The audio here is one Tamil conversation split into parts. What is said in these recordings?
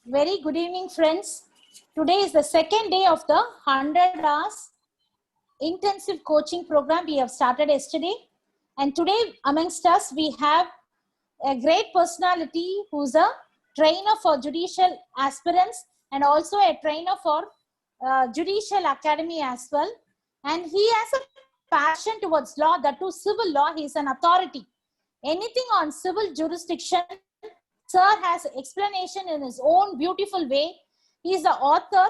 Very good evening, friends. Today is the second day of the 100 hours intensive coaching program we have started yesterday. And today amongst us, we have a great personality who's a trainer for judicial aspirants and also a trainer for Judicial Academy as well. And he has a passion towards law, that too civil law. He is an authority. Anything on civil jurisdiction, Sir has explanation in his own beautiful way. He is the author,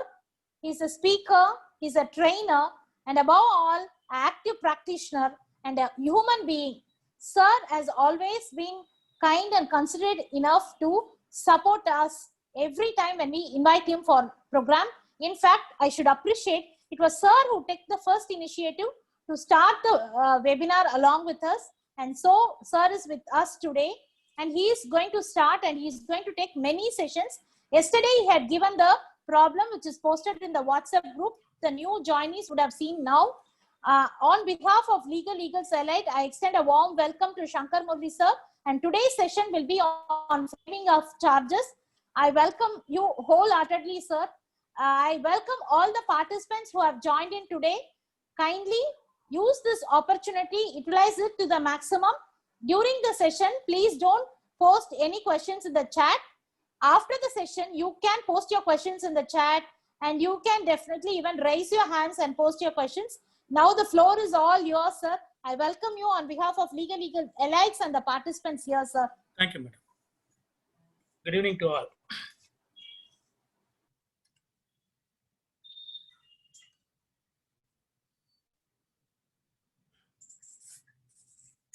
he is a speaker, he is a trainer, and above all, an active practitioner and a human being. Sir has always been kind and considerate enough to support us every time when we invite him for program. In fact, I should appreciate it was Sir who took the first initiative to start the webinar along with us. And so, Sir is with us today. And he is going to start and he is going to take many sessions. Yesterday, he had given the problem which is posted in the WhatsApp group. The new joinees would have seen now. On behalf of Legal Elite, I extend a warm welcome to Shankar Murli sir. And today's session will be on framing of charges. I welcome you wholeheartedly, sir. I welcome all the participants who have joined in today. Kindly use this opportunity, utilize it to the maximum. During the session, please don't post any questions in the chat. After the session, you can post your questions in the chat and you can definitely even raise your hands and post your questions. Now the floor is all yours, sir. I welcome you on behalf of Legal Elites and the participants here, sir. Thank you, madam. Good evening to all.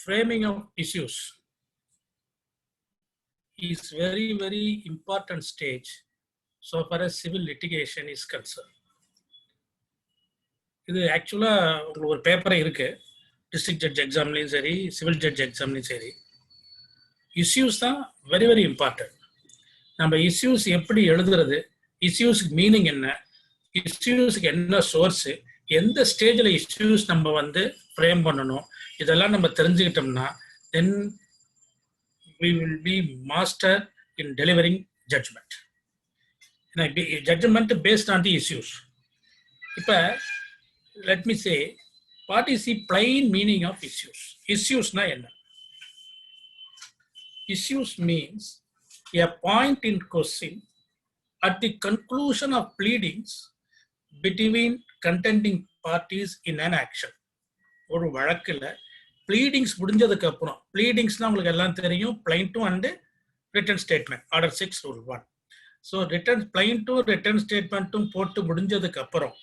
Framing of issues is very important stage so far as civil litigation is concerned. இது ஆக்சுவலா உங்களுக்கு ஒரு பேப்பரே இருக்கு, டிஸ்ட்ரிக்ட் ஜட்ஜ் எக்ஸாம்லையும் சரி சிவில் ஜட்ஜ் எக்ஸாம்லையும் சரி. இஷ்யூஸ் தான் வெரி இம்பார்ட்டன்ட். நம்ம இஷ்யூஸ் எப்படி எழுதுறது, இஷ்யூஸ்க்கு மீனிங் என்ன, இஷ்யூஸ்க்கு என்ன சோர்ஸு, எந்த ஸ்டேஜில் இஷ்யூஸ் நம்ம ஃப்ரேம் பண்ணணும், இதெல்லாம் நம்ம தெரிஞ்சுக்கிட்டோம்னா தென் we will be master in delivering judgment. Judgment based on the issues. Now, let me say, what is the plain meaning of issues? Issues na enna? Issues means a point in question at the conclusion of pleadings between contending parties in an action. ஒரு வழக்குல ப்ளீடிங்ஸ் முடிஞ்சதுக்கு அப்புறம், ப்ளீடிங்ஸ்னா உங்களுக்கு எல்லாம் தெரியும், பிளைன்ட்டும் and written statement, order 6 rule 1. So பிளைன்ட்டும் ரிட்டன் ஸ்டேட்மெண்ட்டும் போட்டு முடிஞ்சதுக்கு அப்புறம்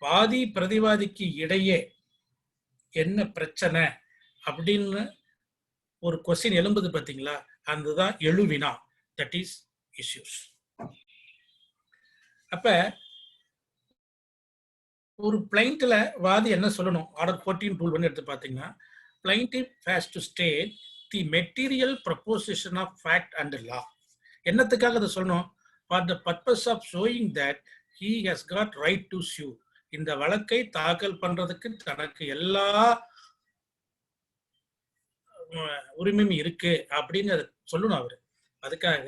வாதி பிரதிவாதிக்கு இடையே என்ன பிரச்சனை அப்படின்னு ஒரு கொஸ்டின் எழும்புது பார்த்தீங்களா, அதுதான் எழுவினா, தட் இஸ் இஷ்யூஸ். அப்ப ஒரு பிளைண்ட்ல வாதி என்ன சொல்லணும், ஆர்டர் 14 ரூல் 1 எடுத்து பார்த்தீங்கன்னா, plaintiff has to state the material proposition of fact and law. என்னத்துக்காக அதை சொல்லணும்? For the purpose of showing that he has got right to sue. இந்த வழக்கை தாக்கல் பண்றதுக்கு தனக்கு எல்லா உரிமையும் இருக்கு அப்படின்னு அதை சொல்லணும் அவரு. அதுக்காக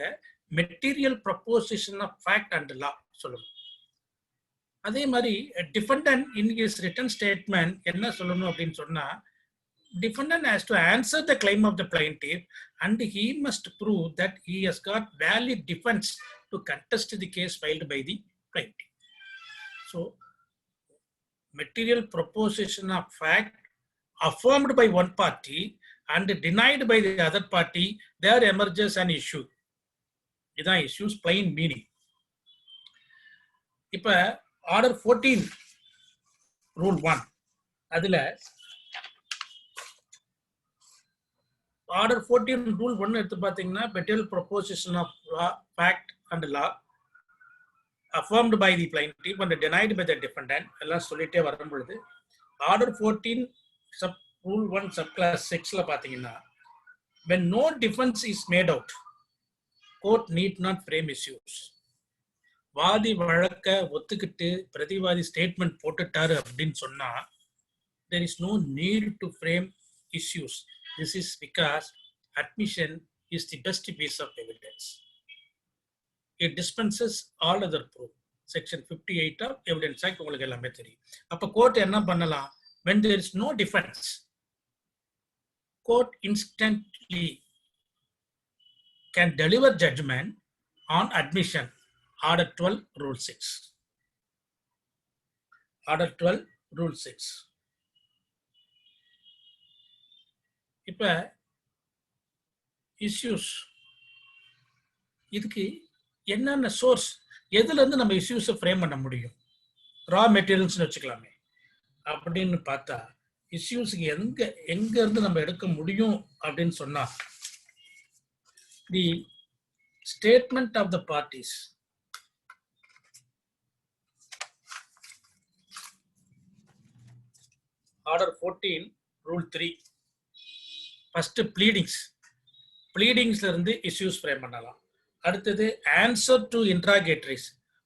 material proposition of fact and law சொல்லணும். அதே மாதிரி defendant in his written statement என்ன சொல்லணும் அப்படின்னு சொன்னா, defendant has to answer the claim of the plaintiff and he must prove that he has got valid defense to contest the case filed by the plaintiff. So, material proposition of fact affirmed by one party and denied by the other party, there emerges an issue. This issues plain meaning. இப்ப ஆர்டர் 14 ரூல் 1 அதுல ஆர்டர் 14 ரூல் 1 எடுத்து பார்த்தீங்கன்னா, material proposition of fact and law affirmed by the plaintiff and denied by the defendant எல்லாம் சொல்லிட்டே வரும் பொழுது, order 14 sub rule 1 sub clause 6ல பார்த்தீங்கன்னா, when no defense is made out, court need not frame issues. வாதி வழக்க ஒத்துக்கிட்டு பிரதிவாதி ஸ்டேட்மெண்ட் போட்டுட்டாரு அப்படின்னு சொன்னா, there is no need to frame issues. This is because admission is the best piece of evidence. it dispenses all other proof. Section 58 of Evidence Act உங்களுக்கு எல்லாமே தெரியும். அப்ப கோர்ட் என்ன பண்ணலாம்? When there is no defense, court instantly can deliver judgment on admission. Order 12, Rule 6. Order 12, Rule 6. இப்ப இஷ்யூஸ் இதுக்கு என்னென்ன சோர்ஸ், எதுல இருந்து நம்ம இஷ்யூஸை ஃப்ரேம் பண்ண முடியும்? ரா மெட்டீரியல்ஸ்னு வச்சுக்கலாமே. அப்படின்னு பார்த்தா இஷ்யூஸுக்கு எங்க இருந்து நம்ம எடுக்க முடியும் அப்படின்னு சொன்னா, the statement of the parties, order 14, rule 3. First ப்ளீடிங்ஸ்ல இருந்து இஷ்யூஸ் ஃப்ரேம் பண்ணலாம். அடுத்தது ஆன்சர் டு இன்ட்ராகேட்டரிஸ்,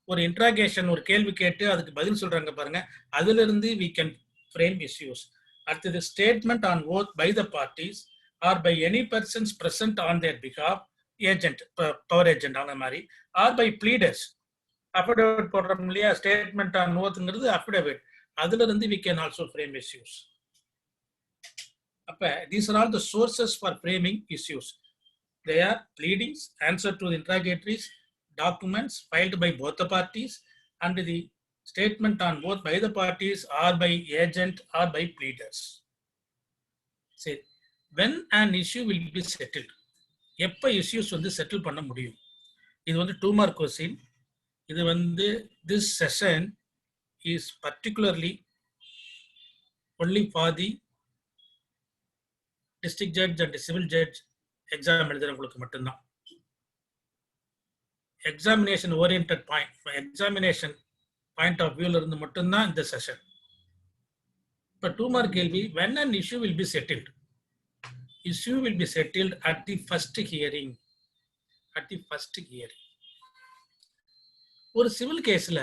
ஒரு இன்ட்ராகேஷன், ஒரு கேள்வி கேட்டு அதுக்கு பதில் சொல்றாங்க பாருங்க, அதுல இருந்து we can frame issues. அடுத்தது statement on oath by the parties or by any persons present on their behalf, agent, power agent அந்த மாதிரி, ஆர் பை ப்ளீடர்ஸ், அஃபிடவிட் போடுறோம் இல்லையா, ஸ்டேட்மெண்ட் ஆன் ஓத்ங்கிறது அஃபிடவிட், அதுல இருந்து we can also frame issues. அப்ப these are all the sources for framing issues. They are pleadings, answer to the interrogatories, documents filed by both the parties, and the statement on both by the parties or by agent or by pleaders. Say, when an issue will be settled, எப்ப issues வந்து settle பண்ண முடியும்? இது வந்து 2 mark question. இது வந்து this session is particularly only for the district judge and the civil judge exam எழுதுறவங்களுக்கு மட்டும்தான். Examination oriented point, examination point of வியூல இருந்து மட்டும்தான் இந்த செஷன். இப்போ 2 மார்க் கேள்வி, when an issue will be settled, issue will be settled at the first hearing. At the first hearing. ஒரு சிவில் கேஸ்ல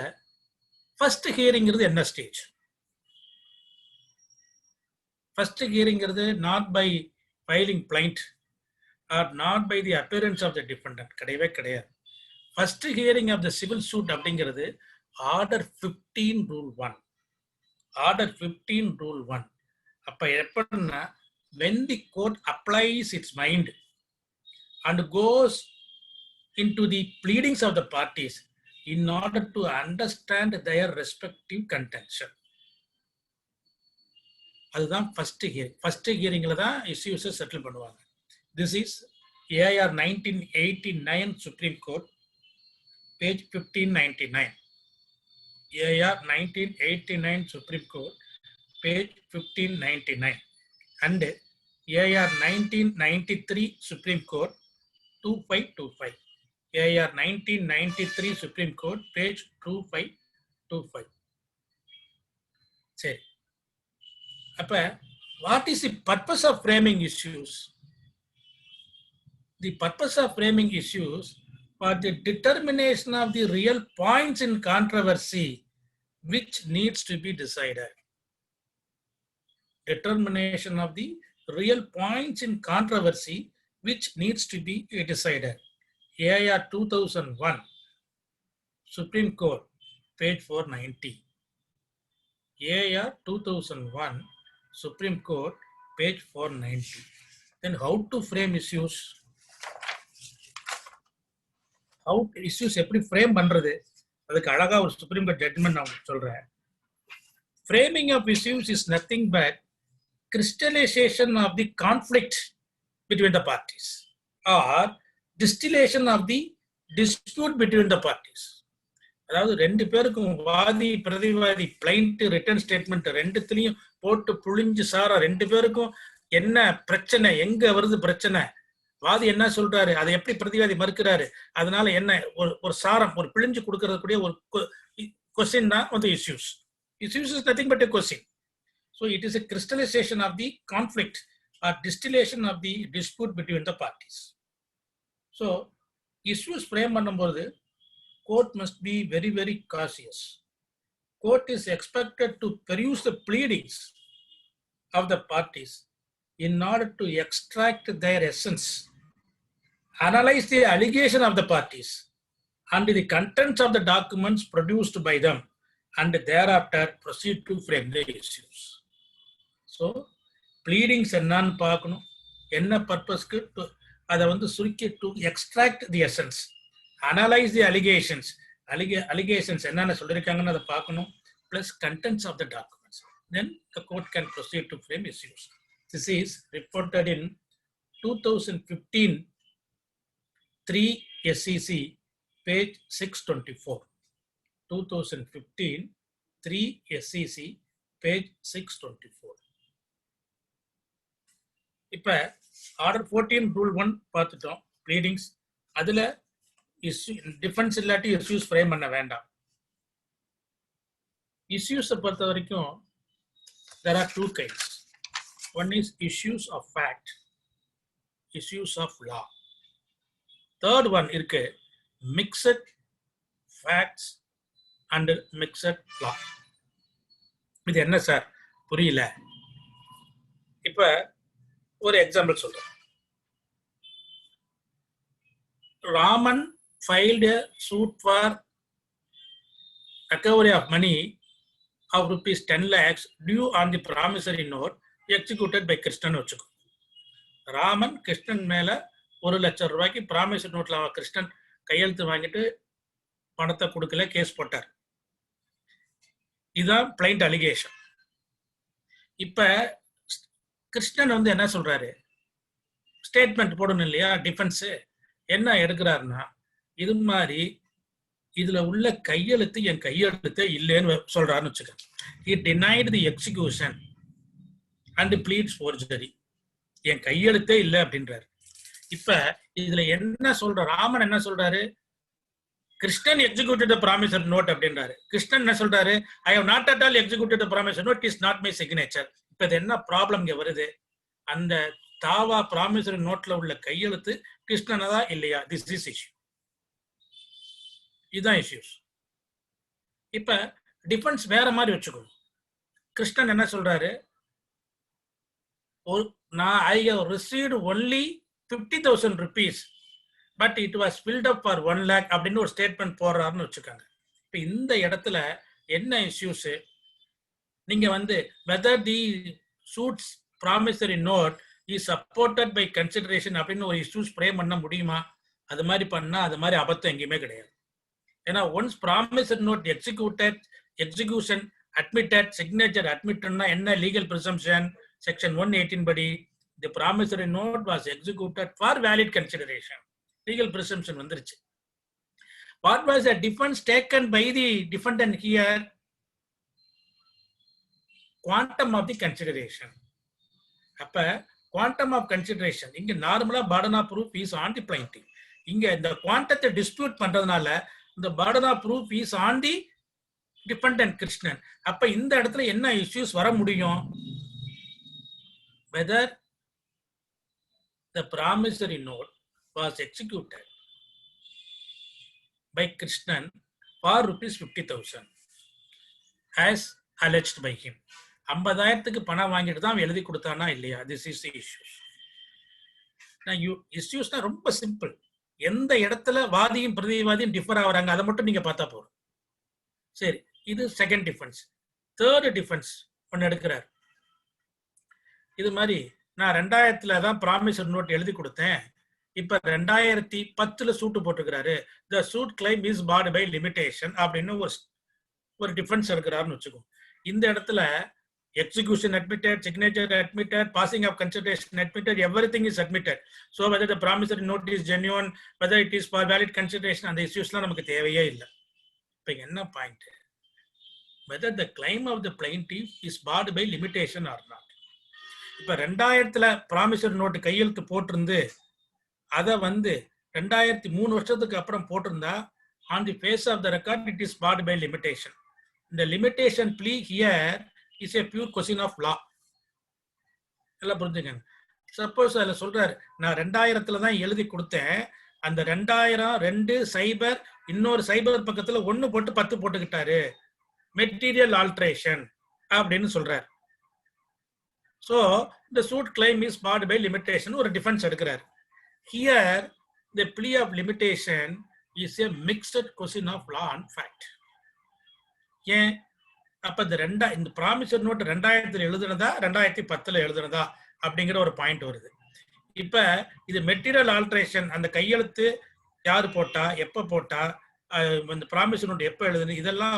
ஃபர்ஸ்ட் ஹியரிங்கிறது என்ன ஸ்டேஜ்? ஃபர்ஸ்ட் ஹியரிங்கிறது not by filing plaint or not by the appearance of the defendant, கிடையவே கிடையாது. First hearing of the civil suit அப்படிங்கிறது ஆர்டர் 15 ரூல் 1. Order 15 rule 1. அப்ப எப்படின்னா, when the court applies its mind and goes into the pleadings of the parties in order to understand their respective contention, அதுதான் ஃபர்ஸ்ட் ஹியரிங். ஃபர்ஸ்ட் ஹியரிங்ல தான் இஷ்யூஸை செட்டில் பண்ணுவாங்க. This is AIR 1989 Supreme Court, page 1599. AIR 1989 Supreme Court, page 1599. And AIR 1993 Supreme Court, 2525. AIR 1993 Supreme Court, page 2525. சரி, அப்ப what is the purpose of framing issues? The purpose of framing issues for the determination of the real points in controversy which needs to be decided. Determination of the real points in controversy which needs to be decided. AIR 2001, Supreme Court, page 490. AIR 2001, Supreme Court, page 490. Then how to frame issues? How issues எப்படி ஃப்ரேம் பண்றது, அதுக்கு அழகா ஒரு சுப்ரீம் கோர்ட் ஜட்ஜ்மெண்ட் நான் சொல்றேன். Framing of issues is nothing but crystallization of the conflict between the parties or distillation of the dispute between the parties. அதாவது ரெண்டு பேருக்கும், வாதி பிரதிவாதி, பிளைண்ட், ரிட்டன் ஸ்டேட்மெண்ட் ரெண்டுத்துலயும் போட்டு புழிஞ்சு சாரா ரெண்டு பேருக்கும் என்ன பிரச்சனை, எங்க வருது பிரச்சனை, வாதி என்ன சொல்றாரு, அதை எப்படி பிரதிவாதி மறுக்கிறாரு, அதனால என்ன ஒரு சாரம், ஒரு பிழிஞ்சு கொடுக்கறதுக்கூடிய ஒரு கொஸ்டின் தான் வந்து issues. Issues is nothing but a question. So it is a crystallization of the conflict or distillation of the dispute between the parties. So issues frame பண்ணும்போது court must be very, very cautious. Court is expected to peruse the pleadings of the parties in order to extract their essence, analyze the allegation of the parties, and the contents of the documents produced by them, and thereafter proceed to frame the issues. So pleadings என்னன்னு பார்க்கணும், என்ன பர்பஸ்க்கு அதை வந்து சுருக்கி to extract the essence, analyse the allegations, allegations என்னென்ன சொல்லியிருக்காங்கன்னு அதை பார்க்கணும், plus contents of the documents. Then the court can proceed to frame issues. This is reported in 2015 3 SEC page 624. 2015 3 SEC page 624. இப்ப ஆர்டர் 14 ரூல் 1 பார்த்துட்டோம், ப்ளீடிங்ஸ். அதுல டிஃபென்ஸ் இல்லாட்டி இஷ்யூஸ் ஃப்ரேம் பண்ண வேண்டாம். இஷ்யூஸை பொறுத்த வரைக்கும் there are two kinds. One is issues of fact, issues of law. Third one இருக்கு mixed facts and mixed law. இது என்ன சார் புரியல? இப்ப ஒரு எக்ஸாம்பிள் சொல்றேன். Raman filed a suit for recovery of money of rupees 10 lakhs due on the promissory note executed by Krishnan வச்சுக்கோ. ராமன் கிருஷ்ணன் மேல 1 லட்சம் ரூபாய்க்கு ப்ராமிசரி நோட்ல கிருஷ்ணன் கையெழுத்து வாங்கிட்டு பணத்தை கொடுக்கல, கேஸ் போட்டார். இதுதான் பிளைண்ட் அலிகேஷன். இப்ப கிருஷ்ணன் வந்து என்ன சொல்றாரு, ஸ்டேட்மெண்ட் போடணும் இல்லையா, டிஃபென்ஸ் என்ன எடுக்கிறாருன்னா, இது மாதிரி இதுல உள்ள கையெழுத்து என் கையெழுத்தே இல்லைன்னு சொல்றாருன்னு வச்சுக்க. He denied the execution and pleads forgery. என் கையெழுத்தே இல்லை அப்படின்றாரு. இப்ப இதுல என்ன சொல்ற, ராமன் என்ன சொல்றாரு, கிருஷ்ணன் எக்ஸிக்யூட்டட் ப்ராமிசரி நோட் அப்படின்றாரு. கிருஷ்ணன் என்ன சொல்றாரு, I have not at all executed promissory note, is not my signature. இப்ப இது என்ன ப்ராப்ளம் இங்க வருது, அந்த தாவா ப்ராமிசரி நோட்ல உள்ள கையெழுத்து கிருஷ்ணனதா இல்லையா, திஸ் இஸ் இஷ்யூ. இதுதான் இஷ்யூஸ். இப்ப டிஃபென்ஸ் வேற மாதிரி வச்சுக்கணும். கிருஷ்ணன் என்ன சொல்றாரு, நான் I have received only 50,000 rupees but it was filled up for 1 lakh அப்படின்னு ஒரு ஸ்டேட்மெண்ட் போடுறாருன்னு வச்சுக்காங்க. இப்ப இந்த இடத்துல என்ன இஷ்யூஸ், நீங்க வந்து whether the suits promissory note is supported by consideration அப்படின்னு ஒரு இஷ்யூஸ் ஃப்ரேம் பண்ண முடியுமா? அது மாதிரி பண்ணா அது மாதிரி அபத்தம் எங்கேயுமே கிடையாது. ஏன்னா once promissory note executed, execution admitted, signature அட்மிட்டட்னா என்ன லீகல் ப்ரிசம்ப்ஷன், செக்ஷன் 118 படி the promissory note was executed for valid consideration. Legal presumption வந்துருச்சு. What was the defense taken by the defendant here? Quantum of the consideration. அப்ப quantum of consideration இங்க நார்மலா burden of proof is on the plaintiff. இங்க இந்த குவாண்டத்தை டிஸ்பியூட் பண்றதுனால இந்த burden of proof is on the defendant Krishnan. அப்ப இந்த இடத்துல என்ன இஷ்யூஸ் வர முடியும், whether the promissory note was executed by Krishnan for rupees 50,000 as alleged by him. 50,000க்கு பணம் வாங்கிட்டு தான் எழுதி கொடுத்தானா இல்லையா, this is the issues. இஷ்யூஸ்னா ரொம்ப சிம்பிள். எந்த இடத்துல வாதியும் பிரதிவாதியும் டிஃபர் ஆகுறாங்க அதை மட்டும் நீங்க பார்த்தா போதும். சரி, இது செகண்ட் டிஃபென்ஸ். தேர்ட் டிஃபென்ஸ் ஒன்னு எடுக்கிறார். இது மாதிரி நான் 2000 தான் ப்ராமிசரி நோட் எழுதி கொடுத்தேன், இப்ப 2010 சூட்டு போட்டுக்கிறாரு, the suit claim is barred by limitation அப்படின்னு ஒரு டிஃபென்ஸ் எடுக்கிறாருன்னு வச்சுக்கோ. இந்த இடத்துல execution admitted, signature admitted, passing of consideration admitted, everything is admitted. So whether the promissory note is genuine, whether it is for valid consideration, அந்த இஷ்யூஸ்லாம் நமக்கு தேவையே இல்லை. இப்போ என்ன point, whether the claim of the plaintiff is barred by limitation or not. இப்ப 2000 ப்ராமிசரி நோட்டு கையெழுத்து போட்டிருந்து அதை வந்து 2003 வருஷத்துக்கு அப்புறம் போட்டிருந்தா on the face of the record it is barred by limitation. இந்த limitation plea here is a pure question of law. எல்லாம் புரிஞ்சுக்கங்க. சப்போஸ் அதில் சொல்றாரு, நான் 2000 தான் எழுதி கொடுத்தேன், அந்த 2000 2 சைபர் இன்னொரு சைபர் பக்கத்துல 1 போட்டு 10 போட்டுக்கிட்டாரு, மெட்டீரியல் ஆல்ட்ரேஷன் அப்படின்னு சொல்றாரு. So the suit claim is barred by limitation, or a defense எடுக்கிறார். Here the plea of limitation is a mixed question of law and fact. ஏன் அப்ப இந்த ப்ராமிசரி நோட் 2000 எழுதுனதா 2010 எழுதுனதா அப்படிங்கிற ஒரு பாயிண்ட் வருது. இப்ப இது மெட்டீரியல் ஆல்ட்ரேஷன், அந்த கையெழுத்து யாரு போட்டா, எப்ப போட்டா, இந்த ப்ராமிசரி நோட் எப்ப எழுதுது, இதெல்லாம்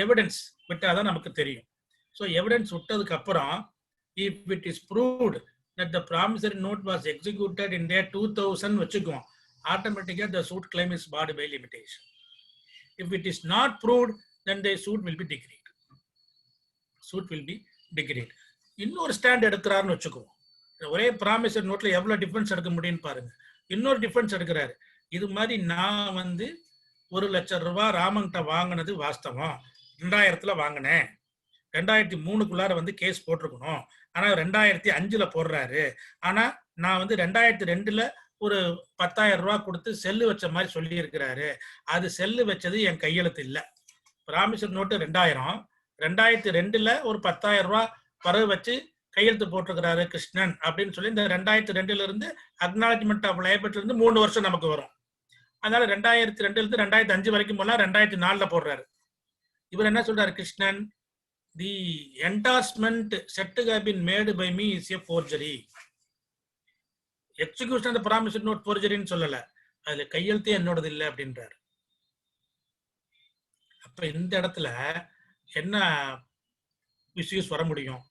எவிடன்ஸ் விட்டாதான் நமக்கு தெரியும். ஸோ எவிடன்ஸ் விட்டதுக்கு அப்புறம் if it is proved that the promissory note was executed in year 2000 வச்சுக்குவோம், automatically the suit claim is barred by limitation. If it is not proved, then the suit will be decreed. Suit will be decreed. இன்னொரு ஸ்டாண்ட் எடுக்கிறாருன்னு வச்சுக்குவோம். ஒரே ப்ராமிசரி நோட்ல எவ்வளவு டிஃபரன்ஸ் எடுக்க முடியும்னு பாருங்க. இன்னொரு டிஃபரன்ஸ் எடுக்கிறாரு. இது மாதிரி நான் 1,00,000 ரூபாய் ராமன்கிட்ட வாங்கினது வாஸ்தவம், 2000 வாங்கினேன், 2003 கேஸ் போட்டிருக்கணும், ஆனா 2005 போடுறாரு, ஆனா நான் 2002 ஒரு 10,000 ரூபாய் கொடுத்து செல்லு வச்ச மாதிரி சொல்லி இருக்கிறாரு. அது செல்லு வச்சது என் கையெழுத்து இல்ல. ப்ராமிசரி நோட்டு 2000, 2002 ஒரு 10,000 ரூபாய் பரவு வச்சு கையெழுத்து போட்டிருக்கிறாரு கிருஷ்ணன் அப்படின்னு சொல்லி இந்த 2002 இருந்து அக்னாலஜ்மெண்ட் ஆஃப் லைபிலிட்டி இருந்து 3 வருஷம் நமக்கு வரும். அதனால 2002 இருந்து 2005 வரைக்கும் போலாம் 2004 போடுறாரு. இவர் என்ன சொல்றாரு Krishnan, the endorsement said to have been made by me is a forgery. Execution அந்த ப்ராமிசரி நோட் ஃபோர்ஜரின்னு சொல்லல, அதுல கையெழுத்தே என்னோடது இல்லை அப்படின்றாரு. அப்ப இந்த இடத்துல என்ன இஷ்யூஸ் வர முடியும்?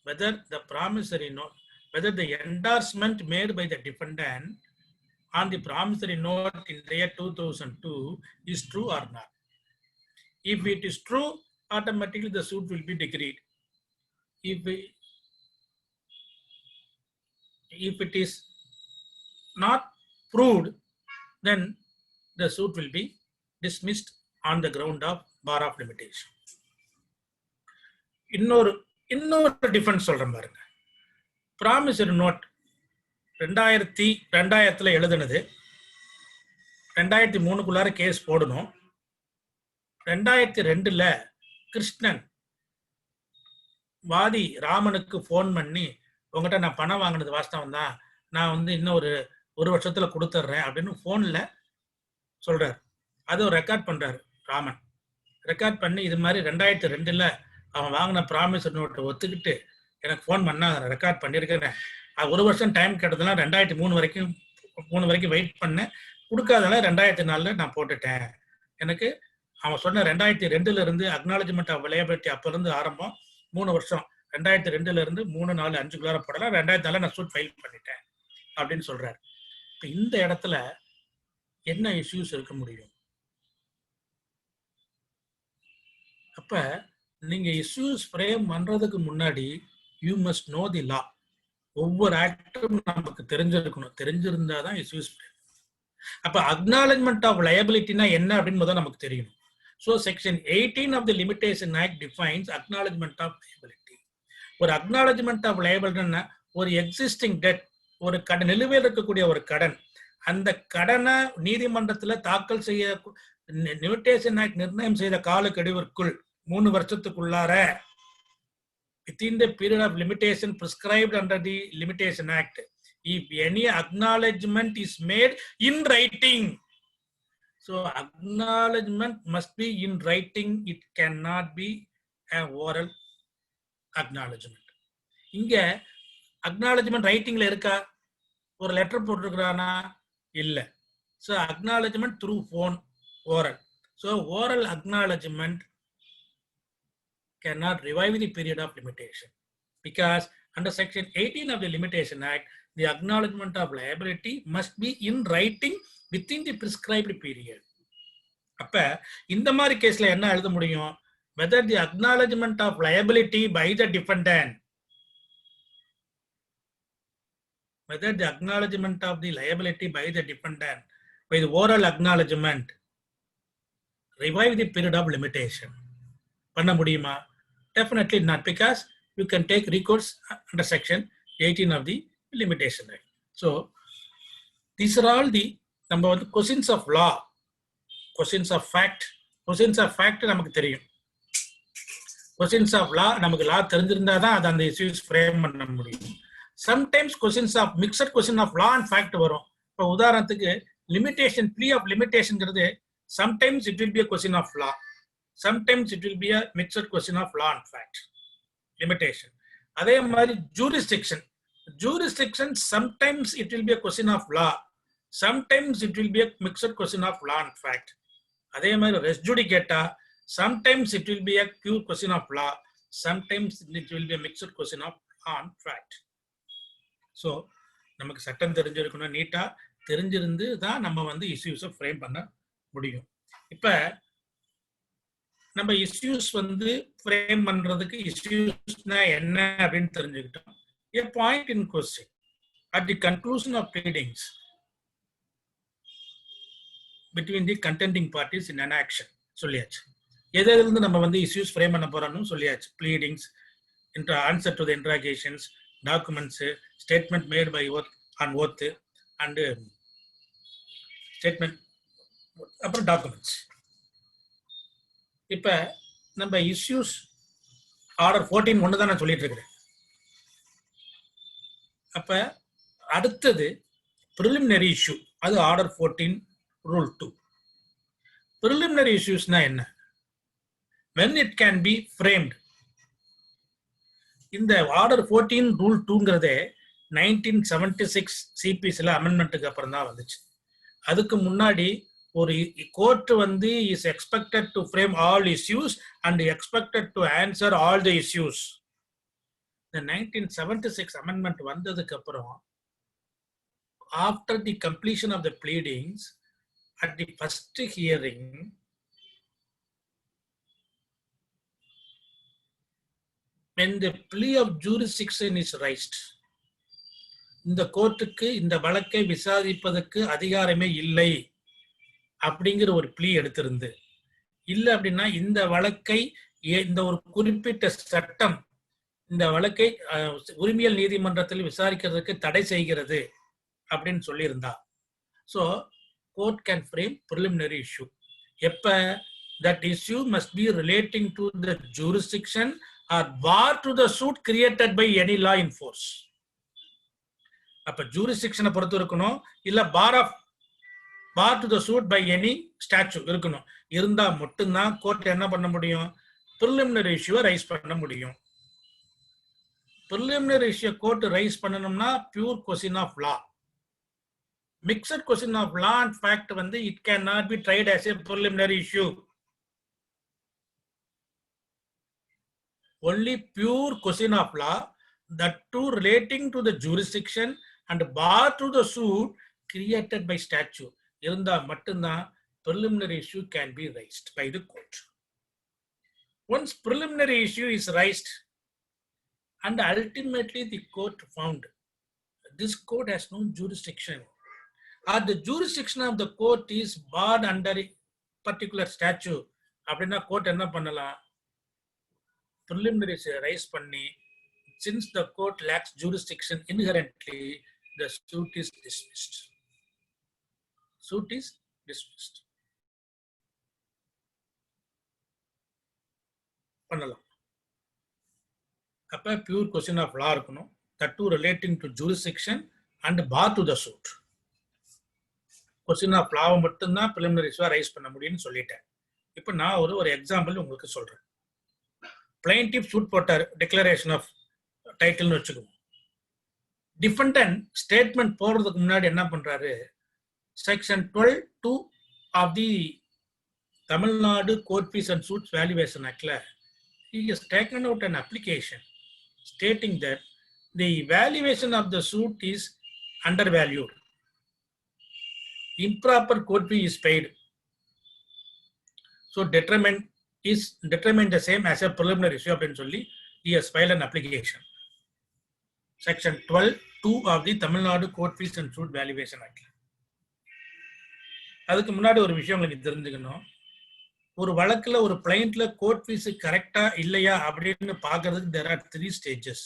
Whether the promissory note, whether the endorsement made by the defendant on the promissory note in the year 2002 is true or not. If it is true, automatically the suit will be decreed. If it is not proved, then the suit will be dismissed on the ground of bar of limitation. இன்னொரு டிஃபரன்ஸ் சொல்றேன் பாருங்க. ப்ராமிசரி நோட் 2000 எழுதுனது, 2003 கேஸ் போடணும். 2002 கிருஷ்ணன் வாதி ராமனுக்கு போன் பண்ணி, உங்ககிட்ட நான் பணம் வாங்கினது வாஸ்தவம் தான், நான் இன்னும் ஒரு வருஷத்துல கொடுத்துட்றேன் அப்படின்னு போன்ல சொல்றாரு. அதை ரெக்கார்ட் பண்றாரு ராமன். ரெக்கார்ட் பண்ணி இது மாதிரி 2002 அவன் வாங்கின ப்ராமிசரி நோட்டை ஒத்துக்கிட்டு எனக்கு ஃபோன் பண்ணா ரெக்கார்ட் பண்ணியிருக்கிறேன், ஒரு வருஷம் டைம் கேட்டதெல்லாம் 2003 வரைக்கும் வெயிட் பண்ணேன், கொடுக்காதெல்லாம் 2004 நான் போட்டுட்டேன். எனக்கு அவன் சொன்ன 2002 இருந்து அக்னாலஜ்மெண்ட் ஆஃப் லைபிலிட்டி அப்ப இருந்து ஆரம்பம் 3 வருஷம், 2002 இருந்து 3, 4, 5 போடலாம், 2004 நான் சூட் ஃபைல் பண்ணிட்டேன் அப்படின்னு சொல்றாரு. இப்ப இந்த இடத்துல என்ன இஷ்யூஸ் இருக்க முடியும்? அப்ப நீங்க இஷ்யூஸ் ஃப்ரேம் பண்றதுக்கு முன்னாடி you must know the law. ஒவ்வொரு ஆக்டும் நமக்கு தெரிஞ்சிருக்கணும், தெரிஞ்சிருந்தாதான் இஷ்யூஸ் ஃப்ரேம். அப்ப அக்னாலஜ்மெண்ட் ஆஃப் லயபிலிட்டினா என்ன அப்படின்னு முதல்ல நமக்கு தெரியணும். So section 18 of the limitation act defines acknowledgement of liability. ஒரு அக்னாலஜ்மெண்ட் ஆஃப் லயபிலிட்டின்னா ஒரு எக்ஸிஸ்டிங் டெட், ஒரு கடன், நிலுவையில் இருக்கக்கூடிய ஒரு கடன், அந்த கடனை நீதிமன்றத்துல தாக்கல் செய்ய லிமிடேஷன் ஆக்ட் நிர்ணயம் செய்த காலக்கெடுவிற்குள் 3 வருஷத்துக்குள்ளார, within the period of limitation prescribed under the Limitation Act, if any acknowledgement is made in writing. So acknowledgement must be in writing, it cannot be an oral acknowledgement. இங்க acknowledgement writingல இருக்கா? ஒரு லெட்டர் போட்டிருக்கிறானா? இல்ல. So acknowledgement through phone, oral. So oral acknowledgement cannot revive the period of limitation, because under section 18 of the Limitation Act, the acknowledgement of liability must be in writing within the prescribed period. அப்ப இந்த மாதிரி கேஸ்ல என்ன எழுத முடியும்? Whether the acknowledgement of liability by the defendant, whether the acknowledgement of the liability by the defendant by the oral acknowledgement revive the period of limitation. பண்ண முடியுமா? Definitely not, because you can take recourse under section 18 of the Limitation Act. So these are all the நம்ம questions of law, questions of fact. Questions of fact நமக்கு தெரியும். Questions of law நமக்கு law தெரிஞ்சிருந்தா தான் அது அந்த issues frame பண்ண முடியும். Sometimes questions of mixed question of law and fact வரும். இப்போ உதாரணத்துக்கு லிமிடேஷன், ப்ளீ ஆஃப் லிமிடேஷன்ங்கிறது sometimes it will be a question of law, sometimes it will be a mixed question of law and fact, limitation. அதே மாதிரி jurisdiction, sometimes it will be a question of law, sometimes it will be a mixed question of law and fact. அதே மாதிரி res judicata, sometimes it will be a pure question of law, sometimes it will be a mixed question of law and fact. So நமக்கு சட்டம் தெரிஞ்சிருக்கணும், நீட்டா தெரிஞ்சிருந்து தான் நம்ம வந்து இஷ்யூஸை ஃப்ரேம் பண்ண முடியும். இப்ப நம்ம இஷ்யூஸ் வந்து ஃப்ரேம் பண்றதுக்கு இஷ்யூஸ்னா என்ன அப்படின்னு தெரிஞ்சுக்கிட்டோம். A point in question at the conclusion of pleadings between the contending parties in an action சொல்லியாச்சு. எதுல இருந்து நம்ம வந்து இஷ்யூஸ் ஃப்ரேம் பண்ண போறோம்னு சொல்லியாச்சு. Pleadings, answer to the interrogations, documents, statement made by oath on oath and statement, அப்புறம் டாக்குமெண்ட்ஸ். இப்ப நம்ம இஷ்யூஸ் ஆர்டர் 14 ஒன்று தான் நான் சொல்லிட்டு இருக்கிறேன். அப்ப அடுத்தது ப்ரிலிமினரி இஷ்யூ, அது ஆர்டர் 14 ரூல் 2. ப்ரிலிமினரி இஷ்யூஸ்னா என்ன? when it can be framed. இந்த ஆர்டர் 14 ரூல் 2ங்கிறதே 1976 சிபிசில அமெண்ட்மெண்ட்டுக்கு அப்புறம் தான் வந்துச்சு. அதுக்கு முன்னாடி ஒரு கோர்ட் வந்து is expected to frame all issues and expected to answer all the issues. இந்த 1976 அமெண்ட்மெண்ட் வந்ததுக்கு அப்புறம் after the completion of the pleadings at the first hearing when the plea of jurisdiction is raised, இந்த கோர்ட்டுக்கு இந்த வழக்கை விசாரிப்பதற்கு அதிகாரமே இல்லை அப்படிங்கிற ஒரு ப்ளீ எடுத்திருந்து, இல்லை அப்படின்னா இந்த வழக்கை இந்த ஒரு குறிப்பிட்ட சட்டம் இந்த வழக்கை உரிமையல் நீதிமன்றத்தில் விசாரிக்கிறதுக்கு தடை செய்கிறது அப்படின்னு சொல்லியிருந்தா, so court can frame preliminary issue. எப்ப that issue must be relating to the jurisdiction or bar to the suit created by any law in force. அப்ப ஜூரிஸ்டிக்ஷனை பொறுத்து இருக்கணும், இல்ல bar to the suit by any statute இருக்கணும். இருந்தா மட்டும்தான் கோர்ட் என்ன பண்ண முடியும்? ப்ரிலிமினரி இஷ்யூவை ரைஸ் பண்ண முடியும். ப்ரிலிமினரி இஷ்யூ கோர்ட் ரைஸ் பண்ணணும்னா pure question of law. Mixed question of law and fact வந்து it can not be tried as a preliminary issue. Only pure question of law, that too relating to the jurisdiction and bar to the suit created by statute, இருந்தா மட்டும்தான் preliminary issue can be raised by the court. Once preliminary issue is raised and ultimately the court found this court has no jurisdiction or the jurisdiction of the court is barred under a particular statute, அப்படின்னா கோர்ட் என்ன பண்ணலாம்? preliminaries ரைஸ் பண்ணி, since the court lacks jurisdiction inherently, the suit is dismissed. Suit is dismissed. பண்ணலாம். அப்ப பியூர் கொஸ்டின் ஆஃப் லா இருக்கணும், that too relating to jurisdiction and bar to the suit. Question of லாவை மட்டும்தான் preliminaries ரைஸ் பண்ண முடியும்னு சொல்லிட்டேன். இப்ப நான் ஒரு எக்ஸாம்பிள் உங்களுக்கு சொல்றேன். பிளைன்டிஃப் சூட் போட்டார், டிக்ளரேஷன் ஆஃப் டைட்டில்னு வச்சுக்கோங்க. டிஃபெண்டன்ட் ஸ்டேட்மெண்ட் போடுறதுக்கு முன்னாடி என்ன பண்றாரு? Section 12(2) of the Tamil Nadu court fee and suits valuation ஆக்ட்ல he has taken out an application stating that the valuation of the suit is undervalued, improper court fee is paid, so determined the same as a preliminary issue அப்படின்னு சொல்லி he has filed an application. Section 12(2) of the Tamil Nadu court fee and suit valuation act. அதுக்கு முன்னாடி ஒரு விஷயம் உங்களுக்கு தெரிஞ்சுக்கணும். ஒரு வழக்குல ஒரு பிளைண்ட்ல கோர்ட் ஃபீஸ் கரெக்டா இல்லையா அப்படின்னு பாக்குறதுக்கு there are 3 stages.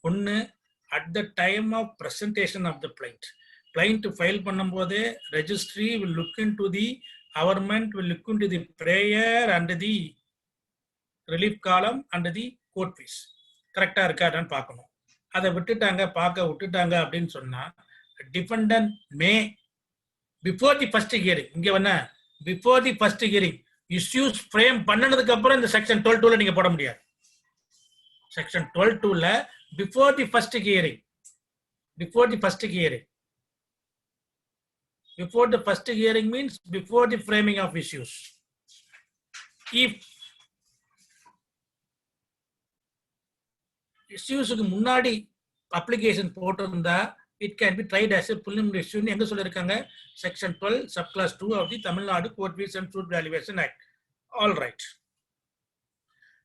ஒன்னு, at the time of presentation of the blind file பண்ணும் போதே registry will look into the government will look into the prayer and the relief column and the court fees கரெக்டா இருக்கான்னு பார்க்கணும். அதை விட்டுட்டாங்க, பார்க்க விட்டுட்டாங்க அப்படின்னு சொன்னா defendant may before the first hearing, இங்க என்ன before the first hearing issues frame பண்ணனதுக்கு அப்புறம் இந்த செக்ஷன் 12(2)ல நீங்க போட முடியாது. செக்ஷன் 12(2)ல before the first hearing, before the first hearing. Before the first hearing means before the framing of issues. If issues முன்னாடி application போட்டிருந்தா it can be tried as a preliminary issue. எங்க சொல்லிருக்காங்க? Section 12 subclass 2 of the Tamil Nadu Court Fees and Suit Valuation Act. All right.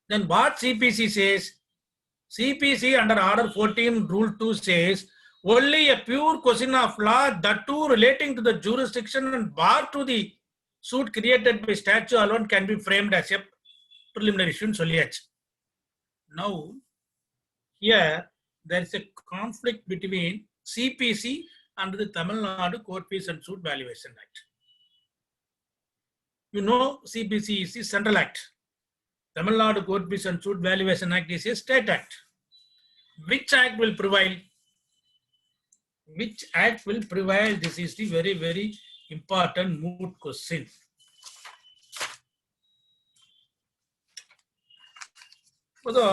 Then what CPC says? CPC under Order 14 Rule 2 says only a pure question of law, that too relating to the jurisdiction and bar to the suit created by statute alone, can be framed as a preliminary issue. Now, here there is a conflict between CPC and the Tamil Nadu Court Fees and Suit Valuation Act. You know, CPC is the Central Act. Tamil Nadu Court Fees and Suit Valuation Act is a state act. Which act will prevail? Which act will prevail? This is the very, very important moot question. So,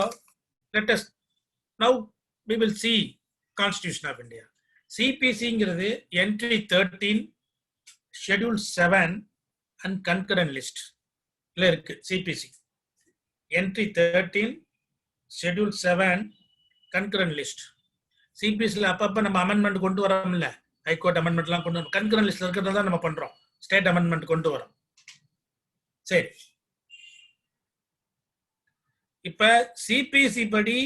let us now we will see Constitution of India. CPC is entry 13, schedule 7 and concurrent list. CPC. Entry 13, schedule 7, concurrent list. சிபிஎஸ்ல அப்பப்ப நம்ம அமெண்ட்மெண்ட் கொண்டு வரோம்ல, ஹைகோர்ட் அமெண்ட்மெண்ட்லாம் கொண்டு வரோம், கன்கரண்ட் லிஸ்ட்ல இருக்கிறது தான் நம்ம பண்றோம், ஸ்டேட் அமெண்ட்மெண்ட் கொண்டு வரோம். சரி, இப்ப சிபிசி படி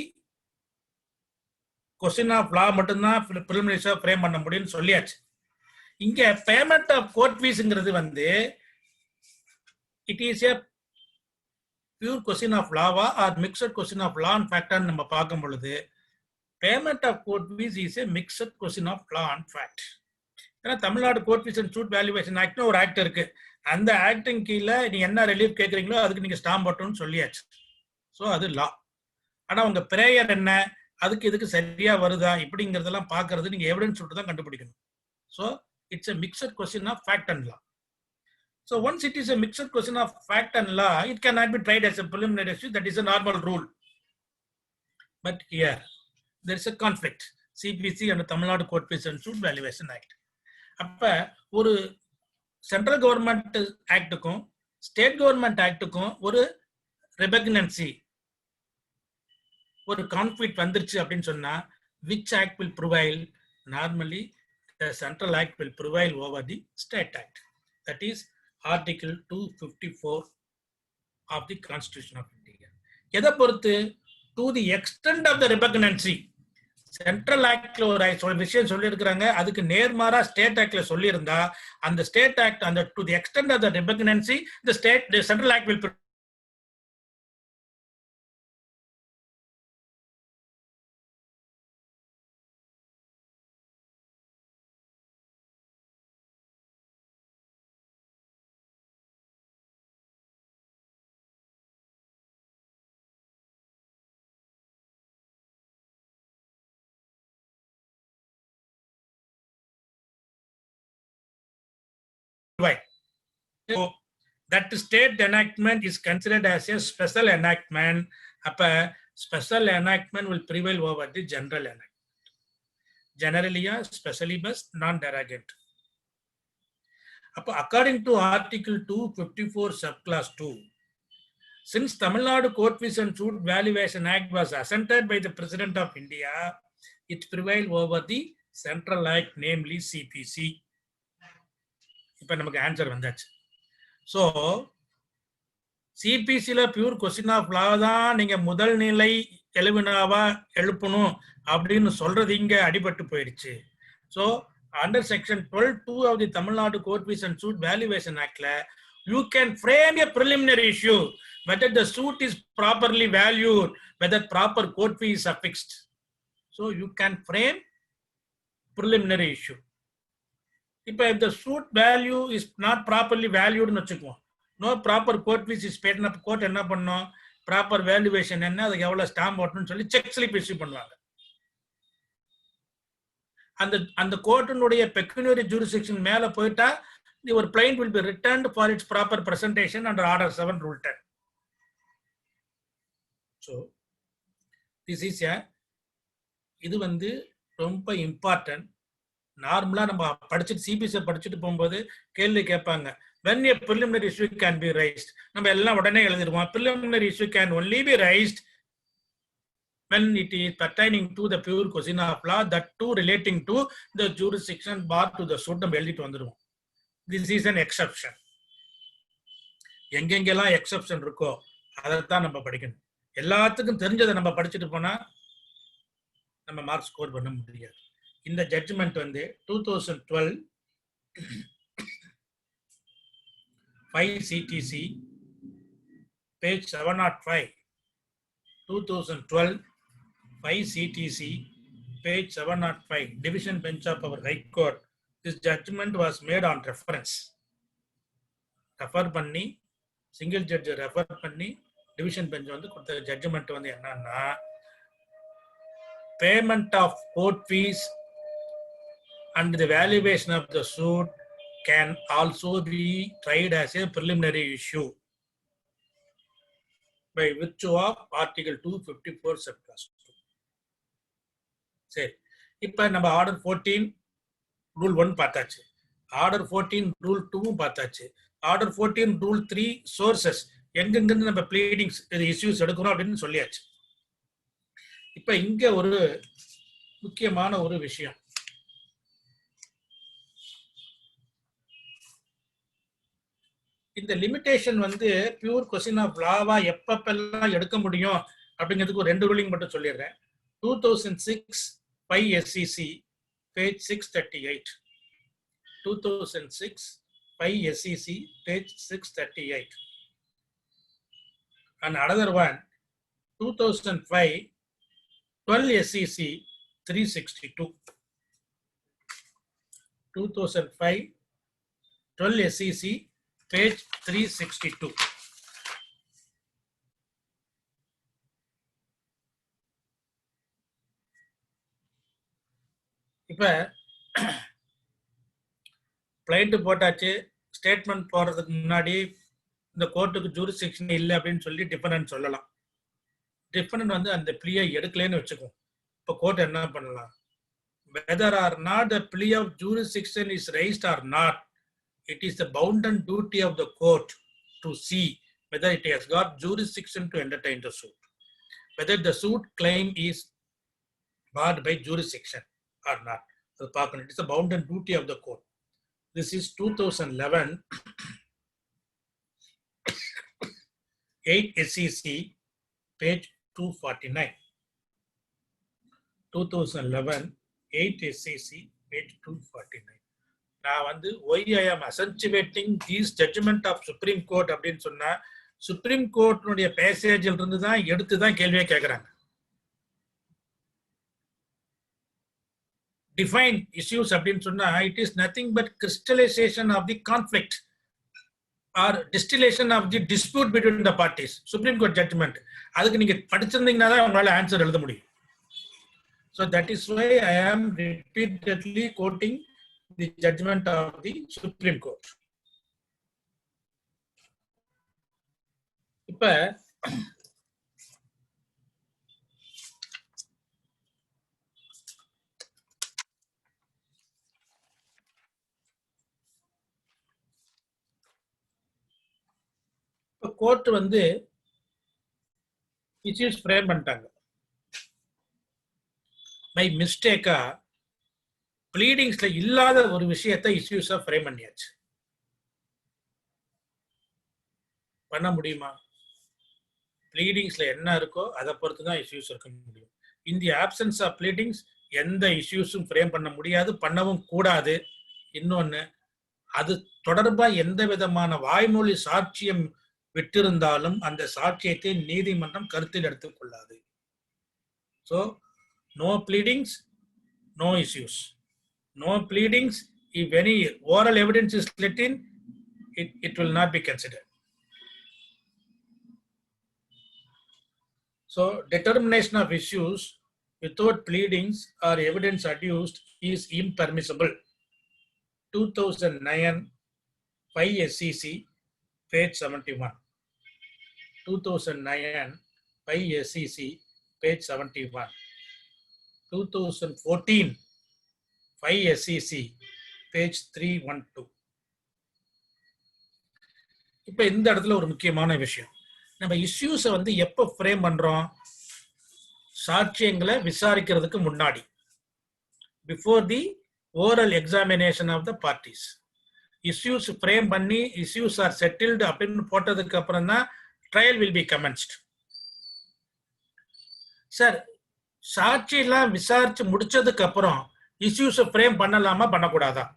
கொஸ்டின் ஆஃப் லா மட்டும்தான் பிரிலிமினரிஸா ஃப்ரேம் பண்ண முடியும்னு சொல்லியாச்சு. இங்க பேமெண்ட் ஆஃப் கோர்ட் ஃபீஸ்ங்கிறது it is a pure question of லாவா or mixed question of law and ஃபேக்டான்னு நம்ம பார்க்கும் பொழுது payment of court fees is a mixed question of law and fact. ஏன்னா Tamil Nadu court fee and suit valuation ஆக்ட்னு ஒரு ஆக்ட் இருக்கு. அந்த ஆக்டின் கீழே நீங்க என்ன ரிலீஃப் கேட்குறீங்களோ அதுக்கு நீங்க ஸ்டாம்ப் போட்டோம்னு சொல்லியாச்சு. ஸோ அது லா. ஆனா உங்க பிரேயர் என்ன, அதுக்கு இதுக்கு சரியா வருதா இப்படிங்கிறதெல்லாம் பார்க்கறது நீங்க எவிடன்ஸ் விட்டு தான் கண்டுபிடிக்கணும். So it's a mixed question of fact and law. So once it is a mixed question of fact and law, it cannot be tried as a preliminary issue. That is a normal rule. But here there is a conflict. CPC and Tamil Nadu Court Fees and Suit Valuation Act. அப்ப ஒரு சென்ட்ரல் கவர்மெண்ட் ஆக்டுக்கும் ஸ்டேட் கவர்மெண்ட் ஆக்டுக்கும் ஒரு ரெபக்னன்சி, ஒரு கான்ஃப்ளிக்ட் வந்துருச்சு அப்படின்னு சொன்னா which act will prevail? Normally the central act will prevail over the state act. That is Article 254 of the Constitution of India. எதை பொறுத்து? To the extent of the repugnancy. Central ஆக்ட்ல ஒரு விஷயம் சொல்லி இருக்கிறாங்க, அதுக்கு நேர்மாறா ஸ்டேட் ஆக்ட்ல சொல்லி இருந்தா அந்த ஸ்டேட் ஆக்ட் அந்த to the extent of the repugnancy the central act will So that state enactment is considered as a special enactment. Appa special enactment will prevail over the general enactment. Generally, specially best, non-derogant. Appa according to Article 254 subclass 2, since Tamil Nadu Court Fees and Suit Valuation Act was assented by the President of India, it prevailed over the central act, namely CPC. இப்ப நமக்கு ஆன்சர் வந்தாச்சு. ஸோ சிபிசில பியூர் கொஸ்டின் ஆஃப் லா தான் நீங்க முதல் நிலை எழுவினாவா எழுப்பணும் அப்படின்னு சொல்றது இங்க அடிபட்டு போயிடுச்சு. So under section 12(2) of the Tamil Nadu Court Fees and Suit Valuation Actல you can frame a preliminary issue whether the suit is properly valued, whether proper court fees are fixed. So you can frame preliminary issue. If the suit value is not properly valued, no proper court fees is paid, court என்ன பண்ணும், proper valuation என்ன, அதுக்கு எவ்வளவு ஸ்டாம்ப் போட்டணும்னு சொல்லி செக் ஸ்லிப் இஷ்யூ பண்ணுவாங்க. அந்த கோர்ட்டினுடைய பெக்யூனரி ஜூரிஸ்டிக்ஷன் மேல போயிட்டா your plaint will be returned for its proper presentation under Order 7 Rule 10. So this is a இது வந்து ரொம்ப இம்பார்ட்டன்ட். நார்மலா நம்ம படிச்சுட்டு சிபிஎஸ்சி படிச்சுட்டு போகும்போது கேள்வி கேட்பாங்க, when a preliminary issue can be raised, நம்ம எல்லாம் உடனே எழுதிடுவோம். preliminary issue can only be raised when it is pertaining to the pure question of law, that too relating to the jurisdiction bar to the suit. நம்ம எழுதிட்டு வந்துடுவோம். This is an exception. எங்கெங்கெல்லாம் எக்ஸெப்ஷன் இருக்கோ அதைத்தான் நம்ம படிக்கணும். எல்லாத்துக்கும் தெரிஞ்சதை நம்ம படிச்சுட்டு போனா நம்ம மார்க் ஸ்கோர் பண்ண முடியாது. இந்த ஜட்ஜ்மெண்ட் வந்து 2012 5 CTC page 705. 2012 5 CTC page 705, Division Bench of our High Court. This judgment was made on reference. Refer பண்ணி சிங்கிள் ஜட்ஜ் ரெஃபர் பண்ணி டிவிஷன் பெஞ்ச் வந்து கொடுத்த ஜட்ஜ்மெண்ட் வந்து என்னன்னா, payment of court fee and the valuation of the suit can also be tried as a preliminary issue by virtue of Article 254 subclass 2. சரி, இப்ப நம்ம ஆர்டர் 14 ரூல் 1 பார்த்தாச்சு, ஆர்டர் 14 ரூல் 2 பார்த்தாச்சு, ஆர்டர் 14 ரூல் 3 சோர்சஸ் எங்கெங்கிருந்து நம்ம ப்ளீடிங்ஸ் இஷ்யூஸ் எடுக்கிறோம் அப்படின்னு சொல்லியாச்சு. இப்ப இங்க ஒரு முக்கியமான ஒரு விஷயம், இந்த லிமிடேஷன் வந்து பியூர் கொஸ்டின் ஆஃப் லாவா எப்பப்பெல்லாம் எடுக்க முடியும் அப்படிங்கிறதுக்கு ஒரு 2 ரூலிங் மட்டும் சொல்லிடுறேன். 2006 5 SCC page 638. 2006 5 SCC page 638. And another one 2005 12 SCC 362. 2005 12 SCC page 362. இப்ப பிளைண்ட் போட்டாச்சு, ஸ்டேட்மெண்ட் போறதுக்கு முன்னாடி இந்த கோர்ட்டுக்கு ஜூரிஸ்டிக்ஷன் இல்லை அப்படின்னு சொல்லி டிஃபெண்டன்ட் சொல்லலாம். டிஃபெண்டன்ட் வந்து அந்த பிளியை எடுக்கலன்னு வச்சுக்கோம். இப்போ கோர்ட் என்ன பண்ணலாம், whether or not the plea of jurisdiction is raised or not, it is the bounden duty of the court to see whether it has got jurisdiction to entertain the suit, whether the suit claim is barred by jurisdiction or not. So, it is the bounden duty of the court. This is 2011 8 SCC page 249. 2011 8 SCC page 249. நான் வந்து why I am accentuating these judgment of Supreme Court அப்படின்னு சொன்னா, சுப்ரீம் கோர்ட்னுடைய பேசேஜில் இருந்து தான் எடுத்து தான் கேள்வியை கேட்கிறாங்க. டிஃபைன் இஷ்யூஸ் அப்படின்னு சொன்னா, it is nothing but crystallization of the conflict or distillation of the dispute between the parties. Supreme Court judgment அதுக்கு நீங்க படிச்சிருந்தீங்கன்னா தான் உங்களால ஆன்சர் எழுத முடியும். So that is why I am repeatedly quoting the judgment of the Supreme Court. இப்ப கோர்ட் வந்து இஷ்யூஸ் ஃப்ரேம் பண்ணிட்டாங்க. பை மிஸ்டேக்கா ப்ளீடிங்ஸ்ல இல்லாத ஒரு விஷயத்தை இஷ்யூஸா ஃப்ரேம் பண்ணியாச்சு. பண்ண முடியுமா? ப்ளீடிங்ஸ்ல என்ன இருக்கோ அதை பொறுத்து தான் இஷ்யூஸ் இருக்க முடியும். இன் தி ஆப்சன்ஸ் ஆஃப் ப்ளீடிங்ஸ் எந்த இஷ்யூஸும் ஃப்ரேம் பண்ண முடியாது, பண்ணவும் கூடாது. இன்னொன்னு, அது தொடர்பா எந்த விதமான வாய்மொழி சாட்சியம் விட்டிருந்தாலும் அந்த சாட்சியத்தை நீதிமன்றம் கருத்தில் எடுத்துக் கொள்ளாது. So no pleadings, no issues. No pleadings, if any oral evidence is let in, it will not be considered. So determination of issues without pleadings or evidence adduced is impermissible. 2009 5 SCC page 71. 2009 5 SCC page 71. 2014 5 SCC page 312. இப்ப இந்த இடத்துல ஒரு முக்கியமான விஷயம், நம்ம இஷ்யூஸை வந்து எப்ப ஃப்ரேம் பண்றோம்? சாட்சியங்களை விசாரிக்கிறதுக்கு முன்னாடி, before the oral examination of the parties. Issues frame பண்ணி இஷ்யூஸ் ஆர் செட்டில்டு அப்படின்னு போட்டதுக்கு அப்புறம் தான் trial will be commenced. Sir, சாட்சியெல்லாம் விசாரிச்சு முடிச்சதுக்கு அப்புறம் இஷ்யூஸை ஃப்ரேம் பண்ணலாமா பண்ணக்கூடாதா?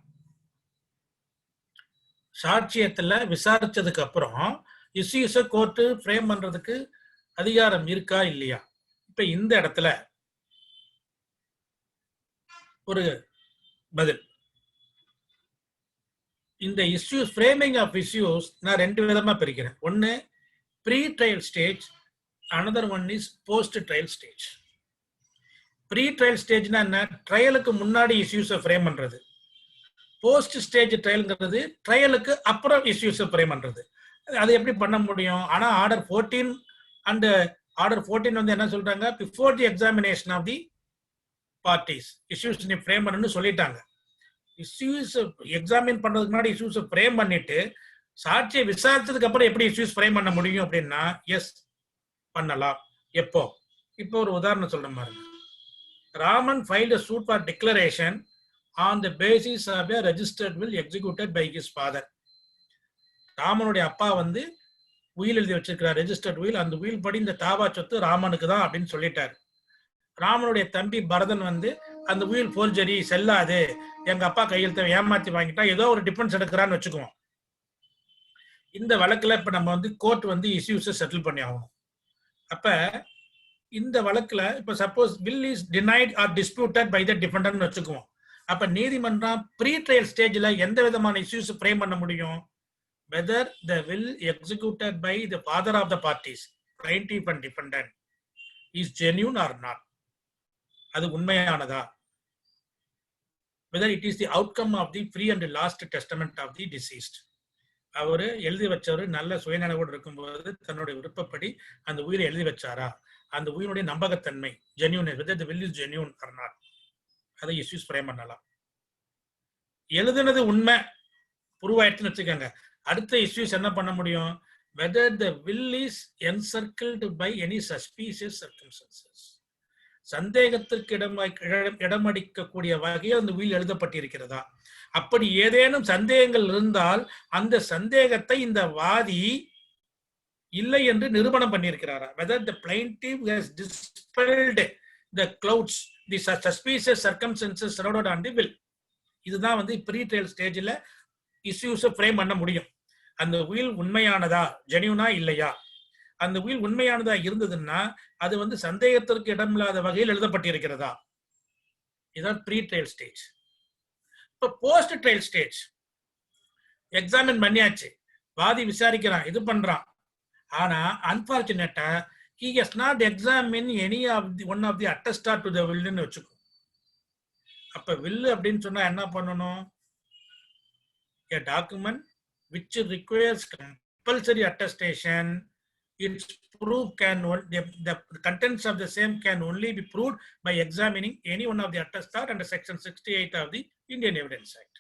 சாட்சியத்துல விசாரிச்சதுக்கு அப்புறம் இஷ்யூஸை கோர்ட்டு ஃப்ரேம் பண்றதுக்கு அதிகாரம் இருக்கா இல்லையா? இப்ப இந்த இடத்துல ஒரு பதில். இந்த இஷ்யூஸ், ஃப்ரேமிங் ஆஃப் இஷ்யூஸ் நான் ரெண்டு விதமா பிரிக்கிறேன். ஒன்னு pre trial stage, another one is post trial stage. Pre trial ஸ்டேஜ்னா என்ன? ட்ரையலுக்கு முன்னாடி இஷ்யூஸை ஃப்ரேம் பண்றது. போஸ்ட் ஸ்டேஜ் ட்ரையல்ங்கிறது ட்ரையலுக்கு அப்புறம் இஷ்யூஸை ஃப்ரேம் பண்றது. அது எப்படி பண்ண முடியும்? ஆனா ஆர்டர் 14 அண்ட் ஆர்டர் 14 வந்து என்ன சொல்றாங்க? Before the examination of the parties issues நீ ஃப்ரேம் பண்ணணும்னு சொல்லிட்டாங்க. இஷ்யூஸ் எக்ஸாமின் பண்றதுக்கு முன்னாடி இஷ்யூஸ் ஃப்ரேம் பண்ணிட்டு சாட்சியை விசாரிச்சதுக்கு அப்புறம் எப்படி இஷ்யூஸ் ஃப்ரேம் பண்ண முடியும் அப்படின்னா, எஸ் பண்ணலாம். எப்போ? இப்போ ஒரு உதாரணம் சொல்றேன் பாருங்க. Raman filed a suit for declaration on the basis of a registered will executed by his father. ராமனுடைய அப்பா வந்து உயில் எழுதி வச்சிருக்கிறார், ரெஜிஸ்டர்ட் உயில். அந்த உயில் படி இந்த தாவா சொத்து ராமனுக்கு தான் அப்படின்னு சொல்லிட்டாரு. ராமனுடைய தம்பி பரதன் வந்து அந்த உயில் போர்ஜரி, செல்லாது, எங்க அப்பா கையெழுத்த ஏமாத்தி வாங்கிட்டா, ஏதோ ஒரு டிஃபென்ஸ் எடுக்கிறான்னு வச்சுக்குவோம். இந்த வழக்குல இப்ப நம்ம வந்து கோர்ட் வந்து இஷ்யூஸை செட்டில் பண்ணி ஆகணும். அப்ப இந்த வழக்குல இப்ப suppose will is denied or disputed by the defendant வச்சுக்குவோம். அப்ப நீதிமன்றம் ப்ரீ ட்ரையல் ஸ்டேஜ்ல எந்த விதமான இஷ்யூஸ் ஃப்ரேம் பண்ண முடியும்? whether the will executed by the father of the parties, plaintiff and defendant, is genuine or not. அது உண்மையானதா? whether it is the outcome of the free and last testament of the deceased. அவரு எழுதி வச்சவரு நல்ல சுயநினைவோடு இருக்கும்போது தன்னுடைய விருப்பப்படி அந்த உயிரை எழுதி வச்சாரா? அந்த உயிரினுடைய நம்பகத்தன்மை, genuine, whether the will is genuine or not, அதை இஷ்யூஸ் ஃப்ரேம் பண்ணலாம். எழுதுனது உண்மை ப்ரூவ் ஆயிடுச்சுன்னு வச்சுக்கோங்க. அடுத்த இஷ்யூஸ் என்ன பண்ண முடியும்? whether the will is encircled by any suspicious circumstances. சந்தேகத்திற்கு இடமளிக்கக்கூடிய வகையில் அந்த will எழுதப்பட்டிருக்கிறதா? அப்படி ஏதேனும் சந்தேகங்கள் இருந்தால் அந்த சந்தேகத்தை இந்த வாதி இல்லை என்று நிரூபணம் பண்ணியிருக்கிறாரா? whether the plaintiff has dispelled the clouds, the suspicious circumstances surrounded on the will. இதுதான் வந்து ப்ரீ ட்ரையல் ஸ்டேஜ்ல இஷ்யூஸை ஃப்ரேம் பண்ண முடியும். அந்த உயில் உண்மையானதா, ஜெனியூனா இல்லையா? அந்த உயில் உண்மையானதா இருந்ததுன்னா அது வந்து சந்தேகத்திற்கு இடமில்லாத வகையில் எழுதப்பட்டிருக்கிறதா? இதுதான் ப்ரீ ட்ரையல் ஸ்டேஜ். இப்ப போஸ்ட் ட்ரையல் ஸ்டேஜ், எக்ஸாமின் பண்ணியாச்சு, வாதி விசாரிக்கிறான், இது பண்றான். ஆனா அன்பார்ச்சுனேட்டா he has not examined any of the one of the attested to the will ன்னு வச்சுக்கோ. அப்ப will அப்படின்னு சொன்னா என்ன பண்ணணும்? a document which requires compulsory attestation, its proof can the contents of the same can only be proved by examining any one of the attested under section 68 of the Indian Evidence Act.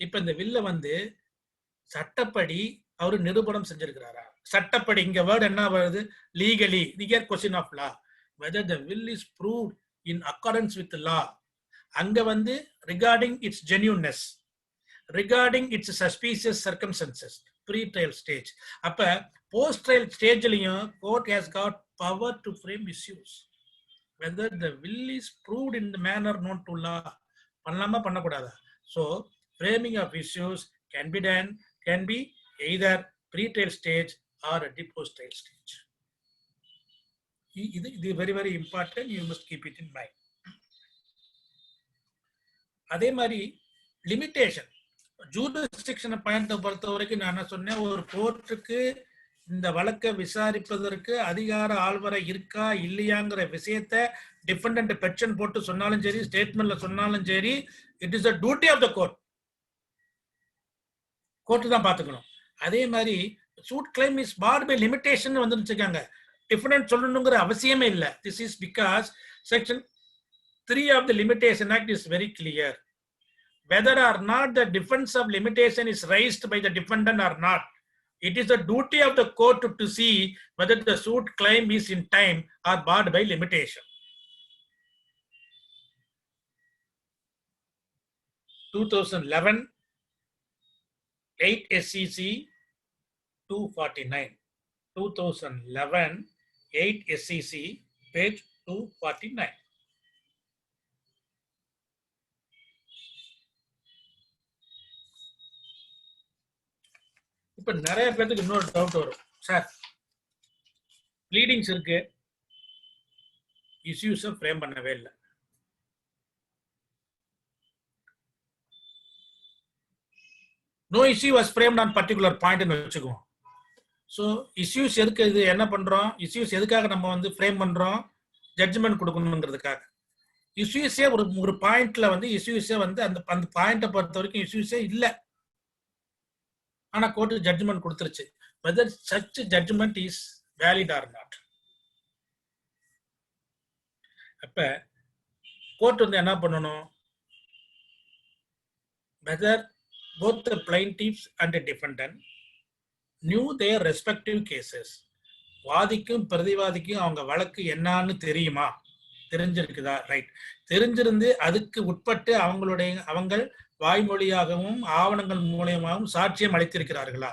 இப்ப இந்த வில்ல வந்து சட்டப்படி அவரு நிரூபணம் செஞ்சிருக்கிறாரா? சட்டப்படி இங்க வேர்ட் என்ன வருது? Legally. the question of law, whether the will is proved in accordance with the law. அங்க வந்து regarding its genuineness, regarding its suspicious circumstances, pre-trial stage. அப்ப post-trial stageலயும் court has got power to frame issues. Whether the will is proved in the manner known to law. பண்ணலாமா பண்ணக்கூடாதா? So framing of issues can be done, can be either pre-trial stage or at the post-trial stage. This is very, very important. You must keep it in mind. அதே மாதிரி லிமிட்டேஷன், ஜூரிஸ்டிக்ஷனை பயணத்தை பொறுத்த வரைக்கும் நான் என்ன சொன்னேன், ஒரு கோர்ட்டுக்கு இந்த வழக்கை விசாரிப்பதற்கு அதிகார ஆள்வரை இருக்கா இல்லையாங்கிற விஷயத்தை டிஃபெண்டன்ட் பெட்டிஷன் போட்டு சொன்னாலும் சரி, ஸ்டேட்மெண்ட்ல சொன்னாலும் சரி, it is the duty of the court. Court தான் பார்த்துக்கணும். அதே மாதிரி suit claim is barred by limitation வந்து வச்சுக்காங்க, டிஃபெண்டன்ட் சொல்லணுங்கிற அவசியமே இல்லை. This is because section 3 of the Limitation Act is very clear. Whether or not the defense of limitation is raised by the defendant or not, it is the duty of the court to see whether the suit claim is in time or barred by limitation. 2011 8 SCC 249. 2011 8 SCC page 249. இப்ப நிறைய பேருக்கு இன்னொரு டவுட் வரும், சார் ப்ளீடிங்ஸ் இருக்கு, இஷ்யூஸை ஃப்ரேம் பண்ணவே இல்லை. No issue was framed on particular பாயிண்ட்னு வச்சுக்குவோம். ஸோ இஷ்யூஸ் எதுக்கு, இது என்ன பண்றோம், இஷ்யூஸ் எதுக்காக நம்ம வந்து ஃப்ரேம் பண்றோம், ஜட்ஜ்மெண்ட் கொடுக்கணுங்கிறதுக்காக. இஷ்யூஸே ஒரு பாயிண்ட்ல வந்து இஷ்யூஸே வந்து அந்த பாயிண்ட்டை பொறுத்த வரைக்கும் இஷ்யூஸே இல்லை, ஆனா கோர்ட்டு ஜட்ஜ்மெண்ட் கொடுத்துருச்சு. whether such judgment is valid or not. அப்ப கோர்ட் வந்து என்ன பண்ணணும், whether both the plaintiffs and the defendant knew their respective cases. வாதிக்கும் பிரதிவாதிக்கும் அவங்க வழக்கு என்னன்னு தெரியுமா, தெரிஞ்சிருக்குதா, ரைட், தெரிஞ்சிருந்து அதுக்கு உட்பட்டு அவங்க வாய்மொழியாகவும் ஆவணங்கள் மூலியமாகவும் சாட்சியம் அளித்திருக்கிறார்களா,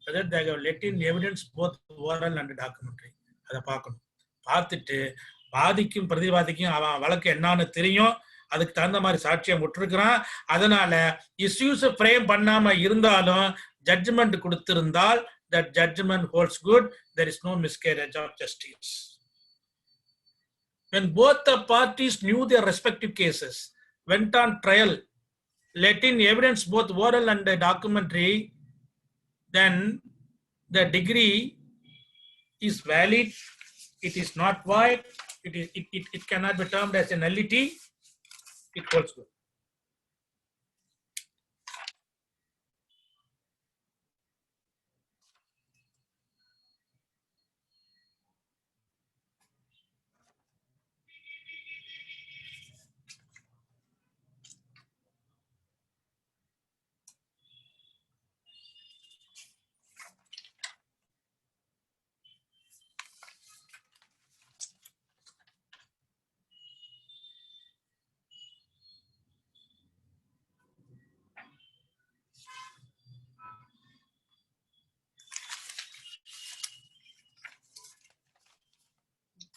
whether they have let in evidence both oral and documentary. அதை பார்க்கணும். பார்த்துட்டு வாதிக்கும் பிரதிவாதிக்கும் அவன் வழக்கு என்னன்னு தெரியும், அதுக்கு தகுந்த மாதிரி சாட்சியம் விட்டுருக்கிறான், அதனால இஷ்யூஸ் ஃப்ரேம் பண்ணாம இருந்தாலும் judgement கொடுத்திருந்தால் that judgment holds good, there is no miscarriage of justice. When both the parties knew their respective cases, went on trial, let in evidence both oral and documentary, then the degree is valid, it is not void, it cannot be termed as a nullity, it holds good.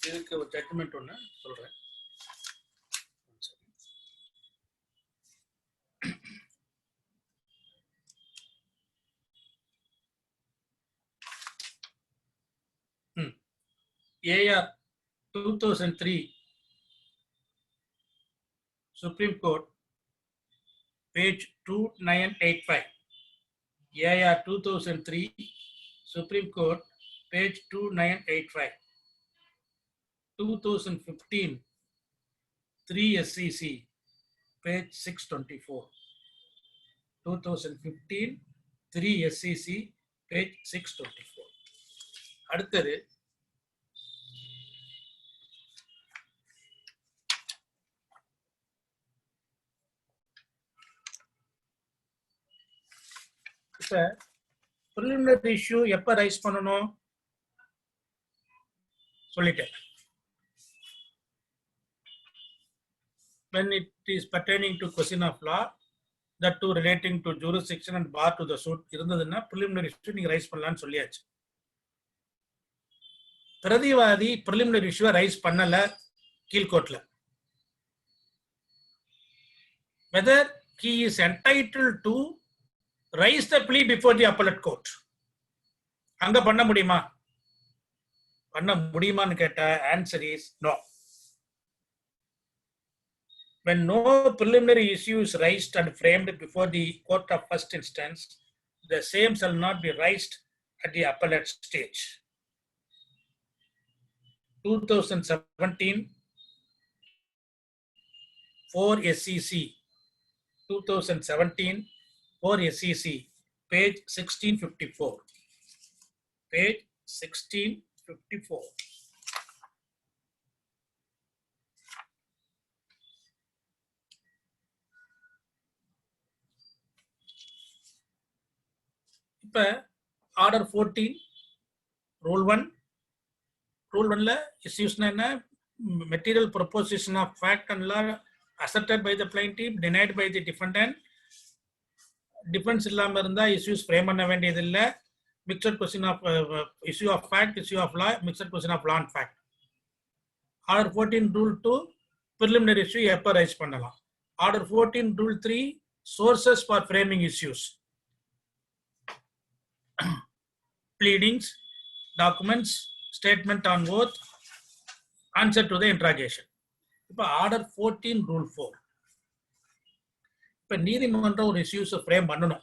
இதுக்கு ஒரு ஜட்ஜ்மெண்ட் ஒன்று சொல்றேன். AR 2003 Supreme Court page 2985. AR 2003 Supreme Court page 2985. 2015 3 SCC page 624. 2015 3 SCC page 624. அடுத்தது இப்ப preliminary issue எப்ப ரைஸ் பண்ணணும் சொல்லிட்டேன். When it is pertaining to question of law, that too relating to jurisdiction and bar to the suit இருந்ததுன்னா preliminary issue நீங்க ரைஸ் பண்ணலாம்னு சொல்லியாச்சு. பிரதிவாதி preliminary issue ரைஸ் பண்ணல கீழ்கோர்ட்ல, whether he is entitled to raise the plea before the appellate court. அங்க பண்ண முடியுமான்னு கேட்ட answer is no. When no preliminary issue is raised and framed before the court of first instance, the same shall not be raised at the appellate stage. 2017 for SEC, 2017 for SEC, page 1654. Page 1654. இப்போ ஆர்டர் 14 ரூல் 1 ரூல் 1ல இஷ்யூஸ்னா என்ன? Material proposition of fact and law accepted by the plaintiff, denied by the defendant. Defence இல்லாம இருந்தா இஷ்யூஸ் ஃப்ரேம் பண்ண வேண்டியது இல்லை. Mixed question of issue of fact, issue of law, mixed question of law and fact. Order 14 rule 2 preliminary issue எப்போ ரைஸ் பண்ணலாம். Order 14 rule 3 sources for framing issues, pleadings, documents, statement on oath, answer to the interrogation. இப்போ ஆர்டர் 14 ரூல் 4. இப்போ நீதிமன்றம் ஒரு இஷ்யூஸை ஃப்ரேம் பண்ணணும்.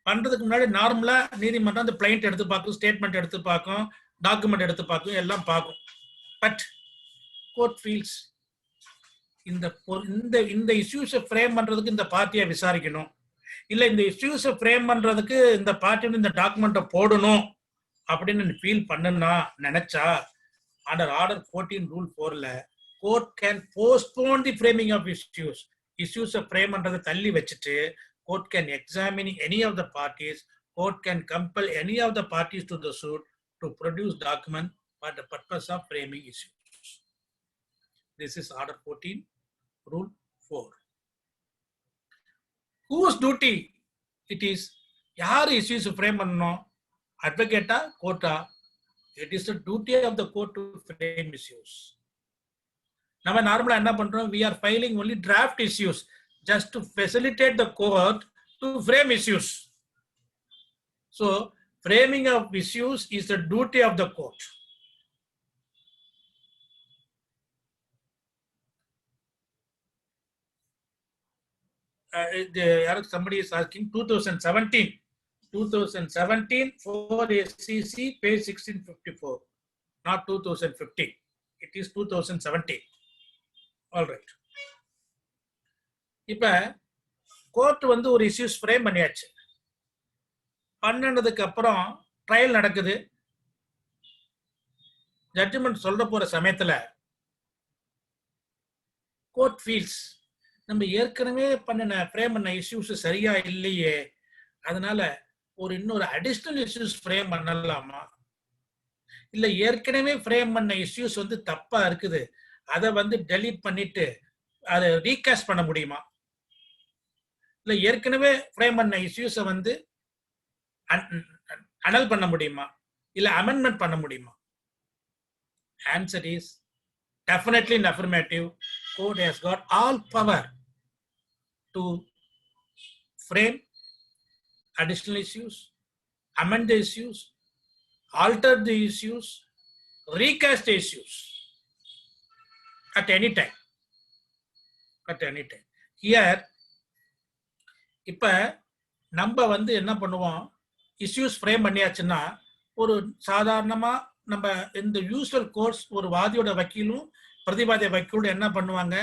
பண்றதுக்கு முன்னாடி நார்மலா நீதிமன்றம் அந்த பிளைண்ட் எடுத்து பார்க்கும், ஸ்டேட்மெண்ட் எடுத்து பார்க்கும், டாக்குமெண்ட் எடுத்து பார்க்கும், எல்லாம் பார்க்கும். பட் கோர்ட் ஃபீல்ஸ் இந்த இஷ்யூஸை ஃப்ரேம் பண்றதுக்கு இந்த பார்ட்டியை விசாரிக்கணும், இல்ல இந்த இஷ்யூஸை ஃப்ரேம் பண்றதுக்கு இந்த பார்ட்டி இந்த டாக்குமெண்ட்டை போடணும் அப்படின்னு ஃபீல் பண்ணுனா நினைச்சா அண்டர் ஆர்டர் 14 ரூல் 4ல court can postpone the framing of இஷ்யூஸை ஃப்ரேம் பண்றதை தள்ளி வச்சுட்டு court can examine any of the parties, court can compel any of the parties to the suit to produce document for the purpose of framing issues. This is order 14 rule 4. Whose duty it is? Yaar issues frame pannom? Advocate ah, court ah? It is the duty of the court to frame issues. நம்ம நார்மலா என்ன பண்றோம்? We are filing only draft issues just to facilitate the court to frame issues. So framing of issues is the duty of the court. Somebody is asking 2017 for SEC page 1654, not 2015. It is 2017. All right. இப்ப கோர்ட் ஒரு இஷ்யூஸ் ஃப்ரேம் பண்ணியாச்சு. பண்ணதுக்கு அப்புறம் ட்ரையல் நடக்குது. ஜட்ஜ்மெண்ட் சொல்ற போற சமயத்துல கோர்ட் ஃபீல்ஸ் நம்ம ஏற்கனவே ஃப்ரேம் பண்ண இஷ்யூஸ் சரியா இல்லையே, அதனால இன்னொரு அடிஷனல் இஷ்யூஸ் ஃப்ரேம் பண்ணலாமா, இல்ல ஏற்கனவே ஃப்ரேம் பண்ண இஷ்யூஸ் தப்பா இருக்குது, அதை டெலீட் பண்ணிட்டு அதை ரீகாஸ்ட் பண்ண முடியுமா, இல்ல ஏற்கனவே ஃப்ரேம் பண்ண இஷ்யூஸை அனல் பண்ண முடியுமா, இல்ல அமெண்ட்மெண்ட் பண்ண முடியுமா? Answer is definitely in affirmative. Court has got all power to frame additional issues, amend the issues, alter the issues, recast the issues at any time. At any time. Here, இப்ப நம்ம என்ன பண்ணுவோம், இஷ்யூஸ் ஃப்ரேம் பண்ணியாச்சுன்னா சாதாரணமா நம்ம இந்த யூசுவல் கோர்ஸ் வாதியோட வக்கீலும் பிரதிவாதி வக்கீலும் என்ன பண்ணுவாங்க,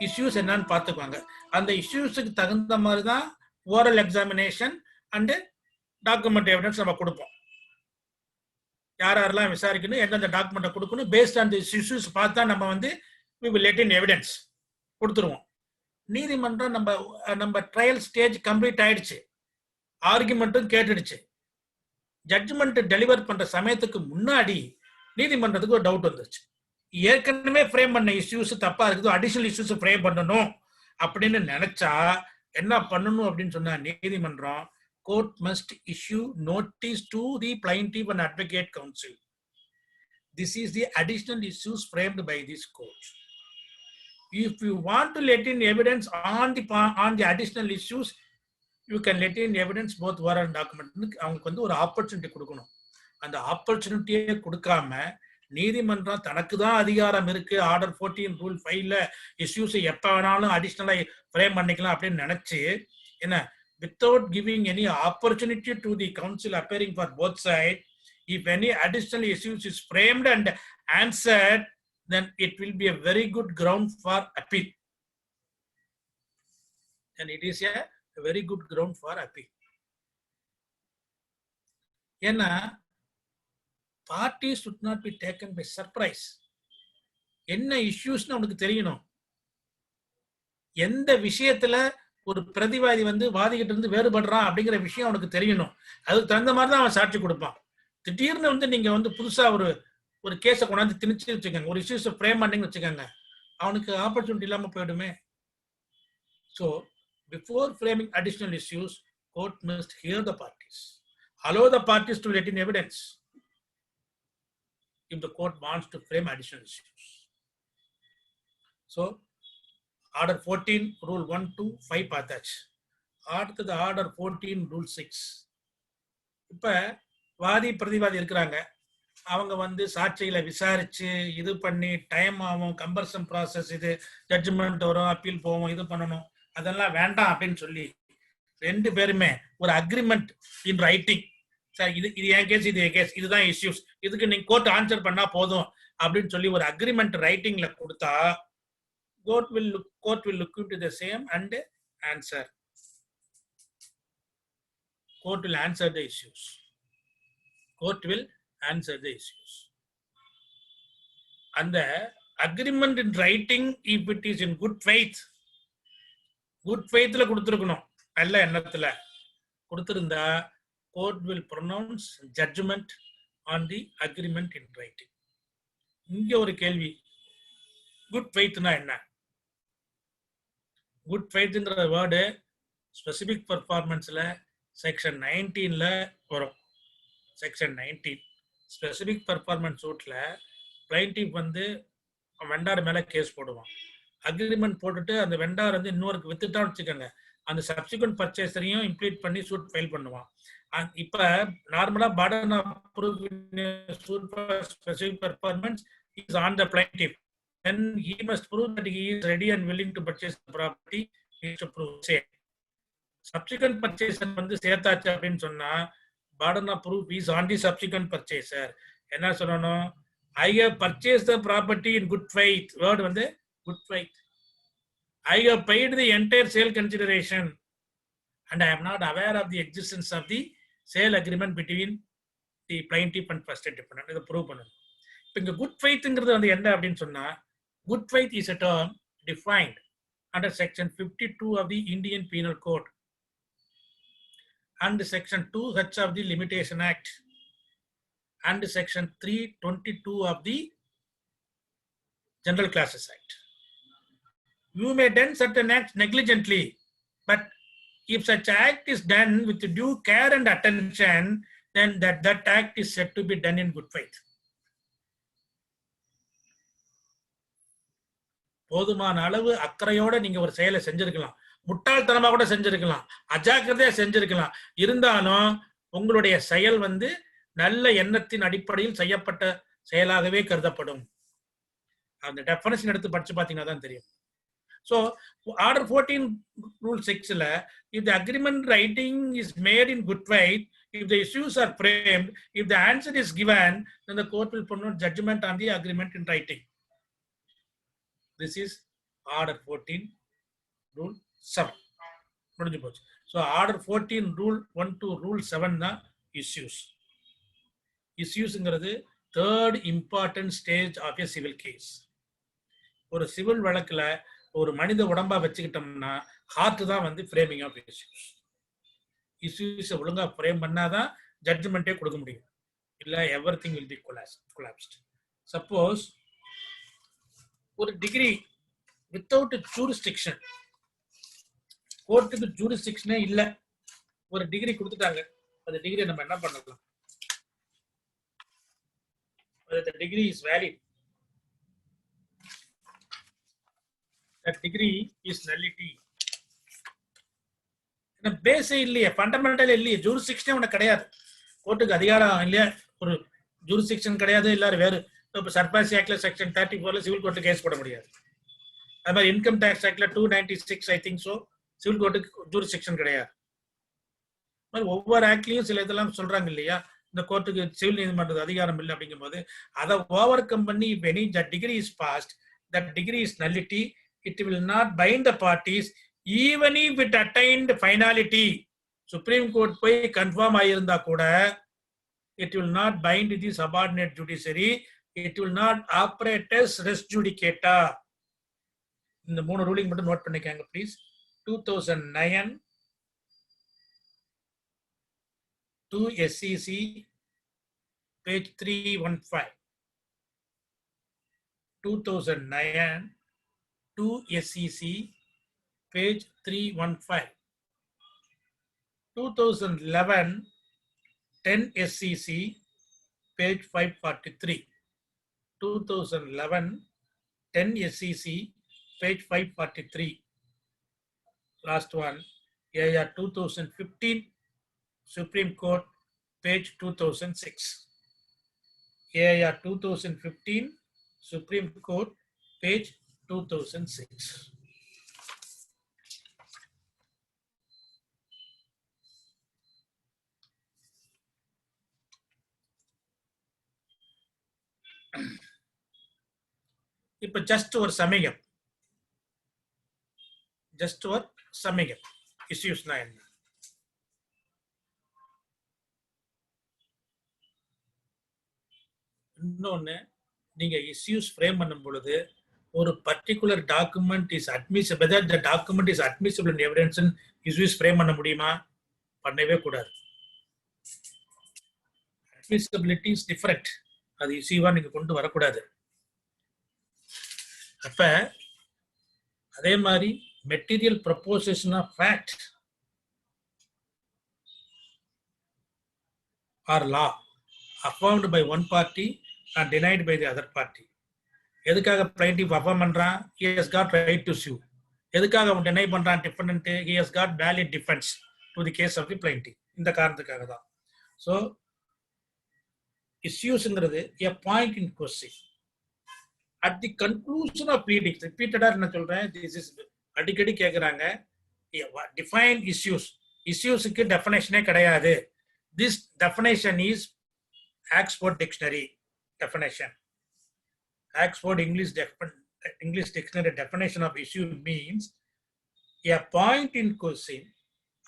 இஷ்யூஸ் என்னன்னு பார்த்துக்குவாங்க. அந்த இஷ்யூஸுக்கு தகுந்த மாதிரி தான் oral examination and document evidence நம்ம கொடுப்போம். யாரெல்லாம் விசாரிக்கணும், எந்தெந்த டாக்குமெண்ட்டை கொடுக்கணும், பேஸ்ட் ஆன் தி இஷ்யூஸ் பார்த்தா நம்ம we will let in evidence கொடுத்துருவோம். நீதிமன்றம் நம்ம ட்ரையல் ஸ்டேஜ் கம்ப்ளீட் ஆயிடுச்சு, ஆர்குமெண்ட்டும் கேட்டுடுச்சு, ஜட்ஜ்மெண்ட் டெலிவர் பண்ற சமயத்துக்கு முன்னாடி நீதிமன்றத்துக்கு ஒரு டவுட் வந்துருச்சு, ஏற்கனவே ஃப்ரேம் பண்ண இஷ்யூஸ் தப்பா இருக்குது, அடிஷனல் இஷ்யூஸ் ஃப்ரேம் பண்ணணும் அப்படின்னு நினைச்சா என்ன பண்ணணும் அப்படின்னு சொன்னா நீதிமன்றம் court must issue notice to the plaintiff and advocate counsel. This is the additional issues framed by this court. If you want to let in evidence on the additional issues, you can let in evidence both oral and document. அவங்களுக்கு ஒரு ஆப்பர்ச்சுனிட்டி கொடுக்கணும். அந்த ஆப்பர்ச்சுனிட்டியே கொடுக்காம நீதிமன்றம் தனக்கு தான் அதிகாரம் இருக்கு, ஆர்டர் 14 ரூல் 5ல இஷ்யூஸ் எப்ப வேணாலும் அடிஷனலா ஃப்ரேம் பண்ணிக்கலாம் அப்படின்னு நினைச்சு என்ன without giving any opportunity to the counsel appearing for both sides, if any additional issues is framed and answered, then it will be a very good ground for appeal. And it is a very good ground for appeal. ஏன்னா parties should not be taken by surprise. என்ன இஷ்யூஸ்னு அவனுக்கு தெரியணும். எந்த விஷயத்துல ஒரு பிரதிவாதி வந்து வாதிகிட்ட இருந்து வேறுபடுறான் அப்படிங்கிற விஷயம் அவனுக்கு தெரியணும். அதுக்கு தகுந்த மாதிரி தான் அவன் சாட்சி கொடுப்பான். திடீர்னு வந்து நீங்க வந்து புதுசா ஒரு கேஸை கொண்டாந்து திணிச்சு வச்சுக்கோங்க, ஒரு இஷ்யூஸை ஃப்ரேம் பண்ணிங்கன்னு வச்சுக்கோங்க, அவனுக்கு ஆப்பர்ச்சுனிட்டி இல்லாம போயிடுமே. So before framing additional issues, court must hear the parties, allow the parties to let in evidence if the court wants to frame additional issues. So Order 14, Rule 1 to 5 பார்த்தாச்சு. அடுத்தது Order 14, Rule 6. இப்ப வாதி பிரதிவாதி இருக்கிறாங்க, அவங்க வந்து சாட்சிகளை விசாரிச்சு இது பண்ணி டைம் ஆகும், கம்பல்சன் ப்ராசஸ், இது ஜட்ஜ்மெண்ட் வரும், அப்பீல் போவோம், இது பண்ணணும், அதெல்லாம் வேண்டாம் அப்படின்னு சொல்லி ரெண்டு பேருமே ஒரு அக்ரிமெண்ட் இன் ரைட்டிங், சார் இது என் கேஸ், இது என் கேஸ், இதுதான் இஷ்யூஸ், இதுக்கு நீங்க கோர்ட் ஆன்சர் பண்ணா போதும் அப்படின்னு சொல்லி ஒரு அக்ரிமெண்ட் ரைட்டிங்ல கொடுத்தா court will look into the same and answer. Court will answer the issues. Court will answer the issues. And the agreement in writing, if it is in good faith la kuduthirukணும், நல்ல எண்ணத்துல கொடுத்திருந்தா court will pronounce judgment on the agreement in writing. இங்க ஒரு கேள்வி, குட் ஃபெய்த்னா என்ன? குட் ஃபெய்த்ன்ற வேர்டு ஸ்பெசிபிக் பர்ஃபார்மன்ஸ்ல செக்ஷன் 19ல வரும். செக்ஷன் 19 ஸ்பெசிபிக் பர்ஃபார்மன்ஸ் சூட்ல பிளைன்டிஃப் வந்து வெண்டார் மேல கேஸ் போடுவான். அக்ரிமெண்ட் போட்டுட்டு அந்த வெண்டார் வந்து இன்னொருக்கு வித்துட்டான்னு வச்சுக்கோங்க, அந்த சப்சிக்வெண்ட் பர்ச்சேசரையும் இம்ப்ளீட் பண்ணி சூட் ஃபைல் பண்ணுவான். இப்ப நார்மலா burden of proof suit for specific performance is on the plaintiff. Then he must prove that he is ready and willing to purchase the property. He needs to prove sale. Subsequent purchaser வந்து சேர்த்தாச்சு அப்படின்னு சொன்னா burden of proof is on the subsequent purchaser. என்ன சொல்லணும்? I have purchased the property in good faith. Word வந்து good faith. I have paid the entire sale consideration and I am not aware of the existence of the sale agreement between the plaintiff and first defendant. இதை ப்ரூவ் பண்ணணும். இப்போ இங்க குட் ஃபெய்த்ங்கிறது வந்து என்ன அப்படின்னு சொன்னா, good faith is a term defined under section 52 of the Indian Penal Code and section 2H of the Limitation Act and section 322 of the General Classes Act. You may done certain acts negligently, but if such act is done with due care and attention, then that act is said to be done in good faith. போதுமான அளவு அக்கறையோட நீங்க ஒரு செயலை செஞ்சிருக்கலாம், முட்டாள்தனமா கூட செஞ்சிருக்கலாம், அஜாக்கிரதையா செஞ்சிருக்கலாம், இருந்தாலும் உங்களுடைய செயல் வந்து நல்ல எண்ணத்தின் அடிப்படையில் செய்யப்பட்ட செயலாகவே கருதப்படும். அந்த டெஃபினிஷன் எடுத்து படிச்சு பாத்தீங்கன்னா தான் தெரியும். So Order 14 Rule 6 la, if the agreement writing is made in good faith, if the issues are framed, if the answer is given, then the court will pronounce judgment on the agreement in writing. This is Order 14 Rule 7. So Order 14 Rule 1 to Rule 7 na issues. Issues ingiradhu third important stage of a civil case. ஒரு சிவில் வழக்குல ஒரு மனித உடம்பா வச்சுக்கிட்டோம்னா ஹார்ட் தான் வந்து ஃப்ரேமிங் ஆஃப் இஷ்யூஸ். இஷ்யூஸ் ஒழுங்கா ஃப்ரேம் பண்ணாதான் ஜட்ஜ்மெண்ட்டே கொடுக்க முடியும், இல்ல everything will be collapsed. Suppose ஒரு டிகிரி வித்தவுட் ஜூரிஸ்டிக்ஷன், கோர்ட்டுக்கு ஜூரிஸ்டிக்ஷனே இல்ல, ஒரு டிகிரி கொடுத்துட்டாங்க, அந்த டிகிரி நம்ம என்ன பண்ணலாம்? The degree is valid. That degree is nullity. பேஸே இல்லையே, ஃபண்டமெண்டல் இல்லையே, ஜூரிஸ்டிக்ஷனே உனக்கு கிடையாது, கோர்ட்டுக்கு அதிகாரம் இல்லையா, ஒரு ஜூரிஸ்டிக்ஷன் கிடையாது, எல்லாரும் வேறு. இப்போ சர்பாசி ஆக்ட்ல செக்ஷன் 34ல சிவில் கோர்ட்டு கேஸ் போட முடியாது. அது மாதிரி இன்கம் டேக்ஸ் ஆக்ட்ல 296 ஐ திங்க் ஸோ சிவில் கோர்ட்டுக்கு ஜூரிஸ்டிக்ஷன் கிடையாது. ஒவ்வொரு ஆக்ட்லயும் சில இதெல்லாம் சொல்றாங்க இல்லையா, இந்த கோர்ட்டுக்கு சிவில் நீதிமன்றது அதிகாரம் இல்லை அப்படிங்கும் போது அதை ஓவர் கம் பண்ணி if any degree is passed, that degree is nullity, it will not bind the parties even if it attained finality. Supreme court போய் கன்ஃபார்ம் ஆயிருந்தா கூட it will not bind the subordinate judiciary, it will not operate as res judicata. இந்த மூணு ரூலிங் மட்டும் நோட் பண்ணிக்கங்க please. 2009 2 SCC page 315. 2009 2 SCC page 315. 2011 10 SCC page 543. 2011 10 SCC page 543. Last one, AR 2015 Supreme Court page 2006. AR 2015 Supreme Court page 2006. இப்ப ஜஸ்ட் ஒரு சமயம், இஷ்யூஸ்னா என்ன? இன்னொன்னு, நீங்க இஷ்யூஸ் ஃப்ரேம் பண்ணும் பொழுது ஒரு particular document is admissible, whether the document is admissible in evidence in issues frame பண்ண முடியுமா? பண்ணவே கூடாது. admissibility is different. அது இஷ்யூவா நீங்க கொண்டு வரக்கூடாது. அப்ப அதே மாதிரி material proposition of fact or law affirmed by one party and denied by the other party. எதுக்காக plaintiff affirm பண்றான்? He has got right to sue. எதுக்காக அவன் deny பண்றான் defendant? He has got valid defense to the case of the plaintiff. இந்த காரணத்துக்காக தான். So issuesங்கிறது a point in question. At the conclusion of pleadings, repeatedா என்ன சொல்றேன், this is அடிக்கடி கேக்குறாங்க, define issues. Issuesக்கு definitionே கிடையாது. This definition is Oxford Dictionary definition. Oxford English Dictionary definition of issue means a point in question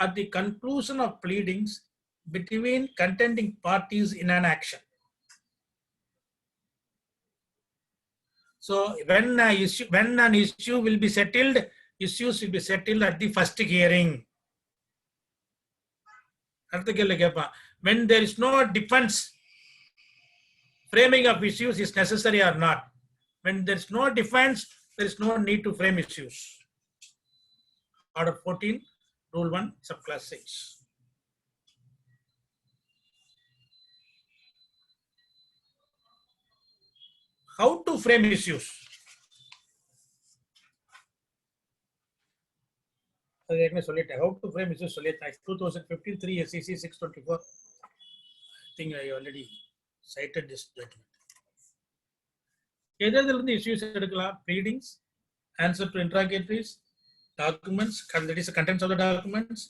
at the conclusion of pleadings between contending parties in an action. So when an issue will be settled, issues will be settled at the first hearing. When there is no defense, framing of issues is necessary or not. When there is no defense, there is no need to frame issues. Order 14, Rule 1, Subclass 6. How to frame issues? How to frame issues? 2015 3 SCC 624. I think I already cited this judgment. எதிலிருந்து issues எடுக்கலாம்? Pleadings, answer to interrogatories, documents, that is the contents of the documents,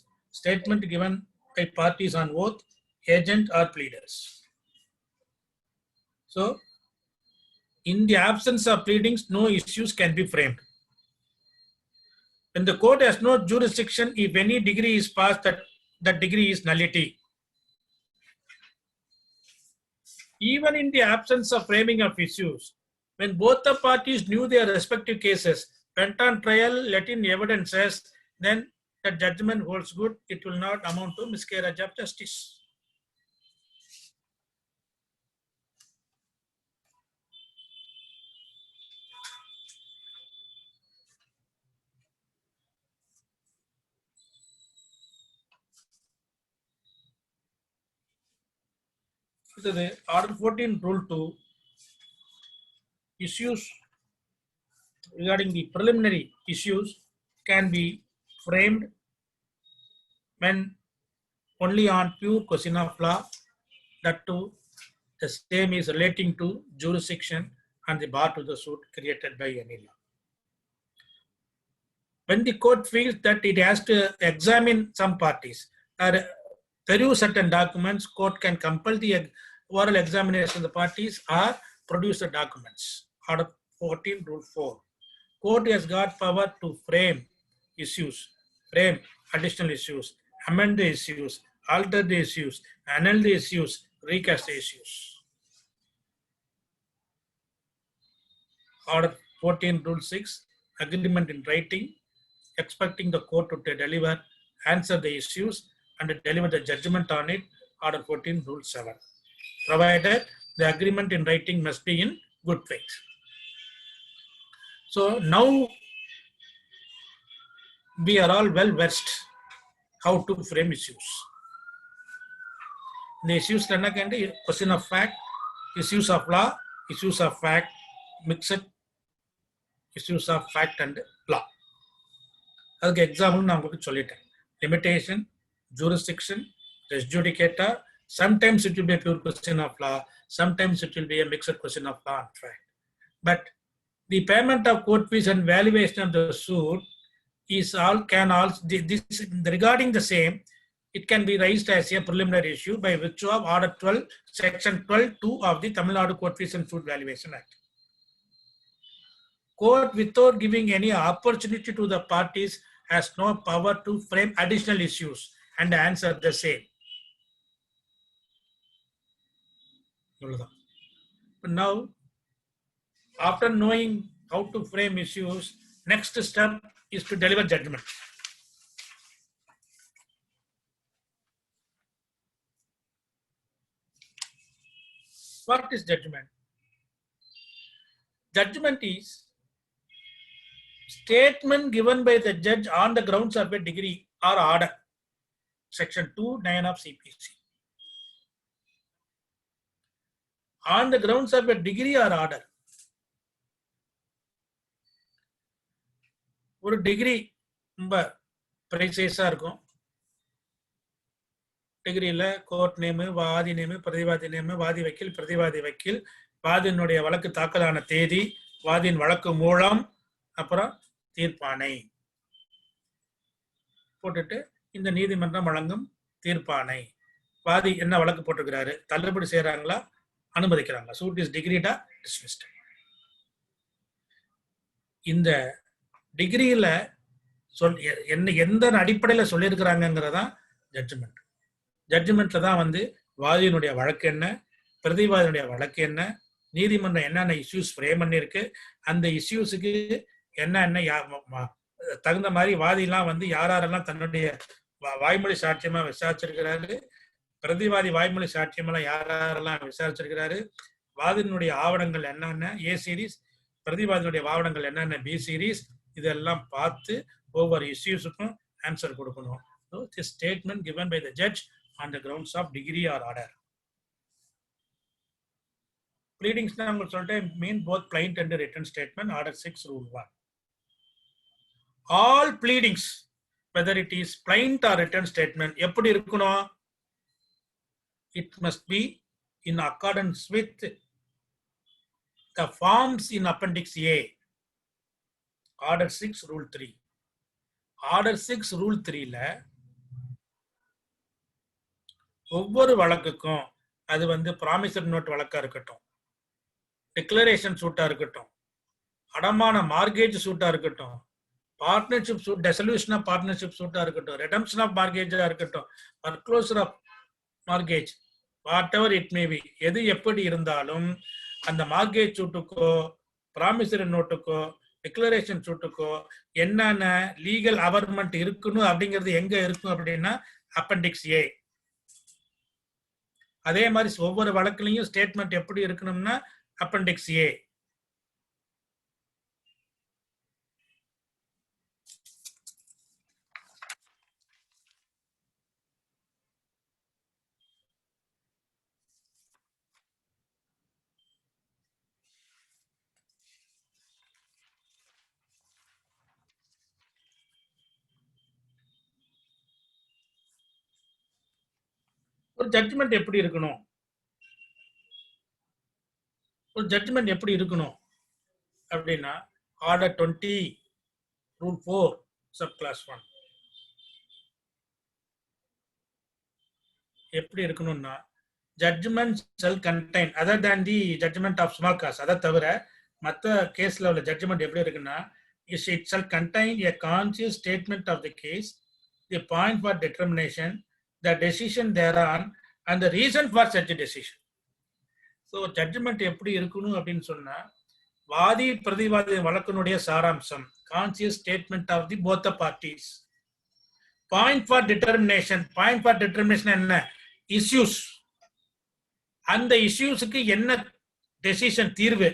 statement given by parties on oath, agent or pleaders. So, in the absence of pleadings, no issues can be framed. When the court has no jurisdiction, if any degree is passed, that degree is nullity. Even in the absence of framing of issues, when both the parties knew their respective cases, went on trial, let in evidences, then the judgment holds good. It will not amount to miscarriage of justice. Order 14, Rule 2, issues regarding the preliminary issues can be framed when only on pure question of law, that too the same is relating to jurisdiction and the bar to the suit created by any law. When the court feels that it has to examine some parties or peruse certain documents, court can compel the oral examination of the parties or produce the documents. Order 14, Rule 4. Court has got power to frame issues, frame additional issues, amend the issues, alter the issues, annul the issues, recast the issues. Order 14, Rule 6. Agreement in writing, expecting the court to deliver, answer the issues, and deliver the judgment on it. Order 14, Rule 7. Provided the agreement in writing must be in good faith. So now we are all well versed how to frame issues. The issues question of fact, issues of law, issues of fact, mixed issues of fact and law. அதுக்கு எக்ஸாம்பிள் நான் உங்களுக்கு சொல்லிட்டேன். Limitation, jurisdiction, res judicata. Sometimes it will be a pure question of law. Sometimes it will be a mixed question of law and fact. But the payment of court fees and valuation of the suit is all can also this regarding the same. It can be raised as a preliminary issue by virtue of Order 12, Section 12(2) of the Tamil Nadu Court Fees and Suit Valuation Act. Court, without giving any opportunity to the parties, has no power to frame additional issues and answer the same. But now, after knowing how to frame issues, next step is to deliver judgment. What is judgment? Judgment is statement given by the judge on the grounds of a degree or order. Section 2(9) of CPC. On the grounds of a degree or order. ஒரு டிகிரி ரொம்ப ப்ரைசஸாக இருக்கும். டிகிரியில் கோர்ட் நேமு, வாதி நேமு, பிரதிவாதி நேமு, வாதி வக்கீல், பிரதிவாதி வக்கீல், வாதியினுடைய வழக்கு தாக்கலான தேதி, வாதியின் வழக்கு மூலம், அப்புறம் தீர்ப்பாணை போட்டுட்டு இந்த நீதிமன்றம் வழங்கும் தீர்ப்பாணை. வாதி என்ன வழக்கு போட்டிருக்கிறாரு, தள்ளுபடி செய்யறாங்களா, அனுமதிக்கிறாங்க. சூட் இஸ் டிகிரிடா, டிஸ்மிஸ்ட். இந்த டிகிரியில என்ன எந்த அடிப்படையில் சொல்லியிருக்கிறாங்கிறதான் ஜட்ஜ்மெண்ட். ஜட்ஜ்மெண்ட்ல தான் வந்து வாதியினுடைய வழக்கு என்ன, பிரதிவாதியினுடைய வழக்கு என்ன, நீதிமன்றம் என்னென்ன இஷ்யூஸ் ஃப்ரேம் பண்ணிருக்கு, அந்த இஷ்யூஸுக்கு என்னென்ன தகுந்த மாதிரி வாதிலாம் வந்து யாரெல்லாம் தன்னுடைய வாய்மொழி சாட்சியமா விசாரிச்சிருக்கிறாரு, பிரதிவாதி வாய்மொழி சாட்சியமெல்லாம் யாரெல்லாம் விசாரிச்சிருக்கிறாரு, வாதியினுடைய ஆவணங்கள் என்னென்ன ஏ சீரீஸ், பிரதிவாதியினுடைய ஆவணங்கள் என்னென்ன பி சீரீஸ், இதெல்லாம் பார்த்து ஒவ்வொரு இஷ்யூஸுக்கும் ஆன்சர் கொடுக்கணும். So, this statement given by the judge on the grounds of degree or order. Pleadings mean both plain and written statement. Order 6, Rule 1. All pleadings, whether it is plain or written statement, எப்படி இருக்கணும்? It must be in accordance with the forms in Appendix A. Order 6, Rule 3. Order 6, Rule 3ல ஒவ்வொரு வழக்குக்கும், அது வந்து ப்ராமிசரி நோட் வழக்கா இருக்கட்டும், டிக்ளரேஷன் சூட்டா இருக்கட்டும், அடமான மார்கேஜ் சூட்டா இருக்கட்டும், partnership suit, dissolution of partnership சூட்டா இருக்கட்டும், ரெடம்ஷன் ஆஃப் மார்கேஜா இருக்கட்டும், foreclosure of mortgage, whatever it may be, எது எப்படி இருந்தாலும் அந்த மார்கேஜ் சூட்டுக்கோ, ப்ராமிசரி நோட்டுக்கோ, டிக்ளரேஷன் சூட்டுக்கோ என்னென்ன லீகல் அவர்மெண்ட் இருக்கணும் அப்படிங்கிறது எங்க இருக்கும் அப்படின்னா அப்பெண்டிக்ஸ் ஏ. அதே மாதிரி ஒவ்வொரு வழக்குலையும் ஸ்டேட்மெண்ட் எப்படி இருக்கணும்னா அப்பெண்டிக்ஸ் ஏ. ஒரு ஜட்ஜ்மெண்ட் எப்படி இருக்கணும், ஒரு ஜட்ஜ்மெண்ட் எப்படி இருக்கணும் அப்படின்னா ஆர்டர் 20, Rule 4, Subclass 1. எப்படி இருக்கணும்னா judgment shall contain other than the judgment of small cause. அதை தவிர மற்ற கேஸ்ல உள்ள ஜட்ஜ்மெண்ட் எப்படி இருக்குன்னா it shall contain a concise statement of the case, the point for determination, the decision thereon and the reason for such decision. So judgment எப்படி இருக்கணும் அப்படின்னு சொன்னா வாதி பிரதிவாதி வழக்கினுடைய சாராம்சம், concise statement of the both the parties. Point for determination, point for determination என்ன, இஷ்யூஸ், அந்த இஷ்யூஸுக்கு என்ன டெசிஷன் தீர்வு,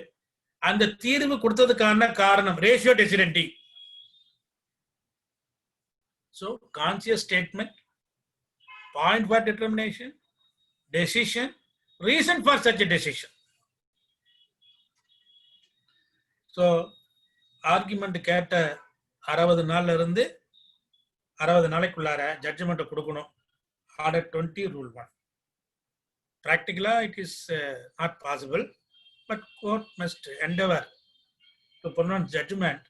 அந்த தீர்வு கொடுத்ததுக்கான காரணம், ratio decidendi. So concise statement, point for determination, decision, reason for such a decision. So argument கேட்ட 60 நாள்ல இருந்து 60 நாளைக்குள்ளார ஜட்ஜ்மெண்ட் கொடுக்கணும். Order 20 rule 1. Practically it is not possible, but court must endeavor to pronounce judgment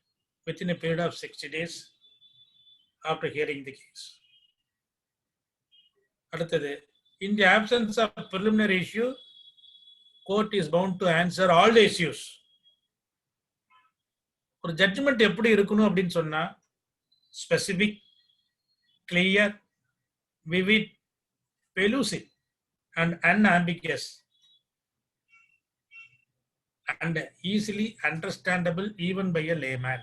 within a period of 60 days after hearing the case. அடுத்தது, in the absence of preliminary issue, court is bound to answer all the issues. ஒரு ஜட்ஜ்மெண்ட் எப்படி இருக்கணும் அப்படின்னு சொன்னா specific, clear, vivid, pellucid and unambiguous and easily understandable even by a layman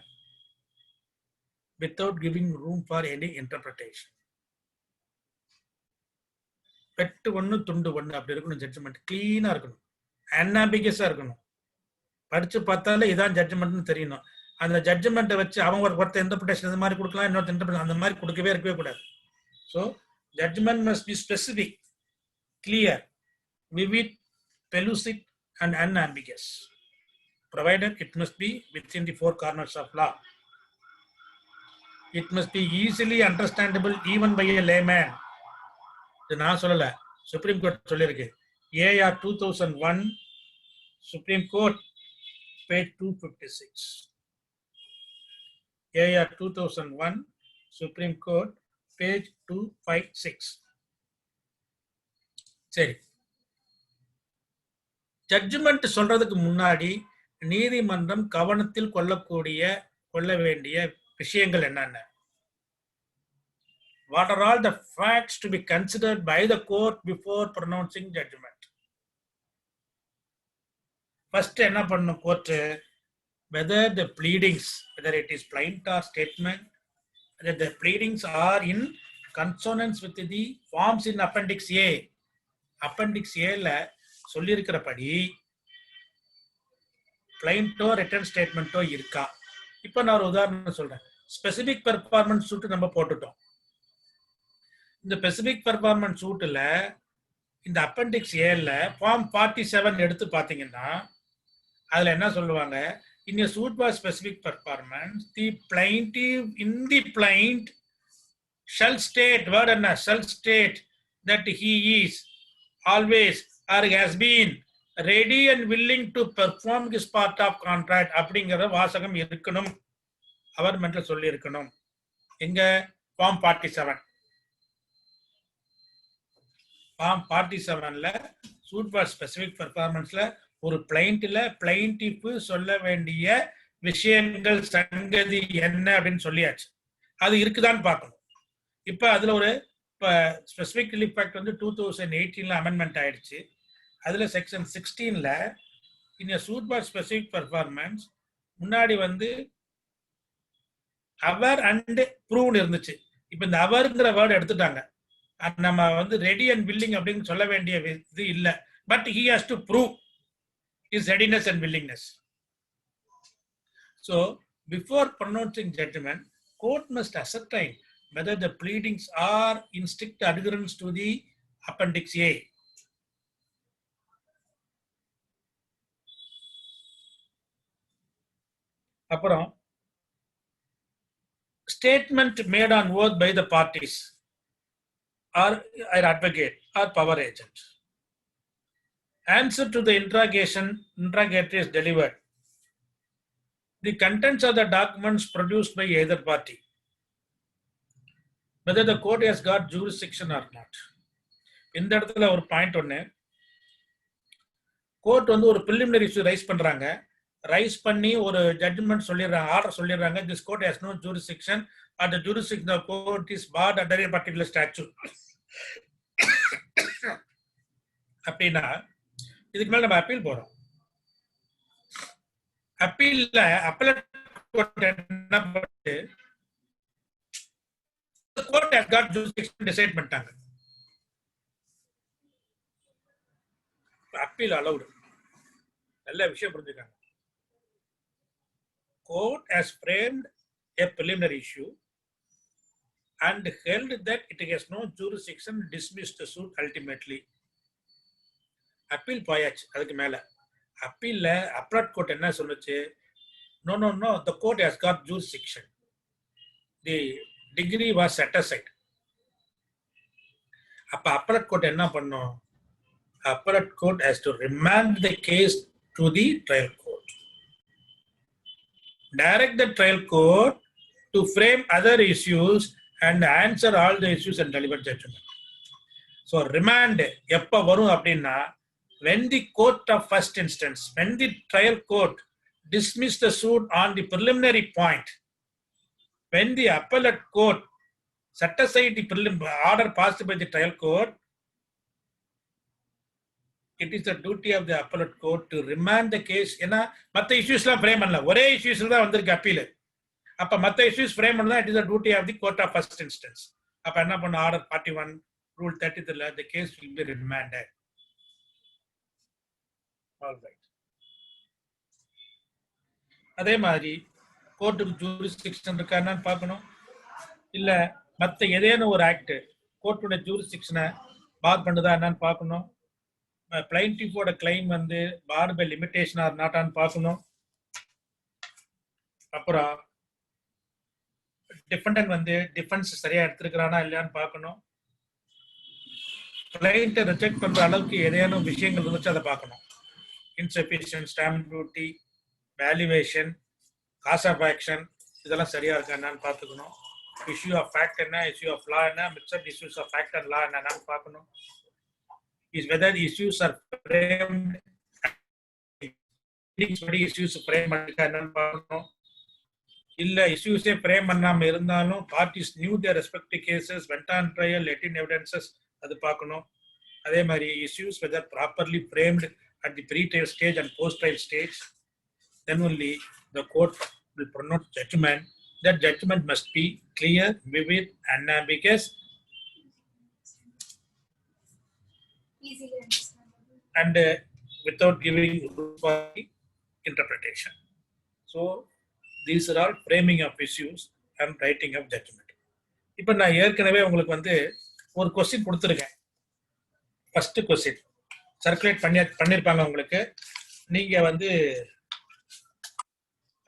without giving room for any interpretation. வெட்டு ஒண்ணு துண்டு ஒண்ணு அப்படி இருக்கணும். ஜட்ஜ்மெண்ட் கிளீனா இருக்கணும், அன்ஆம்பிகுயஸா இருக்கணும். படிச்சு பார்த்தாலே இதான் ஜட்ஜ்மெண்ட்னு தெரியணும். அந்த ஜட்ஜ்மெண்ட்டை வச்சு அவங்க ஒருத்தர் இன்டர்பிரேஷன் இந்த மாதிரி கொடுக்கலாம், இன்னொருத்தர் இன்டர்பிரேஷன் அந்த மாதிரி இருக்கவே கூடாது. So judgment must be specific, clear, vivid, pellucid and unambiguous, provided it must be within the four corners of law. It must be easily understandable even by a layman. இது நான் சொல்லல, சுப்ரீம் கோர்ட் சொல்லியிருக்கு. AR 2001 supreme court page 256. AR 2001 supreme court page 256. சரி, ஜட்ஜ்மெண்ட் சொல்றதுக்கு முன்னாடி நீதிமன்றம் கவனத்தில் கொள்ள வேண்டிய விஷயங்கள் என்னென்ன? What are all the facts to be considered by the court before pronouncing judgment? First, என்ன பண்ணும் court? Whether the pleadings, whether it is plaint or statement, whether the pleadings are in consonance with the forms in Appendix A. Appendix A ல சொல்லியிருக்கிறபடி பிளைண்டோ ரிட்டன் ஸ்டேட்மெண்ட்டோ இருக்கா? இப்போ நான் ஒரு உதாரணம் சொல்றேன். ஸ்பெசிபிக் பெர்ஃபார்மன்ஸ் சூட் நம்ம போட்டுட்டோம். இந்த ஸ்பெசிபிக் பெர்ஃபார்மன்ஸ் சூட்டில் இந்த அப்பெண்டிக்ஸ் ஏல ஃபார்ம் 47 எடுத்து பார்த்தீங்கன்னா அதில் என்ன சொல்லுவாங்க? In a suit for specific performance the plaintiff in the plaint shall state, word என்ன? Shall state that he is always or has been ready and willing to perform his part of contract அப்படிங்கிற வாசகம் இருக்கணும். கவர்மெண்ட்ல சொல்லி இருக்கணும். எங்க? ஃபார்ம் 47. ஃபார்ம் 47ல சூட் ஃபார் ஸ்பெசிபிக் பெர்ஃபார்மன்ஸ்ல ஒரு பிளைண்ட்ல பிளைண்டிஃப் சொல்ல வேண்டிய விஷயங்கள் சங்கதி என்ன அப்படின்னு சொல்லியாச்சு. அது இருக்குதான்னு பார்க்கணும். இப்ப அதுல ஒரு ஸ்பெசிபிக் ரிலீஃப் ஆக்ட் வந்து 2018ல அமெண்ட்மெண்ட் ஆயிடுச்சு. அதுல செக்ஷன் 16ல in suit for specific performance முன்னாடி வந்து அவர் அண்ட் ப்ரூவ்னு இருந்துச்சு. இப்ப இந்த அவர்ங்கிற வேர்டு எடுத்துட்டாங்க. நம்ம வந்து ரெடி அண்ட் வில்லிங் அப்படின்னு சொல்ல வேண்டிய இது இல்ல. But he has to prove his readiness and willingness. So before pronouncing judgment, court must ascertain whether the pleadings are in strict adherence to the Appendix A. அப்புறம் statement made on oath by the parties or advocate or power agent. Answer to the interrogatory is delivered. The contents of the documents produced by either party. Whether the court has got jurisdiction or not. இந்த இடத்துல ஒரு பாயிண்ட் ஒன்று, கோர்ட் வந்து ஒரு பிரிலிமினரி இஷ்யூ ரைஸ் பண்றாங்க. ரைஸ் பண்ணி ஒரு ஜட்ஜ்மெண்ட் சொல்லிடுறாங்க, ஆர்டர் சொல்லிடுறாங்க. This court has no jurisdiction or the jurisdiction of court is barred under a particular statute. அப்படின்னா இதுக்கு மேல நம்ம அப்பீல் போறோம். அப்பீல்ல அப்பீலேட் கோர்ட் என்ன பண்ணுது, court has got jurisdiction decide பண்ணிட்டாங்க. Appeal allowed. நல்ல விஷயம் புரிஞ்சுக்காங்க. Court has framed a preliminary issue and held that it has no jurisdiction, dismissed the suit ultimately. Appeal போயாச்சு. அதுக்கு மேல அப்பீல்ல அப்பீலேட் கோர்ட் என்ன சொல்லுச்சு, no no no, the court has got jurisdiction, the degree was set aside. அப்ப அப்பீலேட் கோர்ட் என்ன பண்ணும், appellate court has to remand the case to the trial court, direct the trial court to frame other issues and answer all the issues and deliver judgment. So remand எப்ப வரும் அப்படின்னா, when the court of first instance, when the trial court dismiss the suit on the preliminary point, when the appellate court set aside the order passed by the trial court, it is the duty of the appellate court to remand the case. ஏன்னா மற்ற இஷ்யூஸ்லாம் ஃப்ரேம் பண்ணல, ஒரே இஷ்யூஸ்ல தான் வந்திருக்கு அப்பீல். அப்ப மற்ற இஷ்யூஸ் ஃப்ரேம் பண்ணா it is the duty of the court of first instance. அப்ப என்ன பண்ண, ஆர்டர் 41 ரூல் 33ல the case will be remanded. All right. அதே மாதிரி கோர்ட்டுக்கு ஜூரிஸ்டிக்ஷன் இருக்கா என்னன்னு பார்க்கணும். இல்ல மற்ற ஏதேனும் ஒரு ஆக்ட் கோர்ட்டோட ஜூரிஸ்டிக்ஷனை பார் பண்ணுதா என்னன்னு பார்க்கணும். பிளைன்டிஃபோட கிளைம் வந்து பார்டு பை லிமிடேஷன் ஆர் நாட்டான்னு பார்க்கணும். அப்புறம் டிஃபெண்டன்ட் வந்து டிஃபென்ஸ் சரியா எடுத்திருக்கிறானா இல்லையான்னு பார்க்கணும். கிளைண்ட்டை ரிஜெக்ட் பண்ற அளவுக்கு ஏதேனும் விஷயங்கள் இருந்துச்சு அதை பார்க்கணும். Insufficient stamp duty, valuation, cause of action, இதெல்லாம் சரியா இருக்கா என்னன்னு பார்த்துக்கணும். இஷ்யூ ஆஃப் ஃபேக்ட் என்ன, இஷ்யூ ஆஃப் லா என்ன, mixed issues of fact and law என்னன்னு பார்க்கணும். Is whether the issues are framed, issues frame என்னன்னு பார்க்கணும். இல்ல இஷ்யூஸே ஃப்ரேம் பண்ணாம இருந்தாலும் parties knew their respective cases, went on trial, let in evidences, அது பார்க்கணும். அதே மாதிரி issues whether properly framed at the pre-trial stage and post-trial stage, then only the court will pronounce judgment. That judgment must be clear, vivid, unambiguous, easily understandable, and without giving room for interpretation. So these are all framing of issues and writing of judgment. இப்போ நான் ஏற்கனவே உங்களுக்கு வந்து ஒரு கொஸ்டின் கொடுத்துருக்கேன். ஃபர்ஸ்ட் கொஸ்டின் சர்க்குலேட் பண்ணியிருப்பாங்க உங்களுக்கு. நீங்க வந்து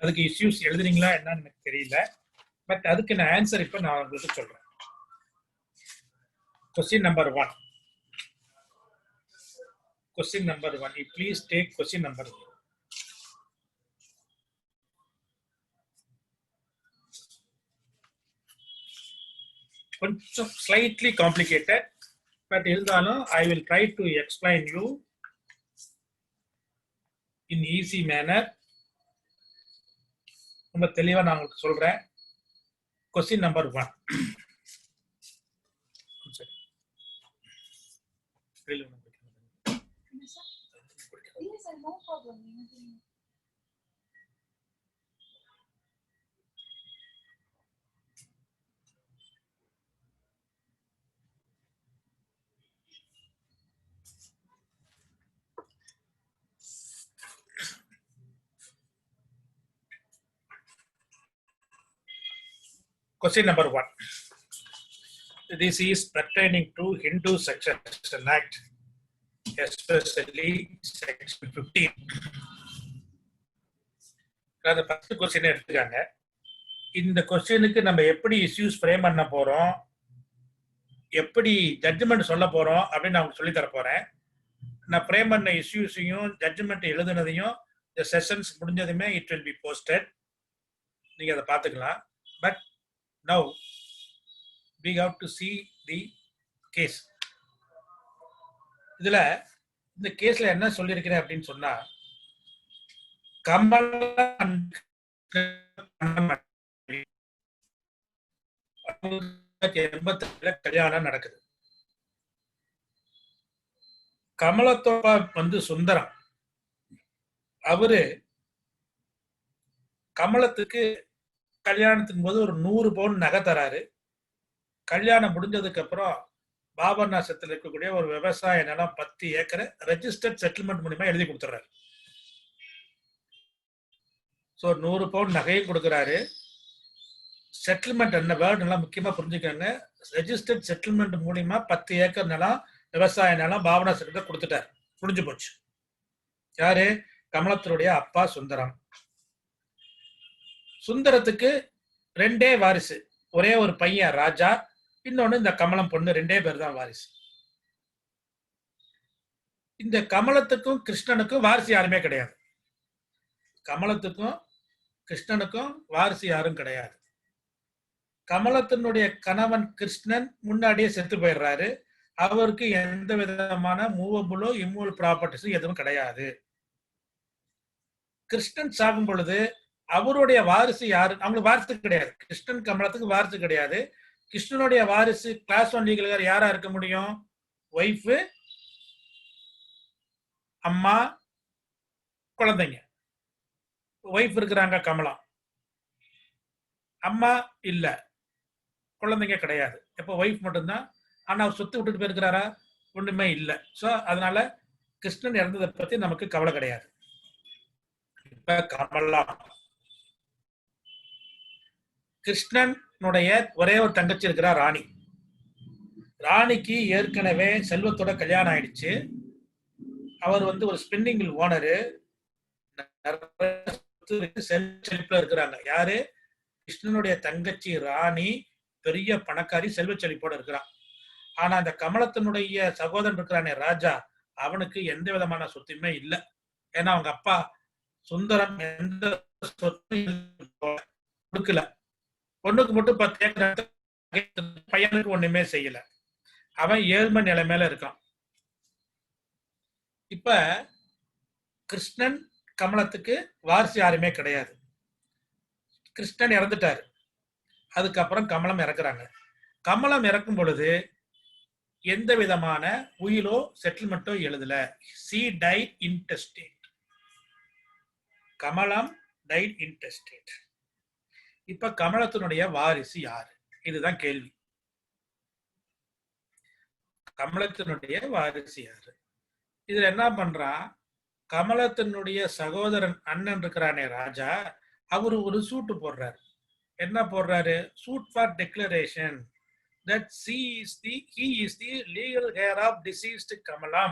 அதுக்கு இஷ்யூஸ் எழுதுறீங்களா என்னன்னு எனக்கு தெரியல. பட் அதுக்கு நான் ஆன்சர் இப்போ நான் உங்களுக்கு சொல்றேன். Question number 1. Question number 1. You please take question number 1. Slightly complicated, but I will try to explain you in easy manner. ரொம்ப தெளிவா நான் உங்களுக்கு சொல்றேன். Question number 1. yes, no problem. Question number 1. This is pertaining to Hindu Succession Act, especially section 15. அந்த ஃபர்ஸ்ட் கொஸ்டின் எடுத்துக்காங்க. இந்த கொஸ்டினுக்கு நம்ம எப்படி இஷ்யூஸ் ஃப்ரேம் பண்ண போறோம், எப்படி ஜட்ஜ்மெண்ட் சொல்ல போறோம் அப்படின்னு நான் சொல்லி தர போறேன். நான் ஃப்ரேம் பண்ண இஷ்யூஸையும் ஜட்ஜ்மெண்ட் எழுதுனதையும் இந்த செஷன்ஸ் முடிஞ்சதுமே இட் வில் பி போஸ்டட். நீங்க அதை பார்த்துக்கலாம். But now we have to see the case. இதுல இந்த கேஸ்ல என்ன சொல்லியிருக்கிறேன் அப்படின்னு சொன்னா, கமலா 1987 கல்யாணம் நடக்குது. கமலத்தோப்பா வந்து சுந்தரம், அவரு கமலத்துக்கு கல்யாணத்தின் போது ஒரு 100 பவுன் நகை தராரு. கல்யாணம் முடிஞ்சதுக்கு அப்புறம் பாபநாசத்தில் இருக்கக்கூடிய ஒரு விவசாய நிலம் 10 ஏக்கரை ரெஜிஸ்டர்ட் செட்டில்மெண்ட் மூலமா எழுதி கொடுத்துறாரு. ஸோ 100 பவுன் நகையும் கொடுக்குறாரு. செட்டில்மெண்ட் என்ன வேர்டு எல்லாம் முக்கியமா புரிஞ்சுக்கோங்க. ரெஜிஸ்டர்ட் செட்டில்மெண்ட் மூலியமா 10 ஏக்கர் நிலம் விவசாய நிலம் பாபநாசத்துக்கு கொடுத்துட்டார். முடிஞ்சு போச்சு. யாரு? கமலத்தினுடைய அப்பா சுந்தரம். சுந்தரத்துக்கு 2 வாரிசு, ஒரே ஒரு பையன் ராஜா, இன்னொன்னு இந்த கமலம் பொண்ணு, 2 பேர் தான் வாரிசு. இந்த கமலத்துக்கும் கிருஷ்ணனுக்கும் வாரிசு யாருமே கிடையாது. கமலத்துக்கும் கிருஷ்ணனுக்கும் வாரிசு யாரும் கிடையாது. கமலத்தினுடைய கணவன் கிருஷ்ணன் முன்னாடியே செத்து போயிடுறாரு. அவருக்கு எந்த விதமான மூவபுளோ இம்மூவல் ப்ராப்பர்ட்டிஸும் எதுவும் கிடையாது. கிருஷ்ணன் சாகும் பொழுது அவருடைய வாரிசு யாரு? அவங்களுக்கு வாரிசு கிடையாது. கிருஷ்ணன் கமலத்துக்கு வாரிசு கிடையாது. கிருஷ்ணனுடைய வாரிசு கிளாஸ் 1 லீகல் யாரா இருக்க முடியும்? ஒய்ஃபு, அம்மா, குழந்தைங்க. ஒய்ஃப் இருக்கிறாங்க கமலம், அம்மா இல்ல, குழந்தைங்க கிடையாது. எப்போ ஒய்ஃப் மட்டும்தான். ஆனா அவர் சொத்து விட்டுட்டு போயிருக்கிறாரா? ஒண்ணுமே இல்லை. ஸோ அதனால கிருஷ்ணன் இறந்ததை பத்தி நமக்கு கவலை கிடையாது. இப்ப கமலா, கிருஷ்ணனுடைய ஒரே ஒரு தங்கச்சி இருக்கிறா ராணி. ராணிக்கு ஏற்கனவே செல்வத்தோட கல்யாணம் ஆயிடுச்சு. அவர் வந்து ஒரு ஸ்பின்னிங் மில் ஓனரு, செல்வ இருக்கிறாங்க. யாரு? கிருஷ்ணனுடைய தங்கச்சி ராணி பெரிய பணக்காரி, செல்வ செழிப்போட இருக்கிறான். ஆனா அந்த கமலத்தினுடைய சகோதரன் இருக்கிறானே ராஜா, அவனுக்கு எந்த விதமான சொத்துமே இல்லை. ஏன்னா அவங்க அப்பா சுந்தரம் எந்த சொத்தும் கொடுக்கல. பொண்ணுக்கு மட்டும் 10 ஏக்கர், பையனுக்கு ஒண்ணுமே செய்யல. அவன் ஏழ்மை நிலைமையில இருக்கான். இப்ப கிருஷ்ணன் கமலத்துக்கு வாரிசு யாருமே கிடையாது. கிருஷ்ணன் இறந்துட்டாரு. அதுக்கப்புறம் கமலம் இறக்குறாங்க. கமலம் இறக்கும் பொழுது எந்த விதமான உயிலோ செட்டில்மெண்ட்டோ எழுதல. She died intestate. Kamalam died intestate. இப்ப கமலத்தினுடைய வாரிசு யாரு? இதுதான் கேள்வி. கமலத்தினுடைய வாரிசு யாரு? இதுல என்ன பண்றான்? கமலத்தினுடைய சகோதரன் அண்ணன் இருக்கிறானே ராஜா, அவரு ஒரு சூட்டு போடுறாரு. என்ன போடுறாரு? Suit for declaration that he is the legal heir of deceased Kamalam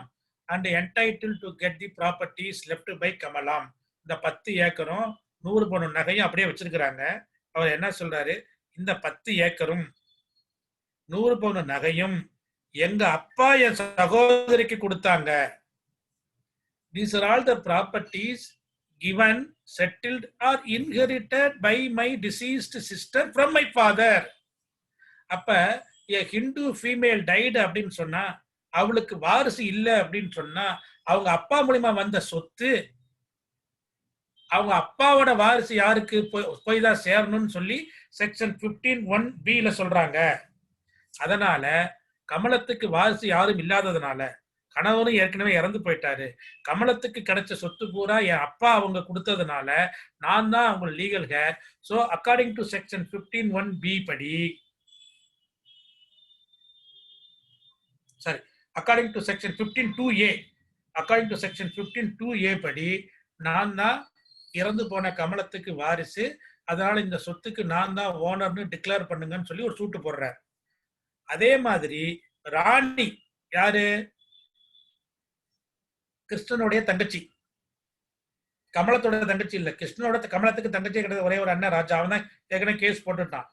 and entitled to get the properties left by Kamalam. இந்த 10 ஏக்கரும் 100 பவுன் நகையும் அப்படியே வச்சிருக்கிறாங்க. அவர் என்ன சொல்றாரு? இந்த 10 ஏக்கரும் 100 பவுன் நகையும் எங்க அப்பா என் சகோதரிக்கு கொடுத்தாங்க. These are all the properties given, settled or inherited by my deceased sister from my father. அப்ப a Hindu female died அப்படின்னு சொன்னா, அவளுக்கு வாரிசு இல்லை அப்படின்னு சொன்னா, அவங்க அப்பா மூலியமா வந்த சொத்து அவங்க அப்பாவோட வாரிசு யாருக்கு போய் தான் சேரணும்னு சொல்லி செக்ஷன் 15(1)(b)ல சொல்றாங்க. அதனால கமலத்துக்கு வாரிசு யாரும் இல்லாததுனால, கணவனும் ஏற்கனவே இறந்து போயிட்டாரு, கமலத்துக்கு கிடைச்ச சொத்து பூரா என் அப்பா அவங்க கொடுத்ததுனால நான் தான் அவங்க legal hair. So according to section 15(1)(b) படி, according to section 15(2)(a), according to section 15(2)(a) படி நான் தான் இறந்து போன கமலத்துக்கு வாரிசு. அதனால இந்த சொத்துக்கு நான் தான் ஓனர்னு டிக்ளேர் பண்ணுங்கன்னு சொல்லி ஒரு சூட்டு போடுறார். அதே மாதிரி ராணி யாரு? கிருஷ்ணனுடைய தங்கச்சி. கமலத்தோட தங்கச்சி இல்ல, கிருஷ்ணனோட கமலத்துக்கு தங்கச்சி கிடையாது. ஒரே ஒரு அண்ணன் ராஜா, அவன் தான் ஏற்கனவே கேஸ் போட்டுட்டான்.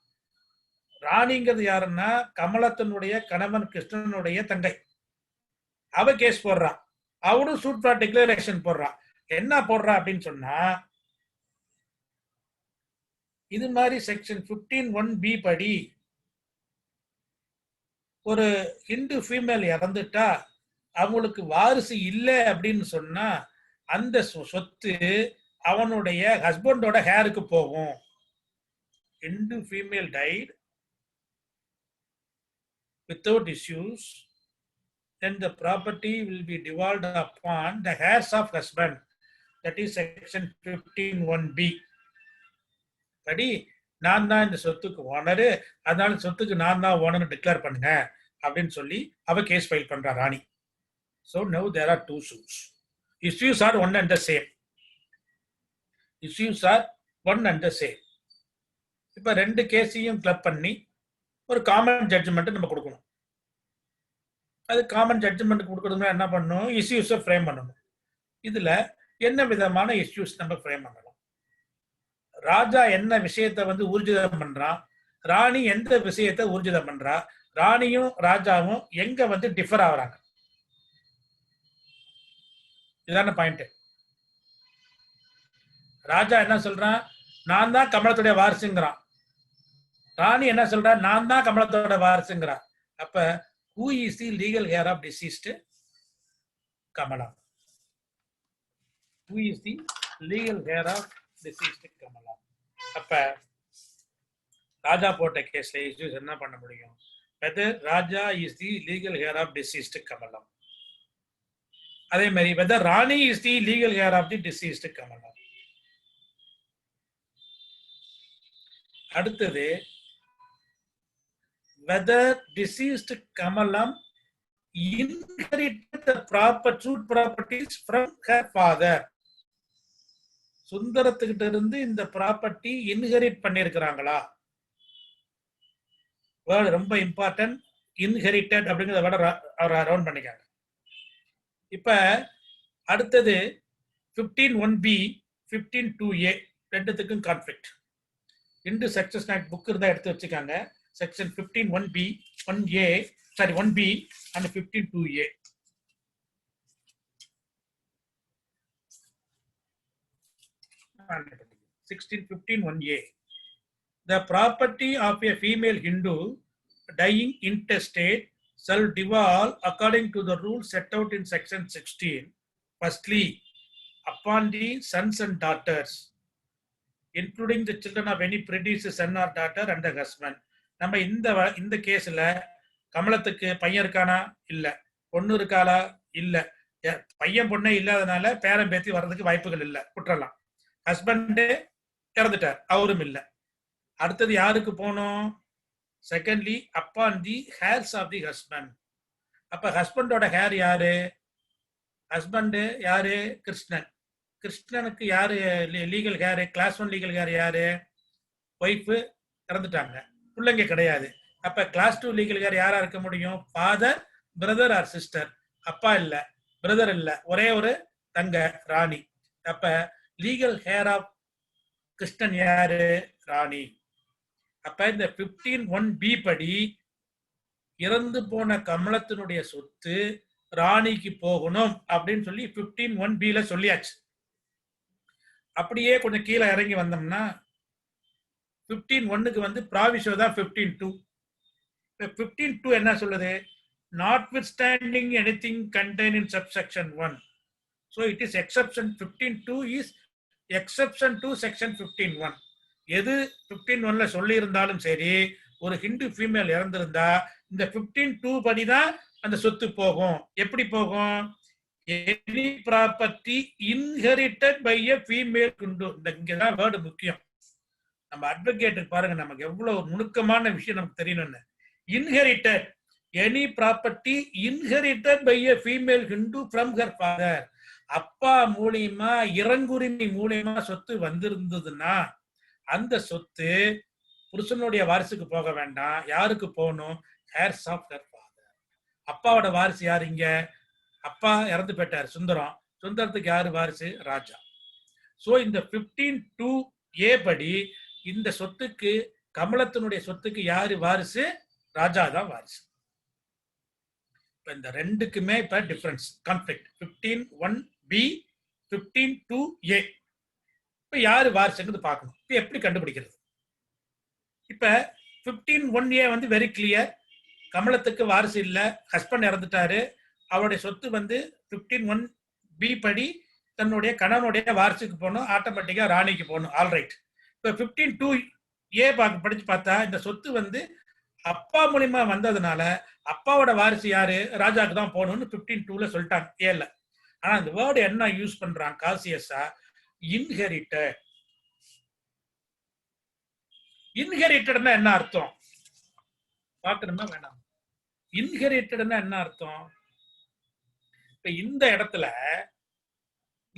ராணிங்கிறது யாருன்னா கமலத்தினுடைய கணவன் கிருஷ்ணனுடைய தங்கை. அவ கேஸ் போடுறா. அவனும் சூட் ஃபார் டிக்ளரேஷன் போடுறா. என்ன போடுறா அப்படின்னு சொன்னா, இது மாதிரி செக்ஷன் 15(1)(b) படி ஒரு ஹிந்து ஃபீமேல் இறந்துட்டா அவங்களுக்கு வாரிசு இல்லை அப்படின்னு சொன்னா அந்த சொத்து அவனுடைய ஹஸ்பண்டோட ஹேருக்கு போகும். Hindu female died without issues, then the property will be devolved upon the heirs of husband. That is section 15(1)(b). படி நான் தான் இந்த சொத்துக்கு ஓனரு, அதனால சொத்துக்கு நான் தான் ஓனர் டிக்ளேர் பண்ணுங்க அப்படின்னு சொல்லி அவ கேஸ் ஃபைல் பண்றா ராணி. So now there are two suits. Issues are one and the same. Issues are one and the same. இப்ப ரெண்டு கேஸையும் கிளப் பண்ணி ஒரு காமன் ஜட்ஜ்மெண்ட் நம்ம கொடுக்கணும். அது காமன் ஜட்ஜ்மெண்ட் கொடுக்கறதுனா என்ன பண்ணணும்? இஷ்யூஸை ஃப்ரேம் பண்ணணும். இதுல என்ன விதமான இஷ்யூஸ் நம்ம ஃப்ரேம் பண்ணலாம்? ராஜா என்ன விஷயத்தை வந்து ஊர்ஜிதம் பண்றான், ராணி எந்த விஷயத்தை ஊர்ஜிதம் பண்றா, ராணியும் ராஜாவும் எங்க வந்து டிஃபர் ஆகுறாங்க, இதான பாயிண்ட். ராஜா என்ன சொல்றான்? நான் தான் கமலத்துடைய வாரிசுங்கிறான். ராணி என்ன சொல்றா? நான் தான் கமலத்தோட வாரிசுங்கிறான். அப்ப who is the legal heir of deceased Kamala? Who is the legal heir of deceased Kamala? அப்ப ராஜா போட்ட கேஸ்ல இஷ்யூஸ் என்ன பண்ண முடியும்? whether Raja is the legal heir of deceased Kamala. அதே மாதிரி whether Rani is the legal heir of the deceased Kamala. அடுத்தது whether deceased Kamalam inherited the properties from her father. சுந்தரத்துக்கிட்ட இருந்து இந்த ப்ராப்பர்ட்டி இன்ஹெரிட் பண்ணிருக்கிறாங்களா? வேர்டு ரொம்ப இம்பார்ட்டன்ட். இன்ஹெரிட்டட் அப்படிங்கிற வேர்டை ரவுண்ட் பண்ணிக்காங்க. இப்ப அடுத்தது 15(1)(b), 15(2)(a ரெண்டுத்துக்கும் conflict. Hindu Succession Act book இருந்தா எடுத்து வச்சுக்காங்க. Section 15(1)(b), 1(a), sorry 1(b) and 15(2)(a. And 15(1)(a). The property of a female Hindu dying intestate shall devolve according to the rules set out in section 16. Firstly, upon the sons and daughters, including the children of any predeceased son or daughter and the husband. நம்ம இந்த கேஸ்ல கமலத்துக்கு பையன் இருக்கானா? இல்ல. பொண்ணு இருக்காளா? இல்ல. பையன் பொண்ணே இல்லாதனால பேரன் பேத்தி வர்றதுக்கு வாய்ப்புகள் இல்ல, விட்டுறலாம். ஹஸ்பண்ட் இறந்துட்டார், அவரும் இல்ல. அடுத்தது யாருக்கு போனோம்? Secondly upon the heirs of the husband. அப்ப ஹஸ்பண்டோட ஹேர் யாரு? ஹஸ்பண்ட் யாரு? கிருஷ்ணன். கிருஷ்ணனுக்கு யாரு legal heir? Class 1 legal heir யாரு? ஒய்ஃப் இறந்துட்டாங்க, பிள்ளைங்க கிடையாது. அப்ப கிளாஸ் 2 லீகல் ஹேர் யாரா இருக்க முடியும்? Father, brother or sister. அப்பா இல்ல, பிரதர் இல்ல, ஒரே ஒரு தங்க ராணி. அப்ப லீகல் ஹேர் ஆஃப் கிருஷ்ணன் யாரு? ராணி. அப்ப இந்த 15(1)(b) படி இறந்து போன கமலத்தினுடைய சொத்து ராணிக்கு போகணும் அப்படின்னு சொல்லி 15(1)(b)ல சொல்லியாச்சு. அப்படியே கொஞ்சம் கீழே இறங்கி வந்தோம்னா 15(1)க்கு வந்து ப்ராவிஷோ தான் 15(2). 15(2) என்ன சொல்லுது? Notwithstanding anything contained in subsection 1. So it is exception. 15(2) is exception to section 15(1). எது 15(1)ல சொல்லி இருந்தாலும் சரி, ஒரு ஹிந்து ஃபீமேல் இறந்திருந்தா இந்த 15(2) படிதான் அந்த சொத்து போகும். எப்படி போகும்? Any property inherited by a female Hindu. இங்கதான் வேர்டு முக்கியம். நம்ம அட்வொகேட் பாருங்க, நமக்கு எவ்வளவு நுணுக்கமான விஷயம் நமக்கு தெரியணும்னு. Inherited, any property inherited by a female Hindu from her father. அப்பா மூலியமா இறங்குரிமை மூலியமா சொத்து வந்திருந்ததுன்னா அந்த சொத்து புருஷனுடைய வாரிசுக்கு போக வேண்டாம். யாருக்கு போகணும்? heirs of her father. அப்பாவோட வாரிசு யாரு? இங்க அப்பா இறந்து போயிட்டார், சுந்தரம். சுந்தரத்துக்கு யாரு வாரிசு? ராஜா. சோ இந்த 15(2)(a) படி இந்த சொத்துக்கு, கமலத்தினுடைய சொத்துக்கு யாரு வாரிசு? ராஜா தான் வாரிசு. இந்த ரெண்டுக்குமே இப்ப டிஃபரன்ஸ், கான்ஃபிளிக்ட். 15(1)(b), 15(2)(a. இப்ப யாரு வாரிசுங்கிறது பார்க்கணும். இப்ப எப்படி கண்டுபிடிக்கிறது? இப்ப 15(1)(a) வந்து வெரி கிளியர். கமலத்துக்கு வாரிசு இல்ல, ஹஸ்பண்ட் இறந்துட்டாரு, அவருடைய சொத்து வந்து 15(1)B படி தன்னுடைய கணவனுடைய வாரிசுக்கு போகணும், ஆட்டோமேட்டிக்கா ராணிக்கு போகணும். ஆல்ரைட். இப்ப 15(2)A படிச்சு பார்த்தா இந்த சொத்து வந்து அப்பா மூலியமா வந்ததுனால அப்பாவோட வாரிசு யாரு, ராஜாக்கு தான் போகணும்னு 15(2)ல சொல்லிட்டாங்க ஏல. ஆனா இந்த வேர்டு என்ன யூஸ் பண்றான் காசியஸா, இன்ஹெரிட்டட். இன்ஹெரிட்டட்னா என்ன அர்த்தம் பார்க்கணுமா வேணாம்? இன்ஹெரிட்டட்னா என்ன அர்த்தம்? இப்ப இந்த இடத்துல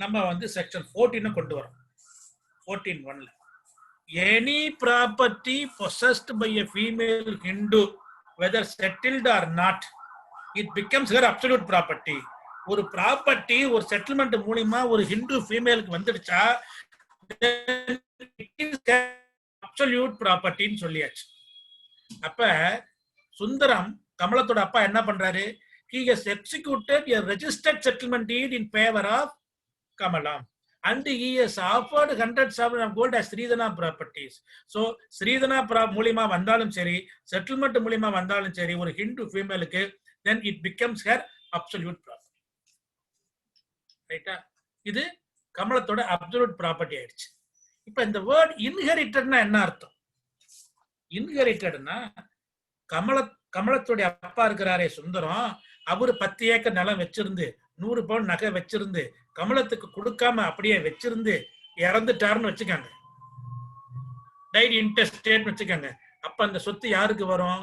நம்ம வந்து செக்ஷன் 14 கொண்டு வரோம். 14(1)ல any property possessed by a female Hindu whether settled or not it becomes her absolute property. ஒரு ப்ராப்பர்ட்டி ஒரு செட்டில்மெண்ட் மூலமா ஒரு ஹிந்து ஃபீமேலுக்கு வந்துடுச்சா அப்சல்யூட் ப்ராப்பர்ட்டின்னு சொல்லியாச்சு. அப்ப சுந்தரம் கமலத்தோட அப்பா என்ன பண்றாரு, he has executed a registered settlement deed in favor of Kamalam and he has offered 100 sovereign of gold as Sridhana properties. So Sridhana மூலமா வந்தாலும் சரி, செட்டில்மெண்ட் மூலமா வந்தாலும் சரி, ஒரு Hindu ஃபீமேலுக்கு then it becomes her absolute property. ரைட்டா? இது கமலத்தோட அப்சல்யூட் ப்ராப்பர்ட்டி ஆயிடுச்சு. இப்ப இந்த வேர்ட் இன்ஹெரிட்டட்னா என்ன அர்த்தம்? இன்ஹெரிட்டட்னா கமலத்துடைய அப்பா இருக்கிறாரே சுந்தரம், அவரு 10 ஏக்கர் நிலம் வச்சிருந்து 100 பவுன் நகை வச்சிருந்து கமலத்துக்கு கொடுக்காம அப்படியே வச்சிருந்து இறந்துட்டாருன்னு வச்சுக்காங்க, டைட் இன்டெஸ்டேட் வச்சுக்காங்க. அப்ப அந்த சொத்து யாருக்கு வரும்?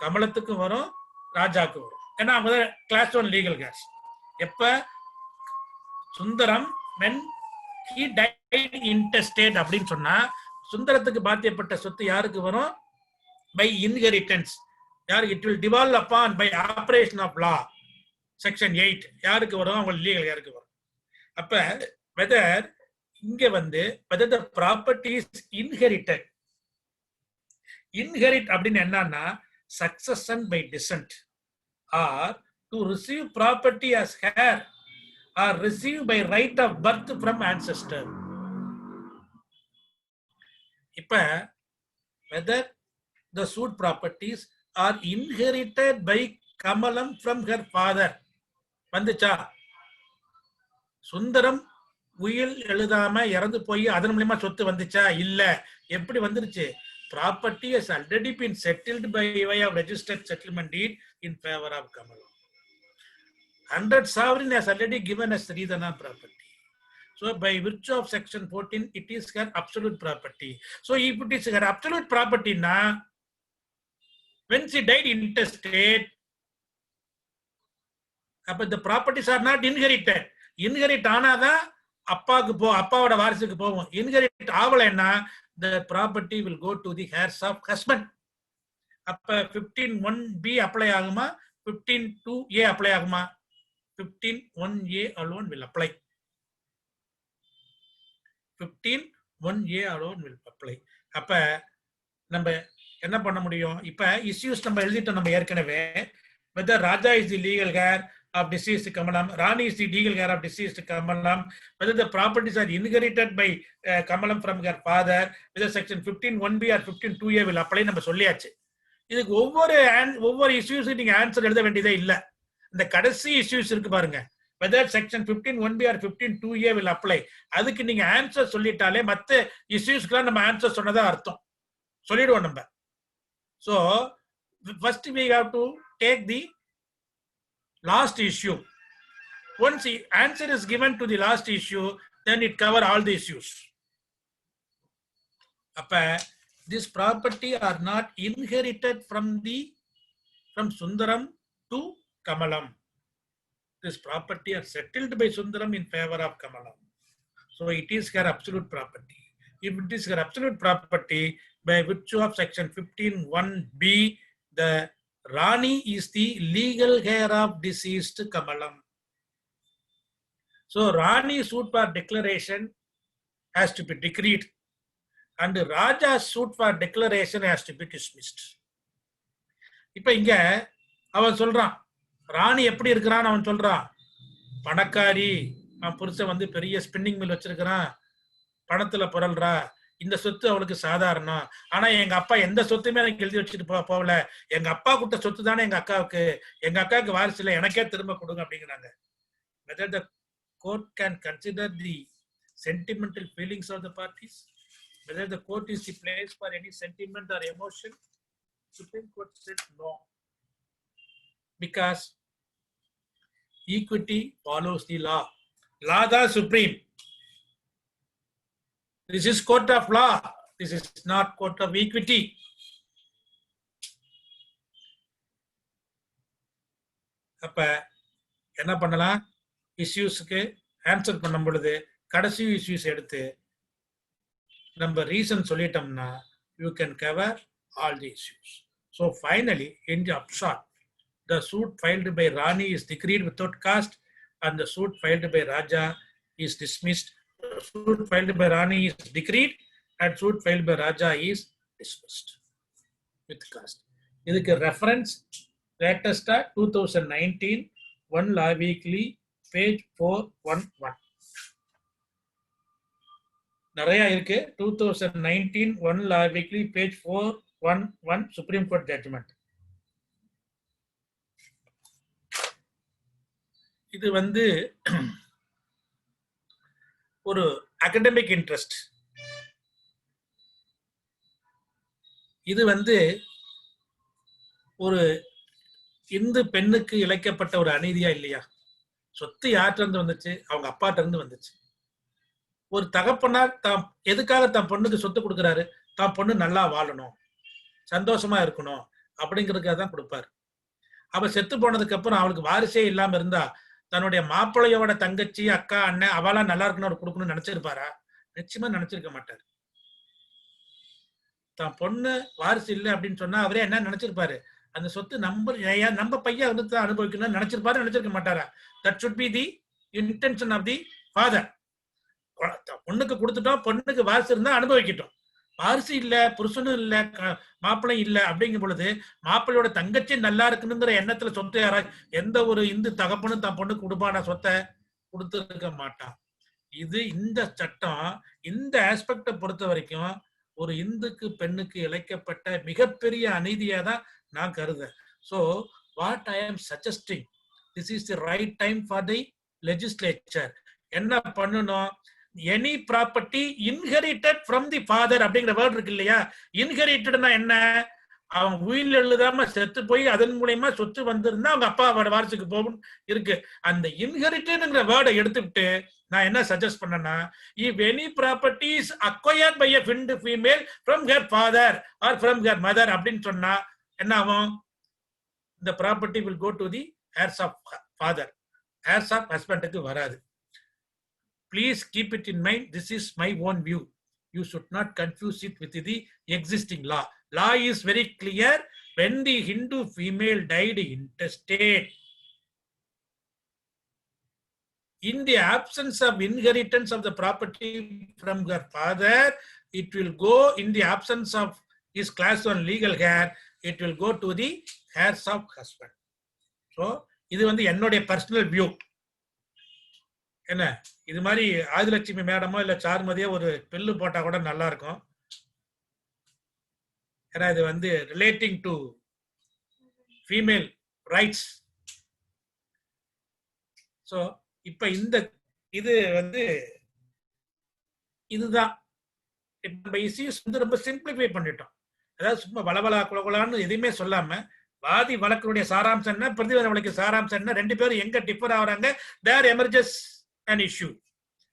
கமலத்துக்கும் வரும், ராஜாக்கு வரும். ஏன்னா அவங்க கிளாஸ் 1 லீகல் கேர்ஸ். எப்ப Sundaram when he died intestate அப்படின்னு சொன்னா சுந்தரத்துக்கு பாத்தியப்பட்ட சொத்து யாருக்கு வரும்? by inheritance. யாருக்கு? it will devolve upon by operation of law. section 8 யாருக்கு வரும்? அவங்க லீகல் யாருக்கு வரும். அப்ப whether இங்க வந்து whether the property is inherited. inherit அப்படின்னு என்னன்னா succession by descent or to receive property as heir or received by right of birth from ancestor. இப்ப whether the suit properties are inherited by Kamalam from her father வந்துச்சா? சுந்தரம் உயில் எழுதாம இறந்து போய் அதன் மூலமா சொத்து வந்துச்சா? இல்ல. எப்படி வந்துருச்சு? property has already been settled by way of registered settlement deed in favor of Kamalam. 100 sovereign has already given as Sridhana property. So by virtue of section 14, it is her absolute property. So if it is her absolute property, na, when she died intestate, the properties are not inherited. Inherit ஆனாதான் அப்பாவோட வாரிசுக்கு போகும். இன்ஹெரிட் ஆவலைன்னா the property will go to the heirs of husband. அப்ப 15(1)B அப்ளை ஆகுமா? 15(2)A அப்ளை ஆகுமா? 15(1)A alone will apply. 15(1)A alone will apply. அப்ப நம்ம என்ன பண்ண முடியும்? இப்ப இஷ்யூஸ் நம்ம எழுதிட்டோம் நம்ம ஏற்கனவே. whether Raja is the legal heir of deceased Kamalam, Rani is the legal heir of deceased Kamalam, whether the properties are inherited by Kamalam from her father, whether section 15(1)B or 15(2)A will apply நம்ம சொல்லியாச்சு. இதுக்கு ஒவ்வொரு இஷ்யூஸ் நீங்க ஆன்சர் எழுத வேண்டியதே இல்ல. இந்த கடைசி இஷ்யூஸ் இருக்கு பாருங்க, whether section 15(1)B or 15(2)A will apply, அதுக்கு நீங்க ஆன்சர் சொல்லிட்டாலே மத்த இஷ்யூஸ்க்குலாம் நம்ம ஆன்சர் சொன்னதா அர்த்தம், சொல்லிடுவோம் நம்ம. So first we have to take the last issue. Once the answer is given to the last issue, then it cover all the issues. அப்ப this property are not inherited from Sundaram to Kamalam. This property are settled by Sundaram in favor of Kamalam. So it is her absolute property. If it is her absolute property, by virtue of section 15(1)B, the Rani is the legal heir of deceased Kamalam. So Rani's suit for declaration has to be decreed and Raja's suit for declaration has to be dismissed. இப்ப இங்க அவன் சொல்றான், ராணி எப்படி இருக்கிறான்? அவன் சொல்றான், பணக்காரி, அவன் புருஷன் வந்து பெரிய ஸ்பின்னிங் மில் வச்சிருக்கிறான், பணத்துல புரல்றா, இந்த சொத்து அவளுக்கு சாதாரணம். ஆனா எங்க அப்பா எந்த சொத்துமே எனக்கு எழுதி வச்சுட்டு போகல. எங்க அப்பா கொடுத்த சொத்து தானே எங்க அக்காவுக்கு. எங்க அக்காவுக்கு வாரிசு இல்லை, எனக்கே திரும்ப கொடுங்க அப்படிங்கிறாங்க. Whether the court can consider the sentimental feelings of the parties, whether the court is the place for any sentiment or emotion, Supreme Court said no, because equity follows the law. Law the supreme. This is court of law. This is not court of equity. அப்ப என்ன பண்ணலாம்? இஷ்யூஸ்க்கு ஆன்சர் பண்ணும் பொழுது கடைசி இஷ்யூஸ் எடுத்து நம்ம ரீசன் சொல்லிட்டோம்னா you can cover all the issues. So finally, in the upshot, the suit filed by Rani is decreed without cost and the suit filed by Raja is dismissed. The suit filed by Rani is decreed and suit filed by Raja is dismissed with cost. இதுக்கு ரெஃபரன்ஸ் லேட்டஸ்டா 2019 1 Law Weekly page 411. நிறைய இருக்கு. 2019 1 Law Weekly page 411 Supreme Court judgment. இது வந்து ஒரு அகடமிக் இன்ட்ரெஸ்ட். இது வந்து ஒரு இந்து பெண்ணுக்கு இழைக்கப்பட்ட ஒரு அநீதியா இல்லையா? சொத்து யார்கிட்ட இருந்து வந்துச்சு? அவங்க அப்பாட்ட இருந்து வந்துச்சு. ஒரு தகப்பனார் தாம் எதுக்காக தன் பொண்ணுக்கு சொத்து கொடுக்குறாரு? தான் பொண்ணு நல்லா வாழணும், சந்தோஷமா இருக்கணும் அப்படிங்கிறதுக்காக தான் கொடுப்பாரு. அவ செத்து போனதுக்கு அப்புறம் அவளுக்கு வாரிசே இல்லாம இருந்தா தன்னுடைய மாப்பிள்ளையோட தங்கச்சி, அக்கா, அண்ணன் அவளா நல்லா இருக்கணும் கொடுக்கணும்னு நினைச்சிருப்பாரா? நிச்சயமா நினைச்சிருக்க மாட்டாரு. தான் பொண்ணு வாரிசு இல்லை அப்படின்னு சொன்னா அவரே என்ன நினைச்சிருப்பாரு? அந்த சொத்து நம்ம பையன் வந்து அனுபவிக்கணும்னு நினைச்சிருப்பாரு, நினைச்சிருக்க மாட்டாரா? That should be the intention of the father. பொண்ணுக்கு கொடுத்துட்டோம், பொண்ணுக்கு வாரிசு இருந்தா அனுபவிக்கட்டும். வாரிசு இல்ல, புருஷனும் இல்ல, மாப்பிள்ளை இல்ல அப்படிங்கும் பொழுது மாப்பிள்ளையோட தங்கச்சி நல்லா இருக்குங்கிற எண்ணத்துல சொத்து யாரா எந்த ஒரு இந்து தகப்பனும் தன் பொண்ணுக்கு கொடுப்பான சொத்தை கொடுத்துருக்க மாட்டான். இது இந்த சட்டம் இந்த ஆஸ்பெக்டை பொறுத்த வரைக்கும் ஒரு இந்துக்கு பெண்ணுக்கு இழைக்கப்பட்ட மிகப்பெரிய அநீதியா தான் நான் கருதுறேன். ஸோ வாட் ஐ ஆம் suggesting, this is the right time for the legislature. என்ன பண்ணணும்? Any property inherited from the father அப்படிங்கிற வேர்ட் இருக்கு இல்லையா? இன்ஹெரிட்டட்னா என்ன? அவன் உயிர் எழுதாம செத்து போய் அதன் மூலயமா சொத்து வந்திருந்தா அவங்க அப்பாவோட வாரிசுக்கு போகும் இருக்கு. அந்த இன்ஹெரிட்டட்ங்கிற வேர்டை எடுத்துக்கிட்டு நான் என்ன சஜஸ்ட் பண்ணேன்னா, if any property is acquired by a female from her father or from her mother அப்படின்னு சொன்னா என்ன ஆகும்? the property will go to the heirs of father, heirs of husbandக்கு வராது. Please keep it in mind. This is my own view. You should not confuse it with the existing law. Law is very clear. When the Hindu female died intestate, in the absence of inheritance of the property from her father, it will go, in the absence of his class 1 legal heir, it will go to the heirs of husband. So, இது வந்து என்னுடைய பர்சனல் வியூ. என்ன இது மாதிரி ஆதிலட்சுமி மேடமோ இல்ல சாருமதியோ ஒரு பில்லு போட்டா கூட நல்லா இருக்கும். ஏன்னா இது வந்து relating to female rights. So இப்ப இந்த இது வந்து இதுதான் நம்ம இஷ்யூஸ் வந்து ரொம்ப சிம்பிளிஃபை பண்ணிட்டோம். அதாவது சும்மா வளவலா குலகுலான்னு எதுவுமே சொல்லாம வாதி வழக்கினுடைய சாராம்சம் என்ன, பிரதிவாத வழக்கு சாராம்சம் என்ன, ரெண்டு பேரும் எங்க டிஃபர் ஆகுறாங்க, தேர் எமர்ஜஸ் an issue.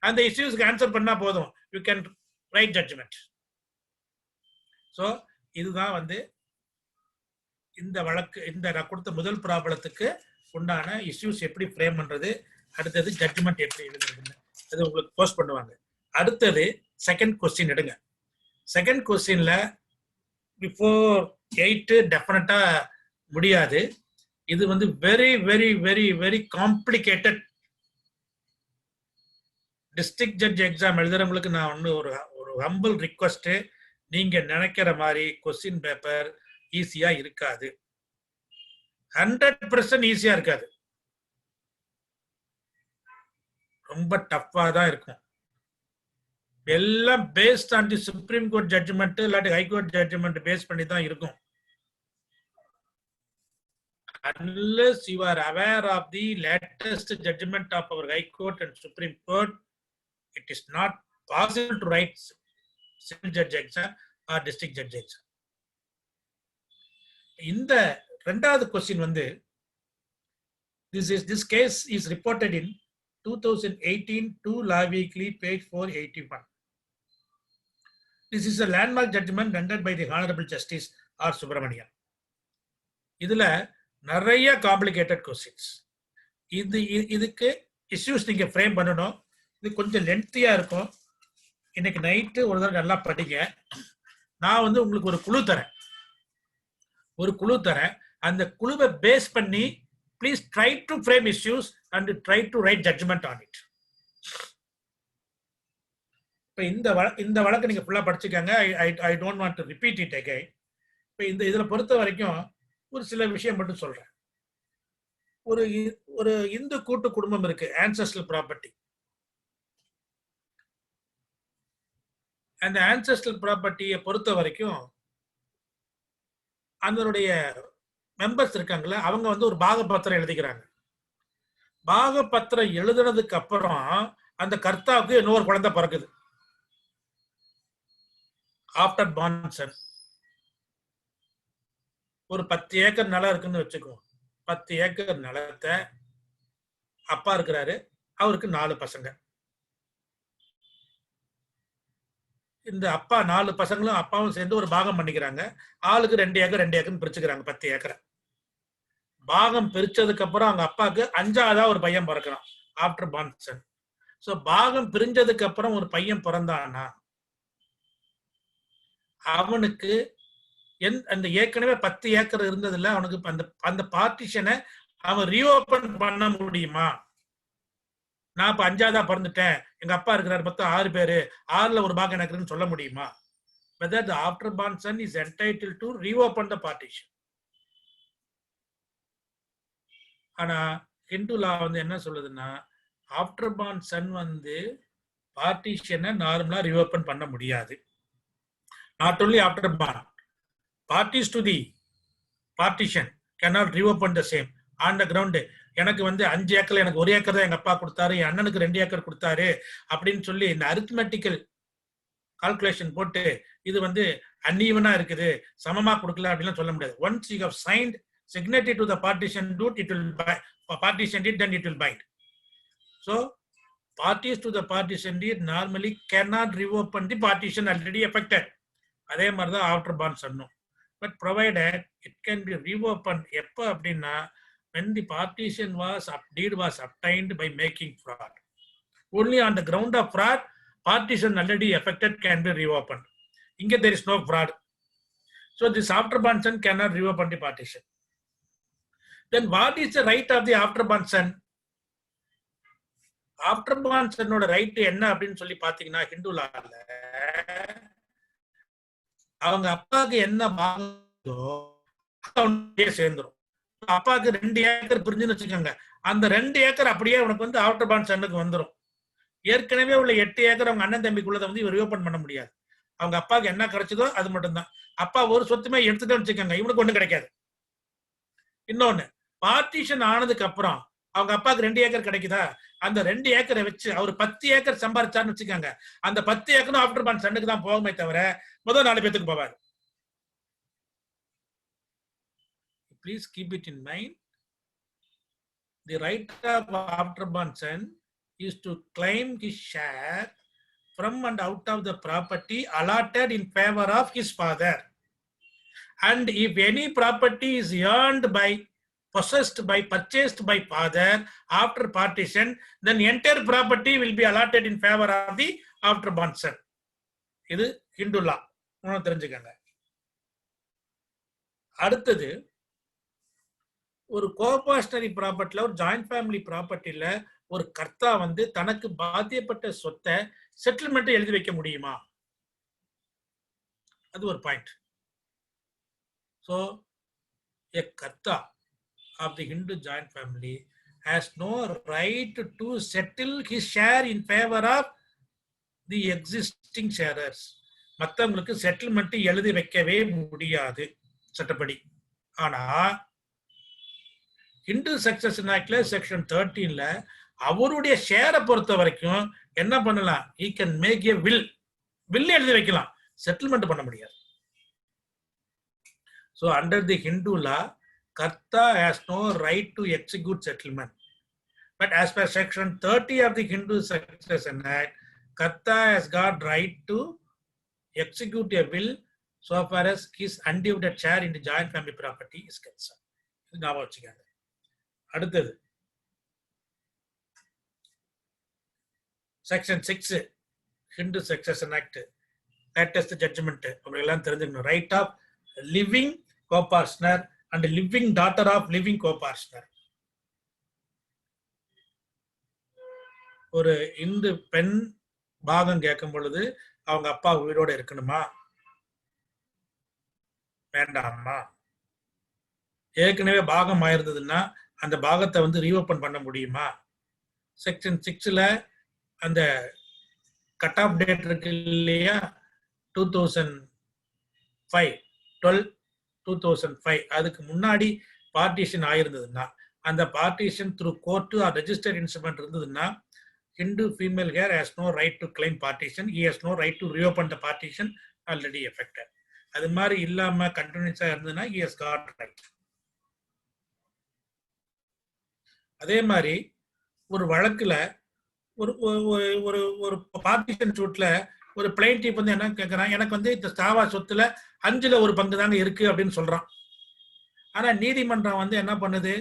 அந்த இஷ்யூஸ்க்கு ஆன்சர் பண்ணா போதும், you can write judgment. So இதுதான் வந்து இந்த வழக்கு, இந்த நான் கொடுத்த முதல் ப்ராப்ளத்துக்கு உண்டான இஷ்யூஸ் எப்படி ஃப்ரேம் பண்றது, அடுத்தது ஜட்ஜ்மெண்ட் எப்படி எழுதுறதுன்னு அது உங்களுக்கு போஸ்ட் பண்ணுவாங்க. அடுத்தது செகண்ட் கொஸ்டின் எடுங்க. செகண்ட் கொஸ்டின்ல பிஃபோர் 8 டெஃபினட்டா முடியாது. இது வந்து very very very very complicated. District judge exam எழுதுறவங்களுக்கு நான் ஒன்று ஒரு ஹம்பிள் ரிக்வஸ்ட், நீங்க நினைக்கிற மாதிரி கொஸ்டின் பேப்பர் ஈஸியா இருக்காது. 100% ஈஸியா இருக்காது, ரொம்ப டஃப்பா தான் இருக்கும். எல்லாம் based on the supreme court judgment இல்லாட்டி ஹை கோர்ட் ஜட்ஜ்மெண்ட் பேஸ் பண்ணி தான் இருக்கும். Unless you are aware of the latest judgment of our High Court and Supreme Court, it is not possible to write civil judge exam or district judge exam. இந்த ரெண்டாவது கொஸ்டின் வந்து this case is reported in 2018 to Law Weekly page 481. This is a landmark judgment rendered by the Honorable Justice R. Subramanian. இதுல நிறைய காம்ப்ளிகேட்டட் கொஸ்டின்ஸ். இதுக்கு இஷ்யூஸ் நீங்க ஃப்ரேம் பண்ணணும். இது கொஞ்சம் லென்த்தியா இருக்கும். இன்னைக்கு நைட்டு ஒரு தடவை நல்லா படிங்க. நான் வந்து உங்களுக்கு ஒரு குழு தரேன். அந்த குழுவை பேஸ் பண்ணி please try to frame issues and try to write judgment on it. இப்போ இந்த வழக்கு நீங்க ஃபுல்லா படிச்சுக்காங்க. I don't want to repeat it again. இப்போ இதுல பொறுத்த வரைக்கும் ஒரு சில விஷயம் மட்டும் சொல்றேன். ஒரு இந்து கூட்டு குடும்பம் இருக்கு, ancestral ப்ராப்பர்ட்டி. அந்த ancestral ப்ராப்பர்ட்டியை பொறுத்த வரைக்கும் அதனுடைய மெம்பர்ஸ் இருக்காங்களே, அவங்க வந்து ஒரு பாகபத்திரம் எழுதிக்கிறாங்க. பாகபத்திரம் எழுதுனதுக்கு அப்புறம் அந்த கர்த்தாவுக்கு இன்னொரு குழந்தை பிறக்குது. ஆஃப்டர் பான்சன் ஒரு 10 ஏக்கர் நிலம் இருக்குன்னு வச்சுக்கோ. 10 ஏக்கர் நிலத்தை அப்பா இருக்கிறாரு, அவருக்கு 4 பசங்க. இந்த அப்பா 4 பசங்களும் அப்பாவும் சேர்ந்து ஒரு பாகம் பண்ணிக்கிறாங்க. ஆளுக்கு 2 ஏக்கர் பிரிச்சுக்கிறாங்க 10 ஏக்கரை. பாகம் பிரிச்சதுக்கு அப்புறம் அவங்க அப்பாவுக்கு 5ஆவதா ஒரு பையன் பிறக்கிறான் ஆஃப்டர் பான்சன். சோ பாகம் பிரிஞ்சதுக்கு அப்புறம் ஒரு பையன் பிறந்தான்னா அவனுக்கு அந்த ஏற்கனவே 10 ஏக்கர் இருந்ததுல அவனுக்கு அந்த பார்ட்டிஷனை அவன் ரீஓபன் பண்ண முடியுமா? நான் இப்ப 5ஆவதா பிறந்துட்டேன், எங்க அப்பா இருக்கிறார் மொத்தம் 6 பேரு, 6ல ஒரு பாகம் எனக்கு சொல்ல முடியுமா? whether the after born son is entitled to reopen the partition. ஆனா ஹிந்து லா வந்து என்ன சொல்லுதுன்னா, ஆஃப்டர் பார்ன் சன் வந்து பார்ட்டிஷனை நார்மலா ரீஓபன் பண்ண முடியாது. Not only after born, parties to the partition cannot reopen the same on the ground. எனக்கு வந்து 5 ஏக்கர்ல எனக்கு 1 ஏக்கர் தான் எங்க அப்பா கொடுத்தாரு, என் அண்ணனுக்கு 2 ஏக்கர் கொடுத்தாரு அப்படின்னு சொல்லி இந்த அரித்மெட்டிக்கல் கால்குலேஷன் போட்டு இது வந்து அன்ஈவனா இருக்குது, சமமா கொடுக்கல அப்படின்னு சொல்ல முடியாது. Once you have signed signatory to the partition deed, it will partition deed, then it will bind. So parties to the partition deed normally cannot reopen the partition already affected. அதே மாதிரி தான் ஆஃப்டர் பார்ன் சன்னும். But provided it can be reopened எப்ப அப்படின்னா when the partition deed was obtained by making fraud. Only on the ground of fraud, partition already affected can be reopened. இங்க there is no fraud. So this after born son cannot reopen the partition. Then what is the right of the after born son? After born son ஓட ரைட் என்ன அப்படின்னு சொல்லி பாத்தீங்கன்னா ஹிந்து லால அவங்க அப்பாவுக்கு என்ன பாகோ சேர்ந்துரும். அப்பாவுக்கு 2 ஏக்கர் பிரிஞ்சுன்னு வச்சுக்கோங்க, அந்த 2 ஏக்கர் அப்படியே உனக்கு வந்து ஆஃப்டர் பார்ன் சன்னுக்கு வந்துடும். ஏற்கனவே உள்ள 8 ஏக்கர் அவங்க அண்ணன் தம்பிக்குள்ளதை வந்து ரியோபன் பண்ண முடியாது. அவங்க அப்பாவுக்கு என்ன கிடைச்சதோ அது மட்டும்தான். அப்பா ஒரு சொத்துமே எடுத்துட்டோம்னு வச்சுக்கோங்க, இவனுக்கு ஒண்ணு கிடைக்காது. இன்னொன்னு, பார்ட்டிஷன் ஆனதுக்கு அப்புறம் அவங்க அப்பாவுக்கு 2 ஏக்கர் கிடைக்குதா, அந்த 2 ஏக்கரை வச்சு அவர் 10 ஏக்கர் சம்பாதிச்சாருன்னு வச்சுக்கோங்க, அந்த 10 ஏக்கரும் ஆஃப்டர் பார்ன் சன்னுக்கு தான் போகுமே தவிர முதல் 4 பேத்துக்கு போவாரு. Please keep it in mind. The right of after born son is to claim his share from and out of the property allotted in favor of his father. And if any property is earned by, possessed by, purchased by father after partition, then entire property will be allotted in favor of the after born son. இது ஹிந்து லா, தெரிஞ்சுக்கங்க. அடுத்தது, ஒரு கோபாஸ்டரி ப்ராப்பர்ட்டில, ஒரு ஜாயிண்ட் ஃபேமிலி ப்ராப்பர்ட்டில ஒரு கர்த்தா வந்து தனக்கு பாத்தியப்பட்ட சொத்தை செட்டில்மெண்ட் எழுதி வைக்க முடியுமா? அது ஒரு point. So a karta of the Hindu joint family has no right to settle his share in favor of the existing sharers. மற்றவங்களுக்கு செட்டில்மெண்ட் எழுதி வைக்கவே முடியாது சட்டப்படி. ஆனா ஹிந்து சக்சஷன் ஆக்ட்ல செக்ஷன் 13ல அவருடைய ஷேரை பொறுத்த வரைக்கும் என்ன பண்ணலாம்? he can make a will எழுதி வைக்கலாம், செட்டில்மெண்ட் பண்ண முடியாது. So under the Hindu law, Karta has no right to execute settlement. But as per section 30 of the Hindu Succession Act, Karta has got right to execute a will so far as his undivided share in the joint family property is concerned. இது ஞாபகம் வச்சுக்கோங்க. அடுத்தது section 6 Hindu Succession Act, latest judgment. அப்படி எல்லாம் தெரிஞ்சுக்கணும். Right of living coparcener and living daughter of living coparcener. ஒரு இந்து பெண் பாகம் கேட்கும் பொழுது அவங்க அப்பா உயிரோட இருக்கணுமா வேண்டாமா? ஏற்கனவே பாகம் ஆயிருந்ததுன்னா அந்த பாகத்தை வந்து ரீஓபன் பண்ண முடியுமா? செக்ஷன் 6ல அந்த கட் ஆஃப் டேட் இருக்கு இல்லையா, 2005 அதுக்கு முன்னாடி பார்ட்டிஷன் ஆயிருந்ததுன்னா அந்த partition through court R registered instrument இருந்ததுன்னா Hindu female heir has no right to claim partition. He has no right to reopen the partition already affected. அது மாதிரி இல்லாம கண்டினியூஸா இருந்ததுன்னா he has got right. அதே மாதிரி ஒரு வழக்குல ஒரு ஒரு ஒரு பார்ட்டிஷன் சூட்ல ஒரு பிளைன்டிஃப் வந்து என்ன கேட்கறான், எனக்கு வந்து இந்த ஸ்தாவா சொத்துல 5ல் 1 பங்கு தாங்க இருக்கு அப்படின்னு சொல்றான். ஆனா நீதிமன்றம் வந்து என்ன பண்ணுது,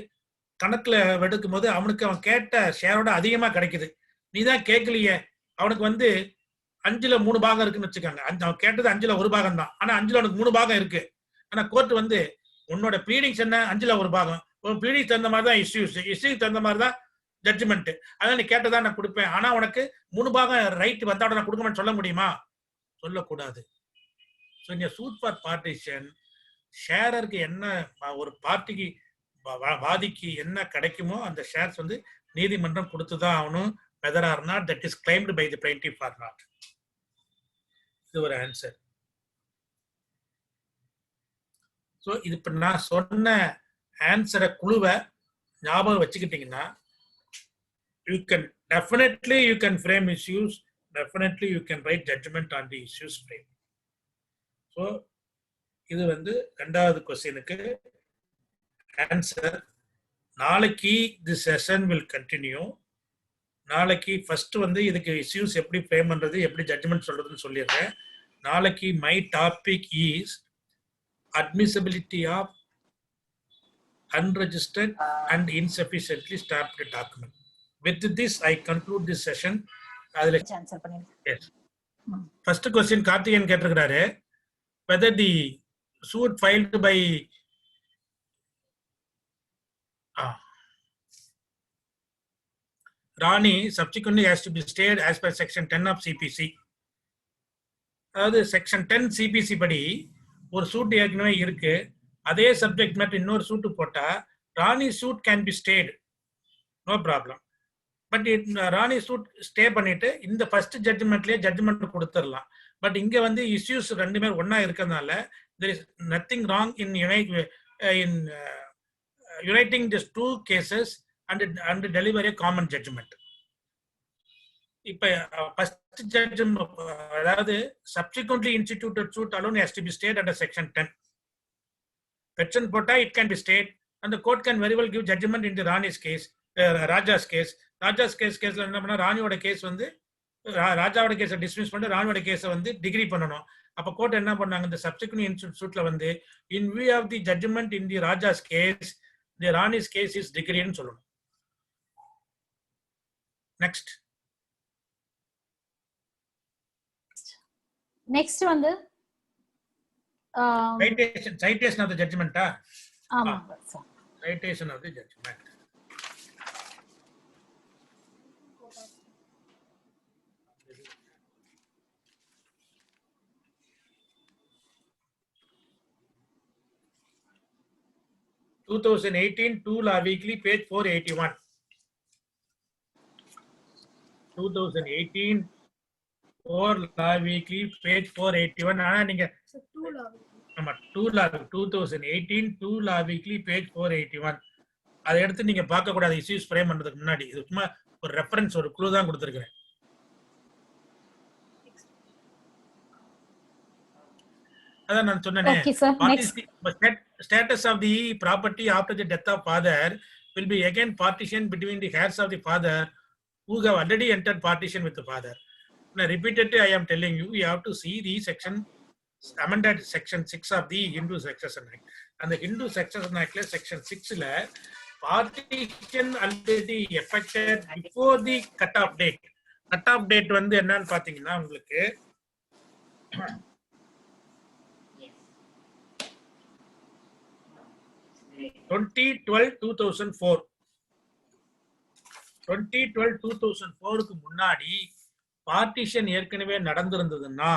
கணக்குல எடுக்கும் போது அவனுக்கு அவன் கேட்ட ஷேரோட அதிகமா கிடைக்குது. நீதான் கேட்கலையே, அவனுக்கு வந்து 5ல் 3 பாகம் இருக்குன்னு வச்சுக்காங்க. அவன் கேட்டது 5ல் 1 பாகம் தான், ஆனா 5ல் அவனுக்கு 3 பாகம் இருக்கு. ஆனா கோர்ட் வந்து உன்னோட ப்ளீடிங்ஸ் என்ன, 5ல் 1 பாகம், உன் ப்ளீடிங்ஸ் தகுந்த மாதிரி தான் இஷ்யூஸ் தகுந்த மாதிரி தான் ஜட்ஜ்மெண்ட். அதான் நீ கேட்டதான் நான் கொடுப்பேன். ஆனா உனக்கு 3 பாகம் ரைட் வந்தாட நான் கொடுக்கணும்னு சொல்ல முடியுமா? சொல்லக்கூடாது. ஸோ இந்த சூட் ஃபார் பார்ட்டிஷன் ஷேரருக்கு என்ன, ஒரு பார்ட்டிக்கு வாதிக்கு என்ன கிடைக்குமோ அந்த ஷேர்ஸ் வந்து நீதிமன்றம் கொடுத்துதான் ஆகணும், whether or not that is claimed by the plaintiff or not. இது ஒரு ஆன்சர். ஸோ இது இப்போ நான் சொன்ன ஆன்சரை குழுவை ஞாபகம் வச்சுக்கிட்டீங்கன்னா you can definitely frame issues, definitely you can write judgment on the issues frame. So இது வந்து 2வது क्वेश्चनக்கு ஆன்சர். நாளைக்கு தி செஷன் will continue. நாளைக்கு ஃபர்ஸ்ட் வந்து இதுக்கு இஷ்யூஸ் எப்படி ஃப்ரேம் பண்றது, எப்படி ஜட்ஜ்மெண்ட் சொல்றதுன்னு சொல்லிடுறேன். நாளைக்கு my topic is admissibility of unregistered and insufficiently stamped document. With this I conclude this session. அதுல ஆன்சர் பண்ணிடுங்க. yes, first question கார்த்திகேயன் கேட்டிருக்காரு, whether the suit filed by Rani subsequently has to be stayed as per section 10 of CPC. அதாவது செக்ஷன் 10 CPC படி ஒரு சூட் ஏற்கனவே இருக்கு, அதே சப்ஜெக்ட் மேட்டர் இன்னொரு சூட்டு போட்டா Rani suit can be stayed, no problem. But Rani suit stay பண்ணிட்டு இந்த ஃபர்ஸ்ட் ஜட்ஜ்மெண்ட்லயே ஜட்ஜ்மெண்ட் கொடுத்துடலாம். பட் இங்க வந்து இஷ்யூஸ் 2 பேர் ஒன்னா இருக்கிறதுனால there is nothing wrong in uniting these 2 cases and deliver a common judgment. இப்ப ஃபர்ஸ்ட் ஜட்ஜ்மெண்ட் அதாவது subsequently instituted suit alone has to be stayed under section 10. Petition போட்டா it can be stayed and the court can very well give judgment in the Rani's case, Raja's case. Raja's கேஸ்ல என்ன பண்ணா, ராணியோட கேஸ் வந்து ராஜாவோட கேஸை டிஸ்மிஸ் பண்ணிட்டு ராணியோட கேஸை வந்து டிகிரி பண்ணணும். அப்ப கோர்ட் என்ன பண்ணாங்க, இந்த சப்சிக்வெண்ட் சூட்ல வந்து in view of the judgment in the Raja's case the Rani's case is டிகிரின்னு சொல்லணும். நெக்ஸ்ட் வந்து citation of the judgment. ஆமா sir, citation of the judgment. (2018) 2 Law Weekly, page 481. 2018 4 law weekly page 481. ஆனா நீங்க So 2 law. ஆமா 2 law 2018 2 law weekly page 481. அதை எடுத்து நீங்க பார்க்க கூடாது இஷ்யூஸ் ஃப்ரேம் பண்றதுக்கு முன்னாடி. இது சும்மா ஒரு ரெஃபரன்ஸ் ஒரு க்ளூ தான் கொடுத்திருக்கேன். அதான் நான் சொன்னேனே. Okay, sir. Next. Status of the property after the death of father will be again partitioned between the heirs of the father who have already entered partition with the father. Now, repeatedly, I am telling you, you have to see the section, amended section 6 of the Hindu Succession Act. And the Hindu Succession Act, section 6, partition already effected before the cut-off date. Cut-off date வந்து என்னன்னு பாத்தீங்கன்னா உங்களுக்கு 2012-2004 2012-2004க்கு முன்னாடி பார்ட்டிஷன் ஏற்கனவே நடந்திருந்ததுன்னா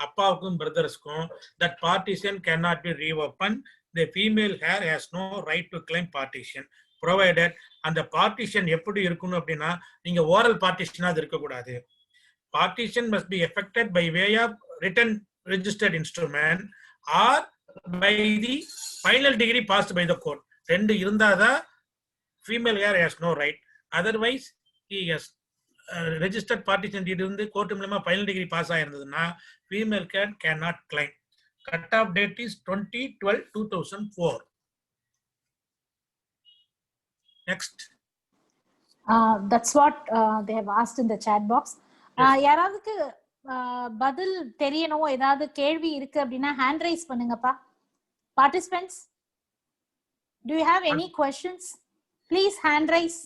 அப்பாவுக்கும் பிரதர்ஸ்க்கும் that partition cannot be reopened. The female heir has no right to claim partition provided அந்த பார்ட்டிஷன் எப்படி இருக்கணும் அப்படின்னா நீங்க ஓரல் பார்ட்டிஷனா அது இருக்க கூடாது. Partition must be effected by way of written registered instrument or by the final degree passed by the court. ரெண்டு இருந்தாதான் female heir has no right. Otherwise he has registered partition deed இருந்து கோர்ட் மூலமா final degree pass ஆயிருந்ததுன்னா female heir cannot claim. Cut off date is 2012-2004. Next. That's what they have asked in the chat box. யாராவதுக்கு பதில் தெரியணும் ஏதாவது கேள்வி இருக்கு அப்படின்னா ஹேண்ட் ரைஸ் பண்ணுங்கப்பா. Participants, do you have any questions? Please hand raise.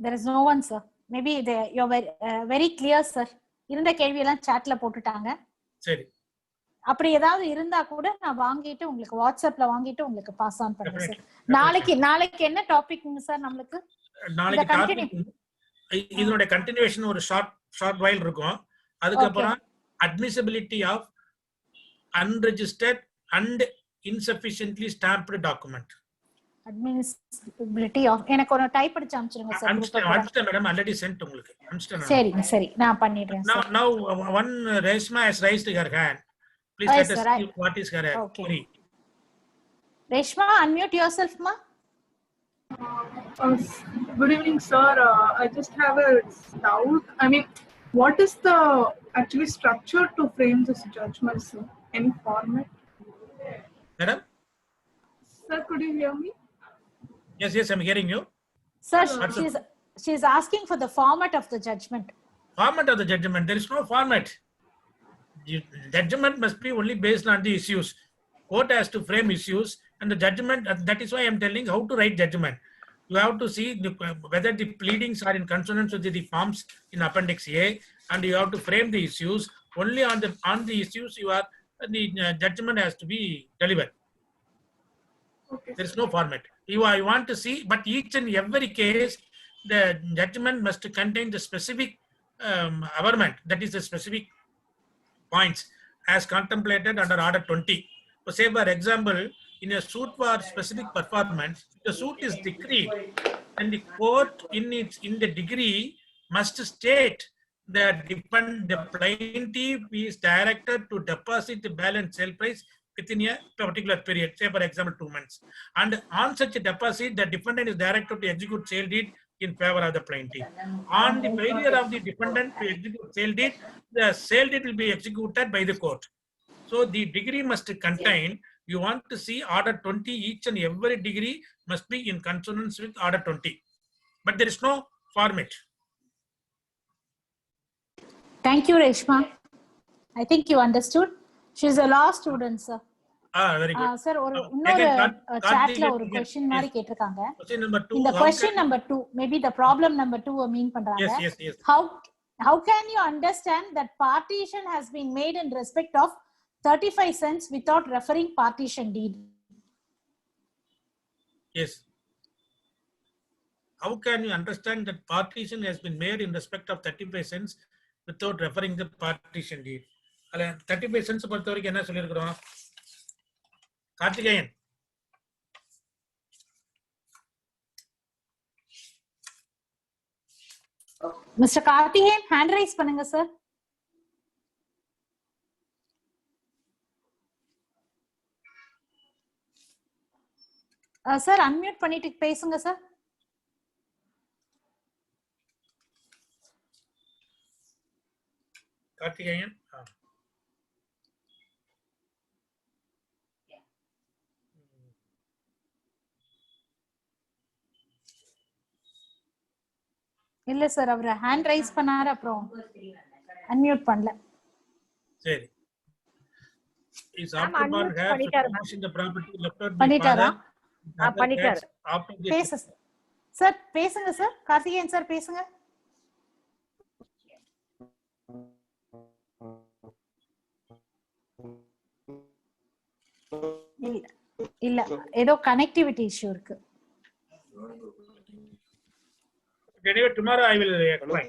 There is no one, sir. Maybe you're very clear, sir. இருந்த கேள்வி எல்லாம் chatல போட்டுட்டாங்க. சரி. அப்படி ஏதாவது இருந்தா கூட நான் வாங்கிட்டு உங்களுக்கு வாட்ஸ்அப்ல வாங்கிட்டு உங்களுக்கு பாஸ் ஆன் பண்றேன் சார். நாளைக்கு என்ன டாபிக்ங்க சார் நமக்கு? நாளைக்கு டாபிக் இதோட கண்டினியூவேஷன் ஒரு ஷார்ட் வைல் இருக்கும். அதுக்கு அப்புறம் admissibility of unregistered and insufficiently stamped document. Admissibility of எனக்கு ஒரு டைப் அடிச்சு அனுப்பிச்சிருங்க சார். அனுப்பிச்சேன் மேடம், ஆல்ரெடி சென்ட் உங்களுக்கு. சரி நான் பண்ணிடுறேன் sir. Now one Reshma has raised her hand. Please let us see what is her query. Reshma, unmute yourself, ma. Good evening, sir. I just have a doubt. I mean, what is the actually structure to frame this judgment, sir? Any format? Madam? Sir, could you hear me? Yes, I'm hearing you. Sir, she's asking for the format of the judgment. Format of the judgment. There is no format. The judgment must be only based on the issues. Court has to frame issues, and the judgment. That is why I am telling how to write judgment. You have to see whether the pleadings are in consonance with the forms in Appendix A, and you have to frame the issues. Only on the issues the judgment has to be delivered. Okay. There is no format. I want to see, but each and every case, the judgment must contain the specific averment. That is the specific points as contemplated under Order 20. So say for example, in a suit for specific performance, the suit is decreed, and the court in the degree must state that the plaintiff is directed to deposit the balance sale price within a particular period, say for example 2 months. And on such a deposit, the defendant is directed to execute sale deed in favor of the plaintiff. On the failure of the defendant to execute sale deed, the sale deed will be executed by the court. So the degree must contain, you want to see Order 20, each and every degree must be in consonance with Order 20. But there is no format. Thank you, Reshma. I think you understood. She's a law student, sir. Very good. Sir, இன்னொரு chatல ஒரு question மாதிரி கேட்டிருக்காங்க. இந்த question number 2, maybe the problem number 2 mean பண்றாங்க. Yes. How can you understand that partition has been made in respect of 35 cents without referring partition deed? Yes. How can you understand that partition has been made in respect of 35 cents without referring the partition deed? 35 cents பொறுத்த வரைக்கும் என்ன சொல்லியிருக்கிறோம்? Karthikeyan mister Karthikeyan hand rice பண்ணுங்க சார். சார் அன்மியூட் பண்ணிட்டு பேசுங்க சார். கார்த்திகேயன். இல்ல சார் அவர் ஹேண்ட் ரைஸ் பண்ணாரு அப்புறம் அன்மியூட் பண்ணல. சரி. Is after born have to possess the property left out by பண்ணிட்டாரா? father. பண்ணிட்டாரு. After the பேச சார் பேசுங்க சார். கார்த்திகேயன் சார் பேசுங்க. இல்ல ஏதோ கனெக்டிவிட்டி இஷ்யூ இருக்கு. anyway, tomorrow I will explain.